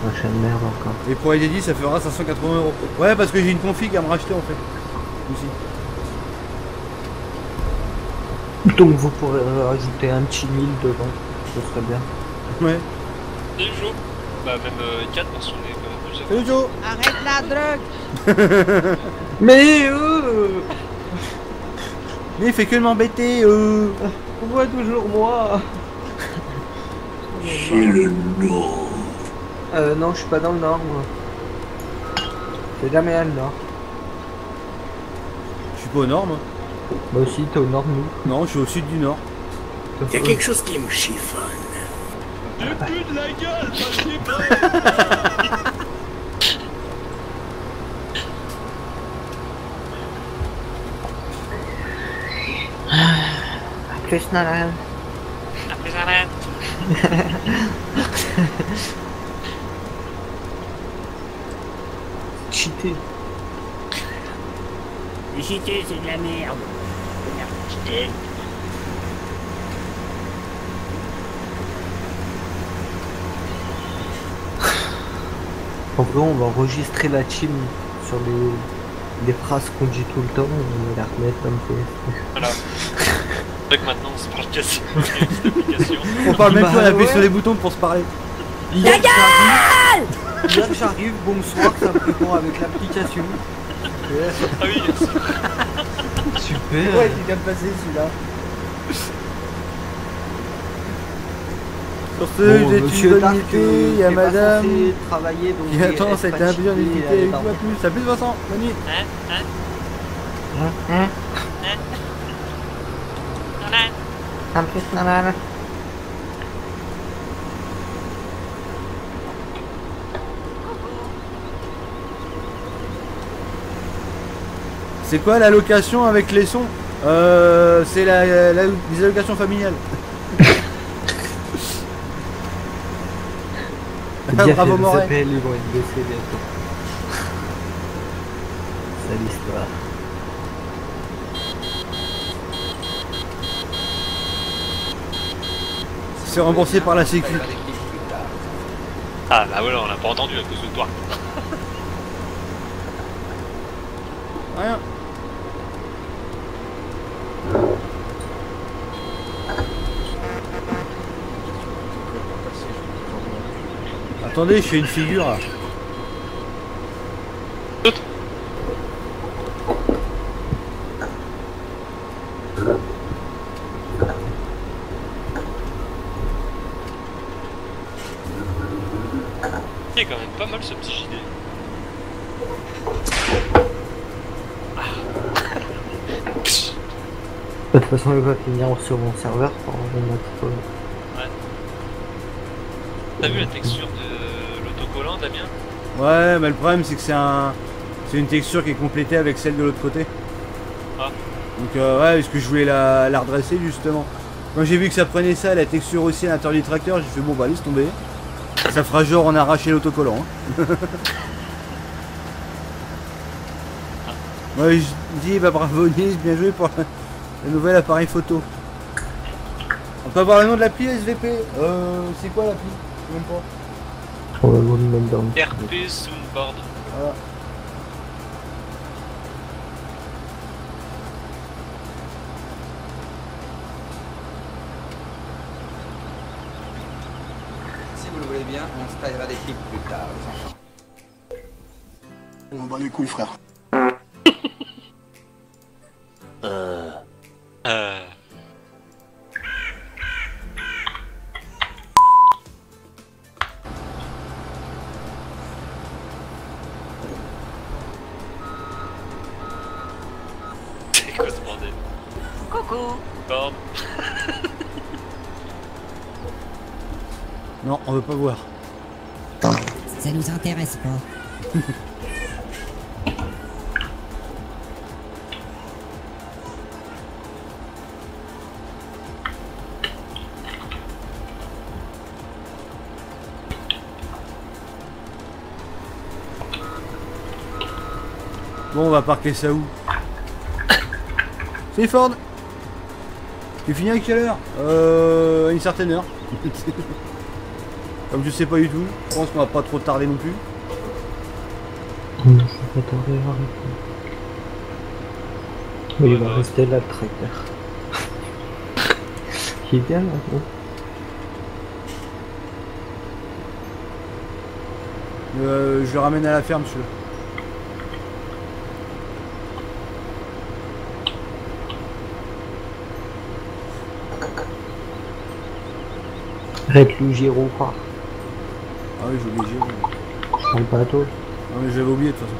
Speaker 3: Machin de merde encore.
Speaker 1: Et pour LD ça fera 580 €. Ouais, parce que j'ai une config à me racheter en fait. Aussi.
Speaker 3: Donc vous pourrez rajouter un petit 1000 devant. Ce serait bien.
Speaker 1: Ouais.
Speaker 2: Salut Joe. Bah même 4 parce qu'on est quand même déjà.
Speaker 1: Salut Joe.
Speaker 9: Arrête la drogue.
Speaker 3: Mais
Speaker 1: Mais il fait que de m'embêter
Speaker 3: on voit toujours moi.
Speaker 5: C'est le nord.
Speaker 3: Non, je suis pas dans le nord moi. C'est jamais à le nord.
Speaker 1: Je suis pas au nord moi.
Speaker 3: Bah aussi, t'es au nord de nous.
Speaker 1: Non, je suis au sud du nord.
Speaker 5: Il y a quelque chose qui me chiffonne.
Speaker 12: Du cul de la gueule,
Speaker 3: plus malade.
Speaker 2: Un plus malade.
Speaker 3: Cheaté.
Speaker 5: Les cheatés, c'est de la merde. Cheaté.
Speaker 3: En vrai, on va enregistrer la team sur les phrases qu'on dit tout le temps, on va la remettre comme ça.
Speaker 2: Voilà. Donc maintenant on se parle quasi cette application.
Speaker 1: On parle même plus, on appuie
Speaker 3: ouais.
Speaker 1: sur les boutons pour se parler.
Speaker 3: Hier que j'arrive, bonsoir, ça me répond avec l'application.
Speaker 2: Ah oui,
Speaker 3: Super.
Speaker 1: Ouais, il vient de passer celui-là. Sur ce,
Speaker 3: Bon,
Speaker 1: j'ai
Speaker 3: monsieur
Speaker 1: une bonne
Speaker 3: Dark,
Speaker 1: unité, il y a
Speaker 3: t'es pas
Speaker 1: madame
Speaker 3: censé travailler, donc
Speaker 1: qui attend,
Speaker 3: reste
Speaker 1: ça a été
Speaker 3: pas
Speaker 1: un peu dur
Speaker 3: cheaté,
Speaker 1: d'hésiter
Speaker 3: allez,
Speaker 1: avec
Speaker 3: pardon.
Speaker 1: moi plus. Ça plus Vincent, bonne nuit.
Speaker 3: Un plus malade.
Speaker 1: C'est quoi l'allocation avec les sons? C'est les allocations familiales. Bravo Morel.
Speaker 3: Ils vont être baissés bientôt. C'est l'histoire.
Speaker 1: C'est remboursé par la sécu.
Speaker 2: Ah bah voilà, on l'a pas entendu à cause de toi.
Speaker 1: Rien. Attendez, je fais une figure là.
Speaker 2: Il est quand même pas mal ce petit JD.
Speaker 3: De toute façon, il va finir sur mon serveur pour notre.
Speaker 2: Ouais. T'as vu la texture de l'autocollant, Damien?
Speaker 1: Ouais, mais le problème c'est que c'est une texture qui est complétée avec celle de l'autre côté.
Speaker 2: Ah.
Speaker 1: Donc ouais, parce que je voulais la redresser justement. Quand j'ai vu que ça prenait ça, la texture aussi à l'intérieur du tracteur, j'ai fait bon bah laisse tomber. Ça fera genre on a arraché l'autocollant. Hein. Ouais, je dis bah bravo Nice, bien joué pour le nouvel appareil photo. On peut avoir le nom de l'appli SVP. C'est quoi l'appli? Je sais même pas.
Speaker 3: On va vous le mettre dans le.
Speaker 2: RP Soundboard.
Speaker 1: Voilà.
Speaker 15: Si vous le voulez bien, on se taillera des clips plus tard, les enfants.
Speaker 16: On bat les couilles, frère.
Speaker 2: C'est quoi ce bordel?
Speaker 13: Coucou.
Speaker 2: Borde.
Speaker 1: Non, on veut pas voir.
Speaker 17: Ça nous intéresse pas.
Speaker 1: Bon, on va parquer ça où? C'est Ford. Tu finis à quelle heure? À une certaine heure. Comme je sais pas du tout, je pense qu'on va pas trop tarder non plus.
Speaker 3: Ça va tarder à arrêter. Mais il va rester là le tracteur. Il est bien là, bon.
Speaker 1: Je le ramène à la ferme celui-là.
Speaker 3: Arrête le gyro quoi.
Speaker 1: Ah oui, j'ai oublié.
Speaker 3: Je parle pas à toi.
Speaker 1: Non mais j'avais oublié de toute façon.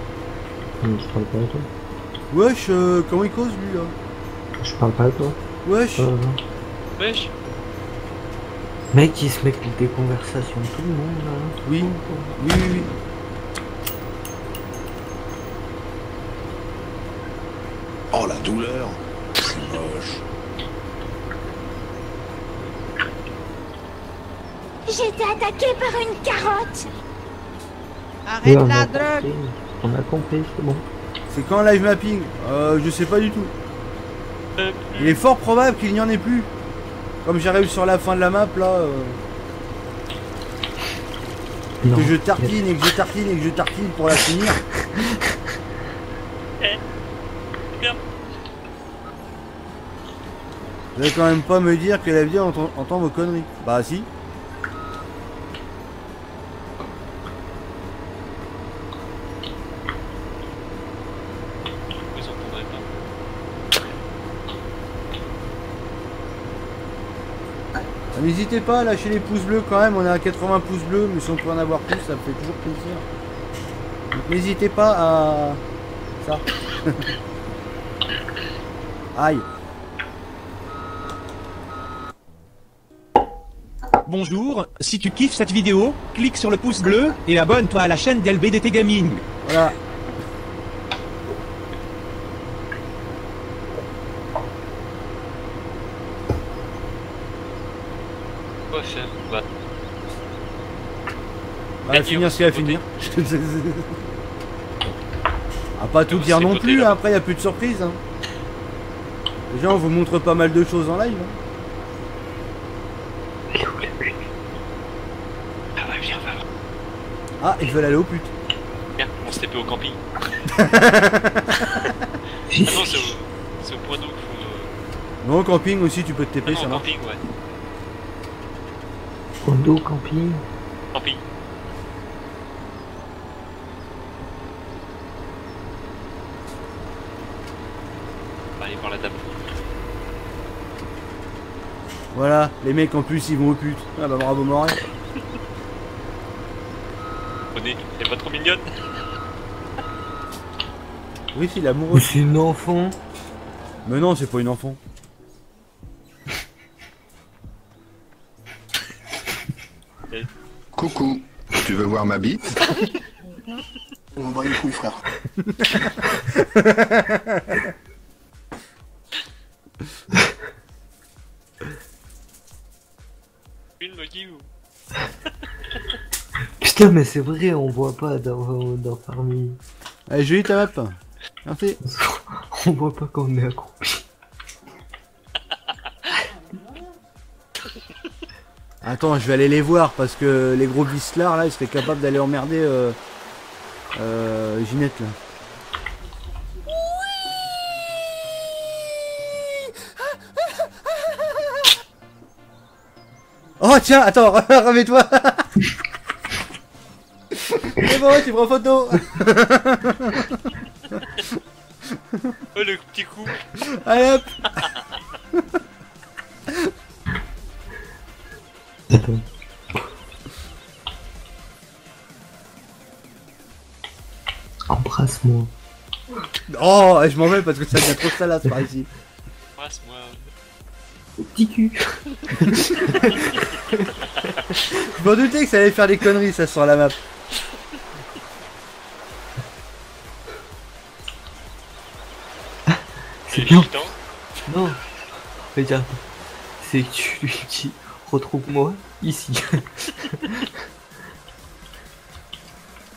Speaker 3: Je parle pas à toi.
Speaker 1: Wesh, comment il cause lui là?
Speaker 3: Je parle pas à toi.
Speaker 1: Wesh.
Speaker 2: Wesh.
Speaker 3: Mec, il se met des conversations tout le monde là.
Speaker 1: Oui, oui, oui, oui.
Speaker 16: Oh la douleur, c'est moche.
Speaker 13: J'ai été attaquée par une carotte.
Speaker 3: Oui,
Speaker 9: Arrête
Speaker 3: on
Speaker 9: la
Speaker 3: a
Speaker 9: drogue.
Speaker 3: compris. On a compris, c'est bon.
Speaker 1: C'est quand live mapping? Je sais pas du tout. Il est fort probable qu'il n'y en ait plus. Comme j'arrive sur la fin de la map là.
Speaker 3: Non.
Speaker 1: Que je tartine et que je tartine et que je tartine pour la finir. Vous allez quand même pas me dire que la vie entend vos conneries. Bah si.
Speaker 2: Ils entendraient pas.
Speaker 1: N'hésitez pas à lâcher les pouces bleus quand même, on est à 80 pouces bleus, mais si on peut en avoir plus, ça me fait toujours plaisir. Donc n'hésitez pas à... ça. Aïe.
Speaker 4: Bonjour, si tu kiffes cette vidéo, clique sur le pouce bleu et abonne-toi à la chaîne d'LBDT Gaming.
Speaker 1: Voilà.
Speaker 2: Quoi faire? Bah.
Speaker 1: On va finir ce qu'il va finir. Ah, pas tout dire non plus, hein, après il n'y a plus de surprise. Hein. Déjà on vous montre pas mal de choses en live. Hein.
Speaker 2: Ah ouais, viens, va.
Speaker 1: Ah, ils veulent aller au pute.
Speaker 2: Viens, on se TP au camping. Non, c'est au point d'eau qu'il faut...
Speaker 1: Non, au camping aussi tu peux te TP,
Speaker 2: non,
Speaker 1: ça
Speaker 2: au
Speaker 1: marche.
Speaker 2: camping, ouais.
Speaker 3: Condo, camping.
Speaker 2: Camping. On va aller voir la table.
Speaker 1: Voilà, les mecs en plus ils vont au pute. Ah bah bravo Moret.
Speaker 2: Bonnet, elle est pas trop mignonne.
Speaker 1: Oui, c'est l'amoureux.
Speaker 3: C'est une enfant.
Speaker 1: Mais non, c'est pas une enfant.
Speaker 6: Coucou, tu veux voir ma bite?
Speaker 16: On va les couilles, frère.
Speaker 2: Une me dit où?
Speaker 3: Putain, mais c'est vrai, on voit pas dans Farming.
Speaker 1: Allez, jolie ta map. Merci.
Speaker 3: On voit pas quand on est accroupi.
Speaker 1: Attends, je vais aller les voir parce que les gros bislards là, ils seraient capables d'aller emmerder Ginette là. Oh tiens, attends, remets-toi. C'est bon, tu prends photo.
Speaker 2: Oh le petit coup.
Speaker 1: Allez hop.
Speaker 3: Embrasse-moi.
Speaker 1: Oh, je m'en vais parce que ça devient trop salace par ici.
Speaker 2: Embrasse-moi.
Speaker 3: Petit cul.
Speaker 1: Je m'en doutais que ça allait faire des conneries ça sur la map.
Speaker 3: C'est bien. Non. Regarde. C'est que tu lui dis retrouve-moi ici.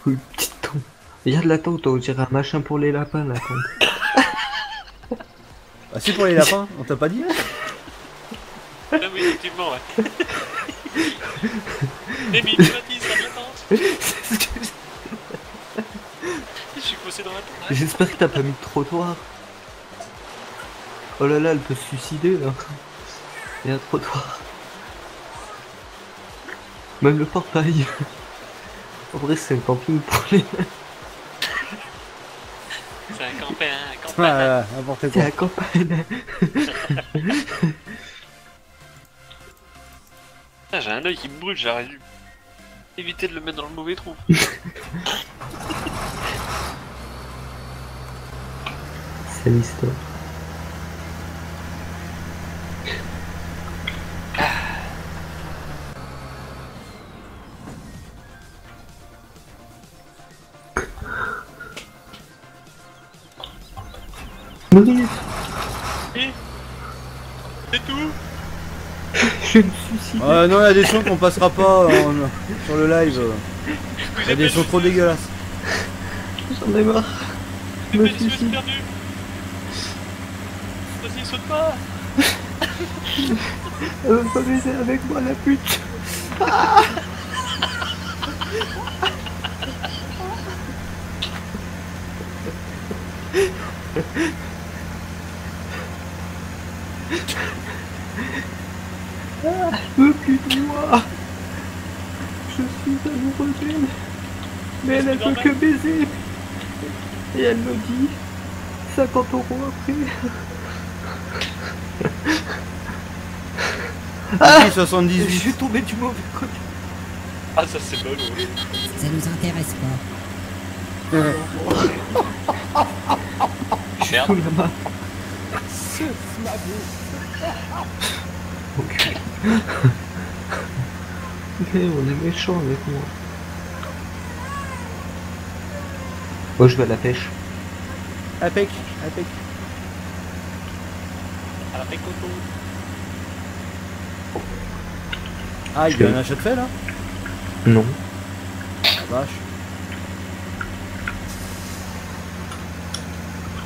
Speaker 3: Oui, petite tombe. Regarde la tente, on dirait un machin pour les lapins la tente.
Speaker 1: Ah, c'est pour les lapins, on t'a pas dit?
Speaker 2: Ah oui, effectivement, ouais. Émile, tu m'as dit ça, la tente. Je suis posé dans la tente.
Speaker 3: J'espère que t'as pas mis de trottoir. Oh là là, elle peut se suicider là. Il y a un trottoir. Même le portail. En vrai, c'est un camping pour les...
Speaker 2: C'est un campagne, un campagne.
Speaker 1: Voilà, n'importe quoi.
Speaker 3: C'est la campagne.
Speaker 2: Ah, j'ai un œil qui me brûle, j'aurais dû éviter de le mettre dans le mauvais trou.
Speaker 3: C'est l'histoire.
Speaker 2: Et c'est tout.
Speaker 3: Je me suicide.
Speaker 1: Non, il y a des sons qu'on passera pas sur le live. Il y a des sons trop dégueulasses.
Speaker 3: J'en ai marre. Je me suicide.
Speaker 2: Vas-y, saute pas.
Speaker 3: Elle veut pas baiser avec moi, la pute. Ah elle veut plus de moi. Je suis amoureux d'elle. Mais elle veut que baiser. Et elle me dit 50 € après.
Speaker 1: Ah 78.
Speaker 3: Je suis tombé du mauvais côté.
Speaker 2: Ah, ça c'est bol, ouais.
Speaker 17: Ça nous intéresse pas.
Speaker 2: Merde.
Speaker 3: Ok. Mais on est méchant avec moi. Moi je vais à la pêche.
Speaker 1: Apec, apec.
Speaker 2: À la pécoto.
Speaker 1: Ah, il y a un achat de fait là?
Speaker 3: Non.
Speaker 1: La vache.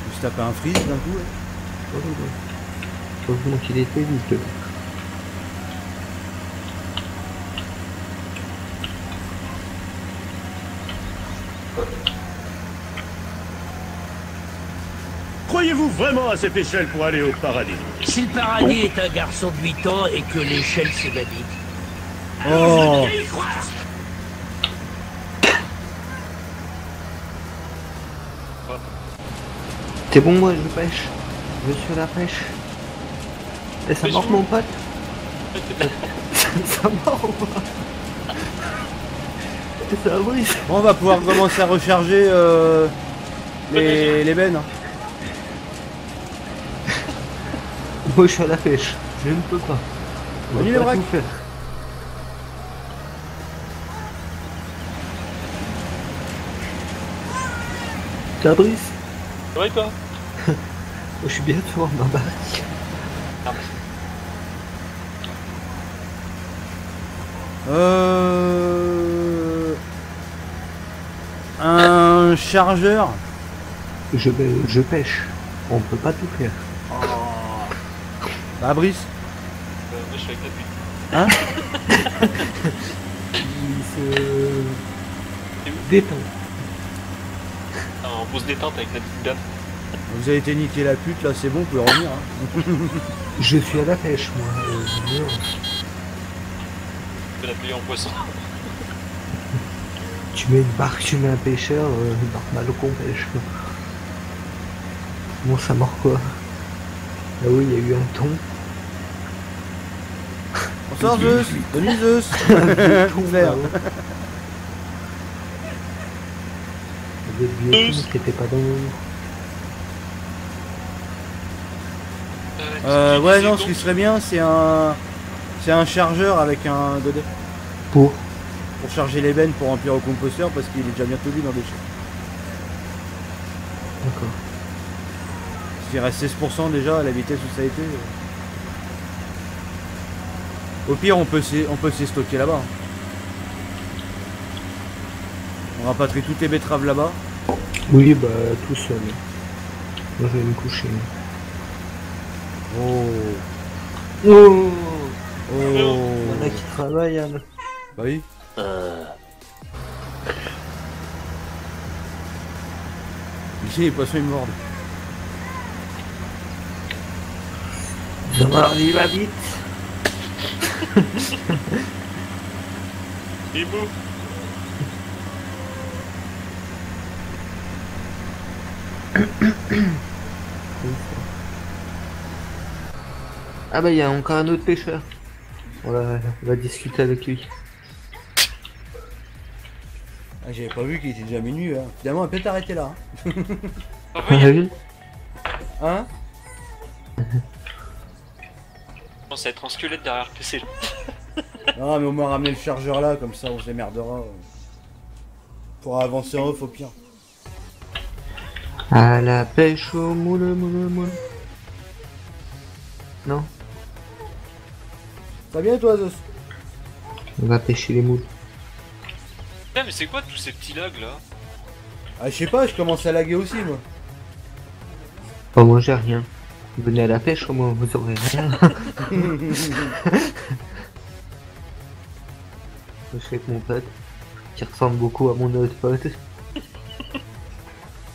Speaker 1: Je se taper un freeze d'un coup. Là.
Speaker 3: Heureusement qu'il était vite.
Speaker 18: Croyez-vous vraiment à cette échelle pour aller au paradis?
Speaker 5: Si le paradis est un garçon de 8 ans et que l'échelle c'est ma bite.
Speaker 1: Oh.
Speaker 3: C'est bon, moi je pêche. Je suis à la pêche. Et ça mord mon pote. Ça mord ou pas? Et ça brise.
Speaker 1: Bon, on va pouvoir commencer à recharger les bennes.
Speaker 3: Moi je suis à la pêche. Je ne peux pas. On
Speaker 1: Salut
Speaker 3: va
Speaker 1: les
Speaker 3: pas
Speaker 1: braques.
Speaker 3: tout faire. T'as Brice?
Speaker 2: Ouais, toi?
Speaker 3: Je suis bientôt en ma baraque.
Speaker 1: Un chargeur.
Speaker 3: Je pêche. On peut pas tout faire.
Speaker 1: Bah Brice.
Speaker 2: Moi je suis avec la pute.
Speaker 1: Hein?
Speaker 3: Il se détend.
Speaker 2: En pause détente avec la petite dame.
Speaker 1: Vous avez été niquer la pute là, c'est bon, vous pouvez revenir. Hein.
Speaker 3: Je suis à la pêche moi.
Speaker 2: Je peux l'appeler en poisson.
Speaker 3: Tu mets une barque, tu mets un pêcheur, normal qu'on pêche. Quoi. Bon, ça mord quoi? Ah oui, il y a eu un ton.
Speaker 1: Bonsoir Zeus, Denis Zeus. Claire.
Speaker 3: Il y avait le vieux qui était pas dans l'eau.
Speaker 1: Ouais, non, ce qui serait bien, c'est un chargeur avec un godet.
Speaker 3: Pour
Speaker 1: charger les bennes pour remplir au composteur parce qu'il est déjà bientôt vide en déchets.
Speaker 3: D'accord.
Speaker 1: Il reste 16% déjà à la vitesse où ça a été. Au pire, on peut s'y stocker là-bas. On rapatrie toutes les betteraves là-bas.
Speaker 3: Oui, bah tout seul. Moi je vais me coucher.
Speaker 1: Oh.
Speaker 3: Oh.
Speaker 1: Oh.
Speaker 3: Il y en a qui travaillent, Anne.
Speaker 1: Bah oui. Ici, les poissons ils mordent.
Speaker 3: Il va vite.
Speaker 2: Il est beau.
Speaker 3: Ah bah il y a encore un autre pêcheur. On va discuter avec lui.
Speaker 1: Ah, j'avais pas vu qu'il était déjà minuit. Hein. Finalement, on peut t'arrêter là. Hein. Hein?
Speaker 2: Je pense à être en squelette derrière le PC là.
Speaker 1: Ah, mais au moins ramener le chargeur là, comme ça on se démerdera. Pour avancer en off au pire.
Speaker 3: À la pêche au moule. Non.
Speaker 1: Ça va bien toi, Zos?
Speaker 3: On va pêcher les moules.
Speaker 2: Putain, mais c'est quoi tous ces petits lags là?
Speaker 1: Ah, je sais pas, je commence à laguer aussi, moi.
Speaker 3: Oh, moi j'ai rien. Venez à la pêche, au moins vous aurez rien. Je suis avec mon pote, qui ressemble beaucoup à mon autre pote.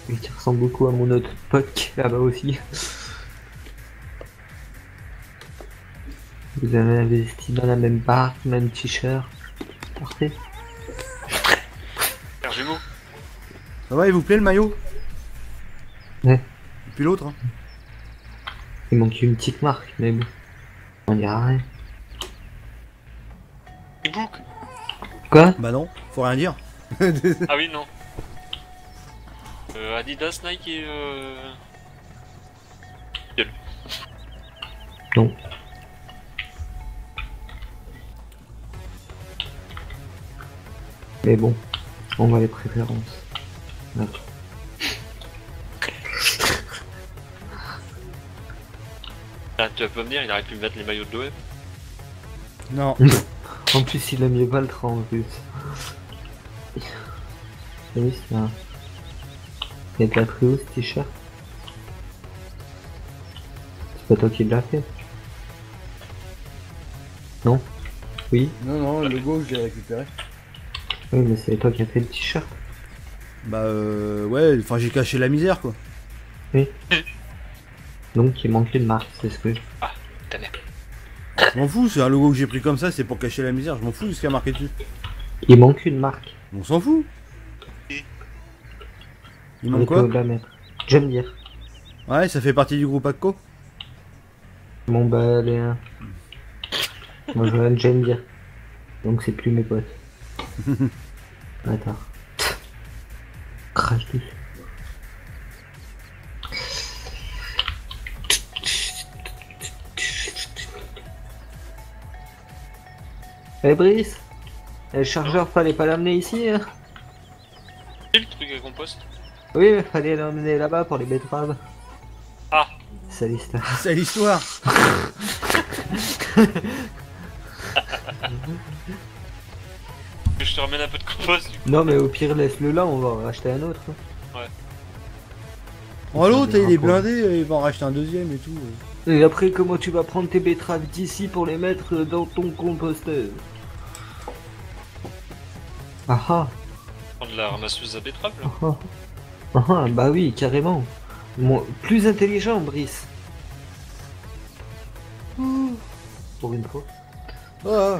Speaker 3: Et qui ressemble beaucoup à mon autre pote qui est là-bas aussi. Vous avez investi dans la même barque, même t-shirt. Parfait.
Speaker 2: Frère jumeau.
Speaker 1: Ça va, il vous plaît le maillot?
Speaker 3: Ouais.
Speaker 1: Et puis l'autre, hein.
Speaker 3: Il manque une petite marque, mais bon. On dira rien.
Speaker 2: Book.
Speaker 3: Quoi?
Speaker 1: Bah non, faut rien dire.
Speaker 2: Ah oui, non. Adidas, Nike et Gueule.
Speaker 3: Non. Mais bon, on va les préférences. D'accord.
Speaker 2: Ah, tu vas pas me dire, il aurait pu me mettre les maillots de l'OM.
Speaker 1: Non.
Speaker 3: En plus, il a mis Valtra en plus. Oui, c'est un... Il a pris où ce t-shirt? C'est pas toi qui l'as fait? Non? Oui?
Speaker 1: Non, non, le logo, je l'ai récupéré.
Speaker 3: Oui, mais c'est toi qui as fait le t-shirt.
Speaker 1: Bah ouais, enfin j'ai caché la misère quoi.
Speaker 3: Oui. Donc il manque une marque, c'est ce que...
Speaker 2: Ah, t'as l'air.
Speaker 1: Je m'en fous, c'est un logo que j'ai pris comme ça, c'est pour cacher la misère, je m'en fous de ce qu'il y a marqué dessus.
Speaker 3: Il manque une marque.
Speaker 1: On s'en fout. Il manque
Speaker 3: On
Speaker 1: quoi?
Speaker 3: peut la mettre. J'aime dire.
Speaker 1: Ouais, ça fait partie du groupe Akko.
Speaker 3: Bon bah allez. Moi je vais j'aime dire. Donc c'est plus mes potes. Attends. Crache dessus. Eh Brice, le chargeur fallait pas l'amener ici hein?
Speaker 2: C'est le truc à compost?
Speaker 3: Oui mais fallait l'emmener là-bas pour les betteraves.
Speaker 2: Ah.
Speaker 3: C'est l'histoire.
Speaker 1: C'est l'histoire.
Speaker 2: Je te ramène un peu de compost du coup.
Speaker 3: Non mais au pire laisse-le là, on va en racheter un autre.
Speaker 2: Ouais.
Speaker 1: Oh l'autre il est blindé, il va en racheter un deuxième et tout.
Speaker 3: Et après comment tu vas prendre tes betteraves d'ici pour les mettre dans ton composteur? Ah ah.
Speaker 2: Prendre la ramasseuse à betterave là.
Speaker 3: Ah ah. Ah, bah oui, carrément. Plus intelligent, Brice. Pour une fois.
Speaker 1: Ah.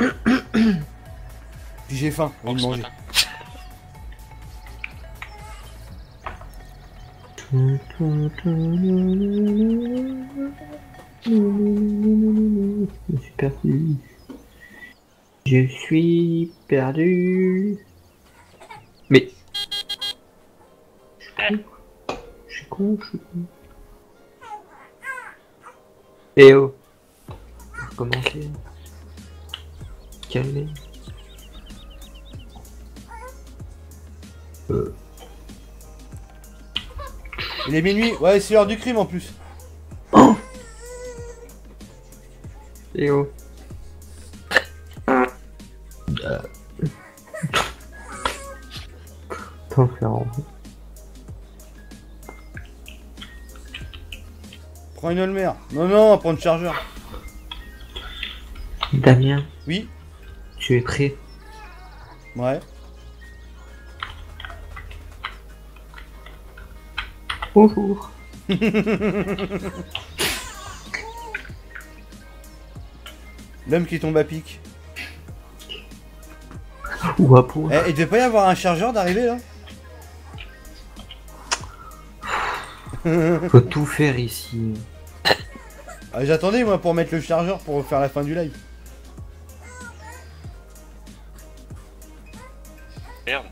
Speaker 1: Puis j'ai faim, on va manger.
Speaker 3: Je suis perdu. Je suis perdu. Mais... Je suis con. Eh oh. Recommencer. Calmer.
Speaker 1: Il est minuit, ouais c'est l'heure du crime en plus.
Speaker 3: Eh oh. T'en faire en fait.
Speaker 1: Prends une Olmer. Non, non, prends le chargeur.
Speaker 3: Damien.
Speaker 1: Oui.
Speaker 3: Tu es prêt?
Speaker 1: Ouais.
Speaker 3: Bonjour.
Speaker 1: L'homme qui tombe à pic.
Speaker 3: Ou à point.
Speaker 1: Eh, il devait pas y avoir un chargeur d'arrivée là?
Speaker 3: Faut tout faire ici.
Speaker 1: Ah, j'attendais moi pour mettre le chargeur pour faire la fin du live.
Speaker 2: Merde.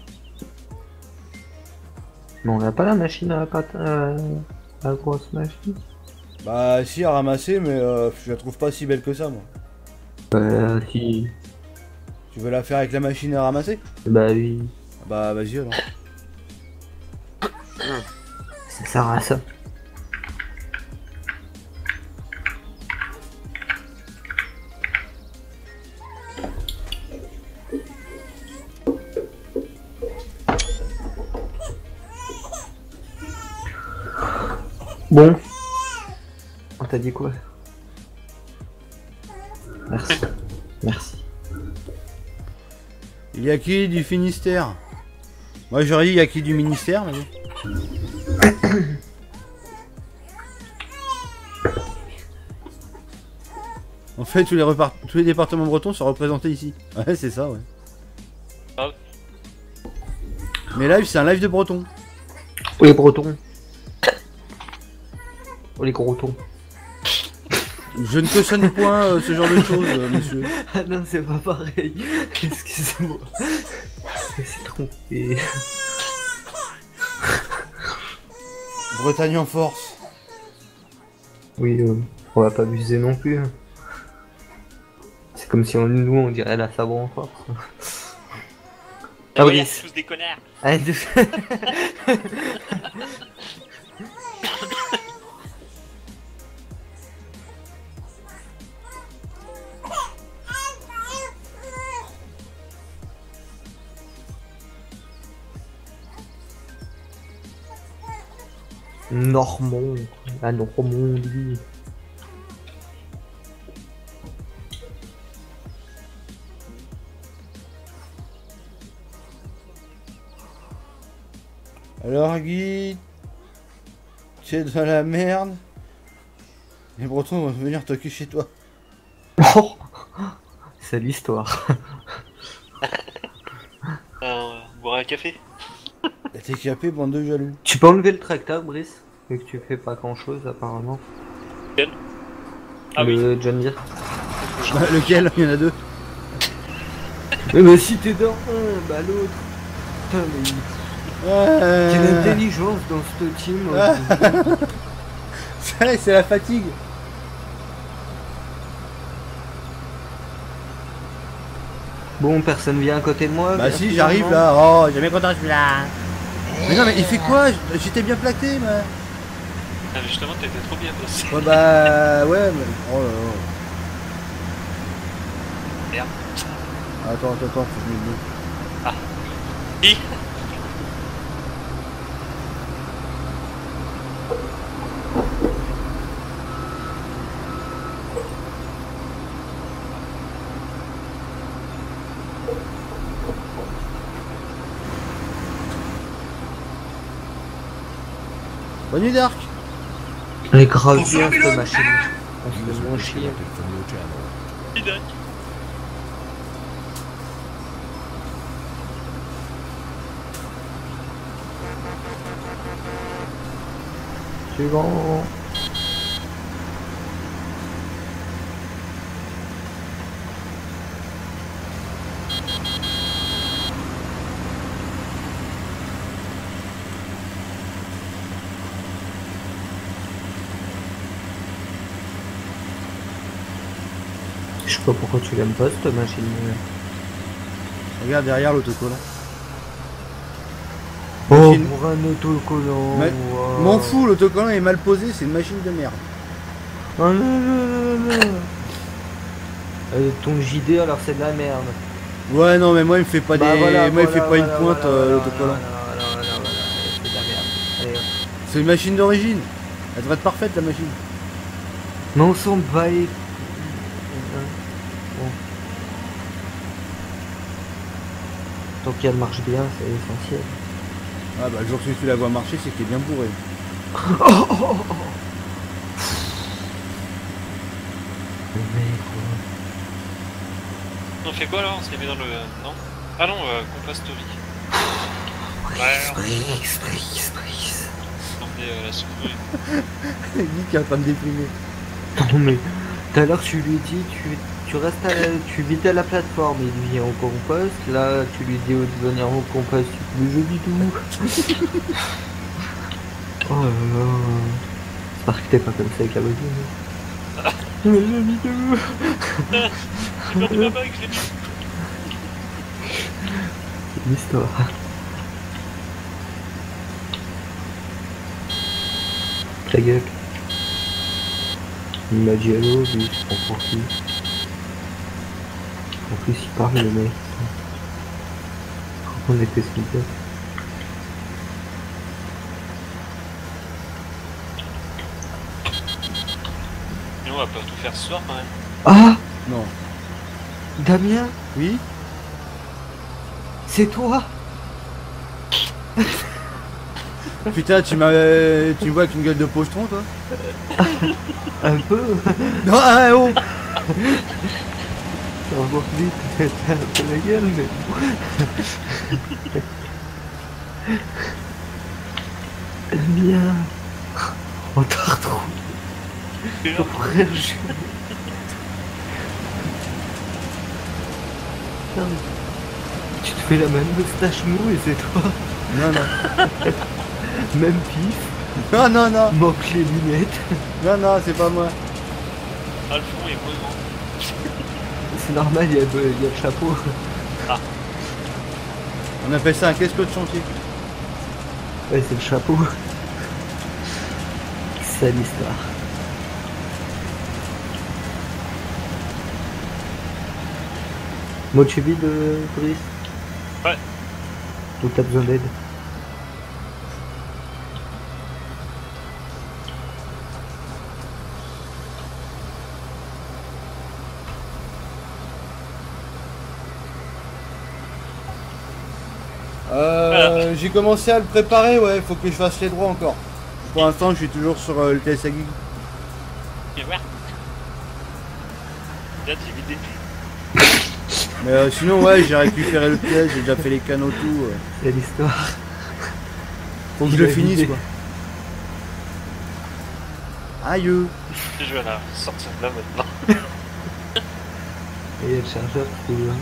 Speaker 3: Mais on n'a pas la machine à pâte, la grosse machine.
Speaker 1: Bah si à ramasser mais je la trouve pas si belle que ça moi.
Speaker 3: Si.
Speaker 1: Tu veux la faire avec la machine à ramasser?
Speaker 3: Bah oui.
Speaker 1: Bah vas-y alors.
Speaker 3: Ça sert à ça. Bon. On t'a dit quoi? Merci. Merci.
Speaker 1: Il y a qui du Finistère? Moi j'aurais dit il y a qui du ministère, mais bon. En fait, tous les départements bretons sont représentés ici. Ouais, c'est ça, ouais.
Speaker 2: Ah.
Speaker 1: Mais live, c'est un live de breton.
Speaker 3: Oh les bretons. Oh les grotons.
Speaker 1: Je ne cautionne point ce genre de choses, monsieur.
Speaker 3: Ah non, c'est pas pareil. Excusez-moi. Je me suis trompé.
Speaker 1: Bretagne en force.
Speaker 3: Oui, on va pas abuser non plus. C'est comme si nous on dirait la sabre en force.
Speaker 2: Ah oui, tous des connards.
Speaker 3: Ah, Normand, la Normandie.
Speaker 1: Alors Guy, tu es dans la merde. Les Bretons vont venir toquer chez toi.
Speaker 3: Oh, c'est l'histoire.
Speaker 2: Boire un café.
Speaker 1: T'es capé, bande de jaloux.
Speaker 3: Tu peux enlever le tracteur, Brice, vu que tu fais pas grand chose apparemment.
Speaker 2: Lequel? Ah
Speaker 3: le John Deere.
Speaker 1: Lequel? Il y en a deux.
Speaker 3: Mais si t'es dans un, bah l'autre. Putain, mais quelle intelligence dans ce team.
Speaker 1: C'est la fatigue.
Speaker 3: Bon, personne vient à côté de moi.
Speaker 1: Bah si, j'arrive là. Oh, j'ai bien content celui-là. Mais non, mais il fait quoi? J'étais bien plaqué, moi.
Speaker 2: Ah, mais justement, t'étais trop bien bossé.
Speaker 1: Ouais, bah ouais, mais... Oh là là.
Speaker 2: Merde.
Speaker 1: Attends, faut que je me dise.
Speaker 2: Ah. Qui?
Speaker 1: Bonne nuit Dark.
Speaker 3: Elle est grave bien cette machine. On se fait moins chier. Suivant. Je sais pas pourquoi tu l'aimes pas cette machine.
Speaker 1: Regarde derrière l'autocollant.
Speaker 3: Oh,
Speaker 1: Machine.
Speaker 3: pour un autocollant. Wow.
Speaker 1: M'en fous, l'autocollant est mal posé, c'est une machine de merde.
Speaker 3: Oh non, non, non, non. Ton JD alors c'est de la merde.
Speaker 1: Ouais non mais moi il me fait pas
Speaker 3: Bah,
Speaker 1: des.
Speaker 3: voilà,
Speaker 1: moi il fait
Speaker 3: voilà,
Speaker 1: pas une
Speaker 3: voilà,
Speaker 1: pointe
Speaker 3: voilà,
Speaker 1: l'autocollant.
Speaker 3: Voilà, c'est de la merde. Allez, hop.
Speaker 1: C'est une machine d'origine. Elle devrait être parfaite la machine.
Speaker 3: Mais on s'en bat les... Bon. Tant qu'elle marche bien, c'est essentiel.
Speaker 1: Ah bah le jour que tu la vois marcher, c'est qu'elle est bien bourrée.
Speaker 3: Oh, oh, oh, oh.
Speaker 2: On fait quoi là? On s'est mis dans le... Non? Ah non, compostory.
Speaker 3: Brice.
Speaker 2: La souris.
Speaker 1: Guy qui est en train de déprimer.
Speaker 3: Non mais, tout à l'heure tu lui dis, tu restes tu vis à la plateforme, il vient au compost, là tu lui dis de venir au compost, le jeu du tout. Oh là là. J'espère que t'es pas comme ça avec la voiture. Le jeu vidéo.
Speaker 2: J'ai perdu ma bague, je l'ai mis.
Speaker 3: C'est une histoire. Ta gueule. Il m'a dit allô, lui, je prends pour qui. En plus, il parle, le mec. On était son pote.
Speaker 2: va pas tout faire ce soir quand même.
Speaker 3: Ah
Speaker 1: Non.
Speaker 3: Damien?
Speaker 1: Oui?
Speaker 3: C'est toi?
Speaker 1: Putain, tu me vois avec une gueule de pochetron, toi?
Speaker 3: Un peu.
Speaker 1: Non, ah, oh.
Speaker 3: Ça va voir vite, t'as un peu la gueule, mais... Damien. On t'a retrouvé. Ton frère jumeau. Putain, tu te fais la même moustache mou et c'est toi.
Speaker 1: Non, non.
Speaker 3: Même pif.
Speaker 1: Non, non, non.
Speaker 3: Manque les lunettes.
Speaker 1: Non, non, c'est pas moi.
Speaker 2: Ah, le fond est moins grand.
Speaker 3: C'est normal, il y a le chapeau.
Speaker 2: Ah.
Speaker 1: On appelle ça un casse-clou de chantier.
Speaker 3: Ouais, c'est le chapeau. C'est l'histoire. Mode vide, Brice?
Speaker 2: Ouais.
Speaker 3: Ou t'as besoin d'aide?
Speaker 1: J'ai commencé à le préparer, ouais, faut que je fasse les droits encore. Pour l'instant, je suis toujours sur le TSA Geek.
Speaker 2: Viens voir. Bien dividé.
Speaker 1: Mais sinon, ouais, j'ai récupéré le piège, j'ai déjà fait les canaux, tout.
Speaker 3: C'est l'histoire.
Speaker 1: Faut que je le finisse, quoi. Aïe.
Speaker 2: Je vais la sortir de là maintenant.
Speaker 3: Et il y a le chargeur qui est loin.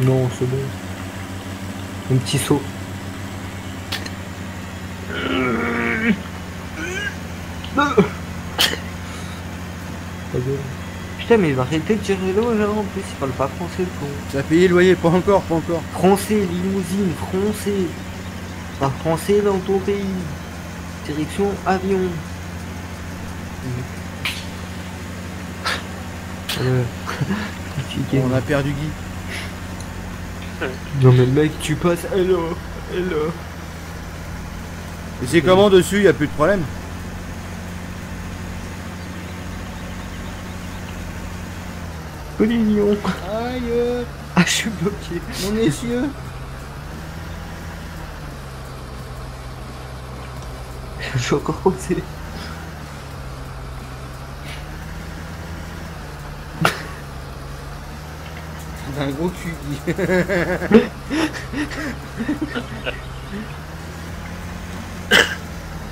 Speaker 3: Non, c'est bon. Un petit saut. Putain, mais il va arrêter de tirer l'eau, genre, en plus, il parle pas français, le con.
Speaker 1: Tu as payé le loyer? Pas encore, pas encore.
Speaker 3: Français, limousine, français. Pas français dans ton pays. Direction avion.
Speaker 1: On a perdu Guy.
Speaker 3: Non mais le mec, tu passes, hello, hello.
Speaker 1: Et c'est comment dessus? Y a plus de problème?
Speaker 3: Collignon.
Speaker 1: Aïe.
Speaker 3: Ah, je suis bloqué.
Speaker 1: Mon essieu.
Speaker 3: Je suis encore posé.
Speaker 1: Un gros cul, Guy.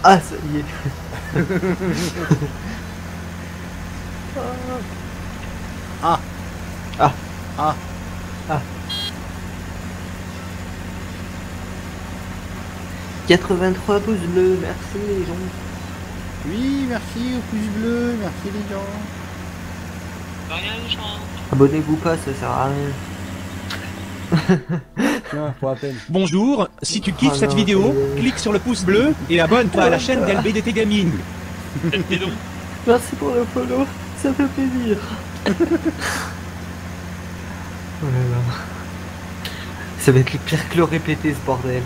Speaker 3: Ah, ça y est.
Speaker 1: Ah.
Speaker 3: Ah.
Speaker 1: Ah.
Speaker 3: Ah. 83 pouces bleus, merci les gens.
Speaker 1: Oui, merci au pouce bleu, merci les gens.
Speaker 2: Rien les gens.
Speaker 3: Abonnez-vous pas, ça sert à rien.
Speaker 1: Tiens, pour la peine.
Speaker 4: Bonjour, si tu kiffes
Speaker 3: Ah
Speaker 4: cette
Speaker 3: non,
Speaker 4: vidéo, clique sur le pouce bleu et abonne-toi à la chaîne d'LBDT Gaming.
Speaker 3: Merci pour le follow, ça fait plaisir. Oh là là. Ça va être le pire que le répété ce bordel.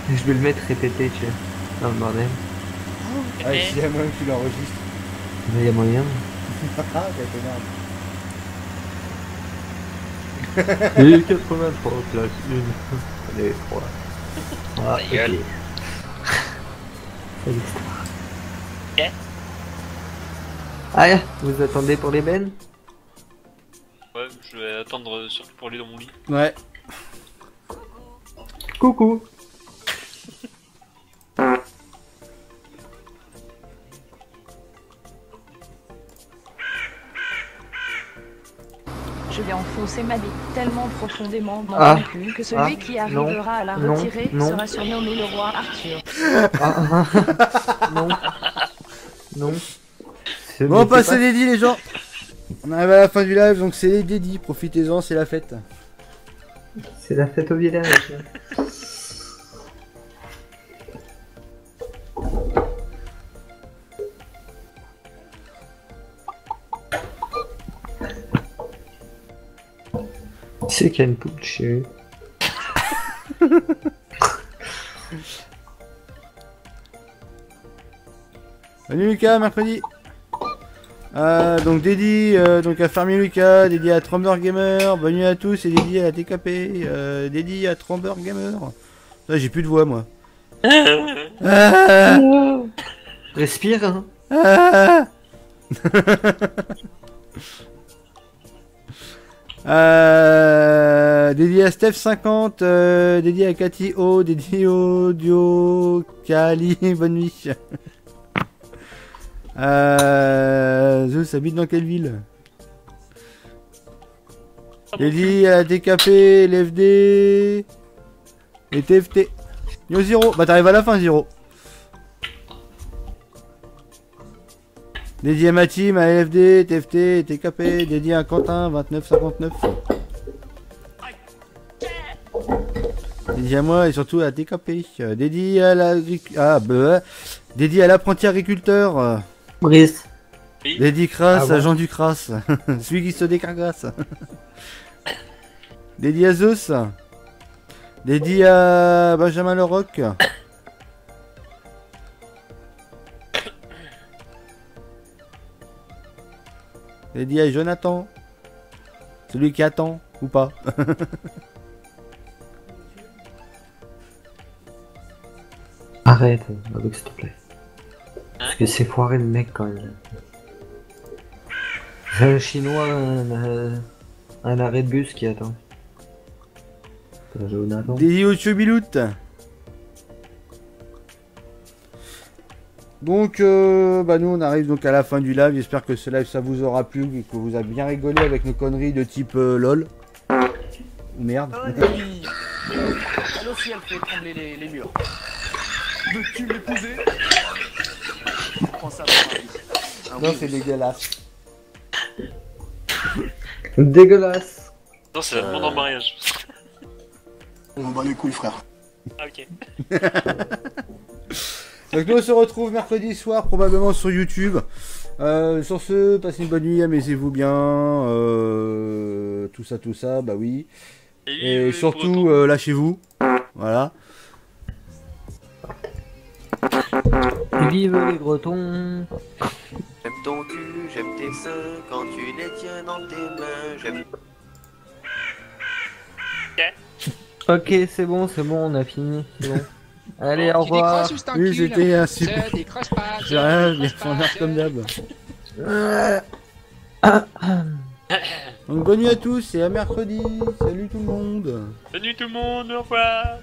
Speaker 3: Je vais le mettre répété, tu vois, dans le bordel.
Speaker 1: Ah, s'il y a moyen que tu l'enregistres.
Speaker 3: Mais il y a moyen.
Speaker 1: Ah, t'énerve.
Speaker 3: Et 83, classe 1. Allez, 3. Ah,
Speaker 2: Ta gueule.
Speaker 3: ok. C'est l'histoire.
Speaker 2: Ok.
Speaker 3: Ah, vous attendez pour les bennes?
Speaker 2: Ouais, je vais attendre surtout pour aller dans mon lit.
Speaker 1: Ouais.
Speaker 3: Coucou.
Speaker 19: Je vais enfoncer ma bite tellement profondément dans
Speaker 3: Ah.
Speaker 19: le cul que celui qui arrivera à la
Speaker 3: non,
Speaker 19: retirer
Speaker 3: non.
Speaker 19: sera surnommé le roi Arthur.
Speaker 3: Ah, non. Non.
Speaker 1: Bon, passez les dédits les gens. On arrive à la fin du live, donc c'est les dédits. Profitez-en, c'est la fête.
Speaker 3: C'est la fête au village. C'est qu'il y a une poule dessus.
Speaker 1: Salut Lucas, mercredi. Donc dédié donc à Fermier Lucas, dédié à Tromber Gamer, bonne nuit à tous et dédié à la TKP, dédié à Tromber Gamer. Là j'ai plus de voix moi.
Speaker 3: Respire hein.
Speaker 1: Dédié à Steph50, dédié à Cathy O, dédié au Duo Kali, bonne nuit. Zeus habite dans quelle ville? Dédié à la TKP, l'FD et TFT. Yo Zero, bah t'arrives à la fin Zero. Dédié à ma team, à LFD, TFT et TKP, dédié à Quentin 2959. Dédié à moi et surtout à TKP. Dédié à dédié à l'apprenti agriculteur.
Speaker 3: Brice.
Speaker 1: Dédié Crasse
Speaker 3: bon.
Speaker 1: à Jean Ducrasse. Celui qui se décargasse. Dédié à Zeus. Dédié à Benjamin Leroc. Dédié à Jonathan. Celui qui attend, ou pas.
Speaker 3: Arrête avec s'il te plaît. Parce que c'est foiré le mec quand même. C'est un chinois, un arrêt de bus qui attend. Jonathan.
Speaker 1: Dédié au Chobilout. Donc bah nous on arrive donc à la fin du live, j'espère que ce live ça vous aura plu et que vous avez bien rigolé avec nos conneries de type LOL. Merde.
Speaker 12: Elle aussi elle fait trembler les murs. Veux-tu m'épouser? Prends ça pour un avis.
Speaker 1: Non c'est dégueulasse.
Speaker 3: Dégueulasse.
Speaker 2: Non, c'est la demande en mariage.
Speaker 16: On m'en bat les couilles, frère.
Speaker 2: Ah, ok.
Speaker 1: Donc nous on se retrouve mercredi soir probablement sur YouTube. Sur ce, passez une bonne nuit, amusez-vous bien. Tout ça, bah oui. Et surtout lâchez-vous. Voilà.
Speaker 3: Vive les Bretons.
Speaker 10: J'aime ton cul, j'aime tes seins, quand tu les tiens dans tes mains, j'aime...
Speaker 3: Ok, c'est bon, on a fini, c'est bon. Allez, au revoir.
Speaker 1: Oui, c'était un super. J'ai rien, mais on a comme d'hab. Donc bonne nuit à tous et à mercredi. Salut tout le monde.
Speaker 2: Salut tout le monde, au revoir.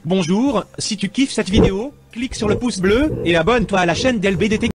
Speaker 4: Bonjour, si tu kiffes cette vidéo, clique sur le pouce bleu et abonne-toi à la chaîne d'LBDT.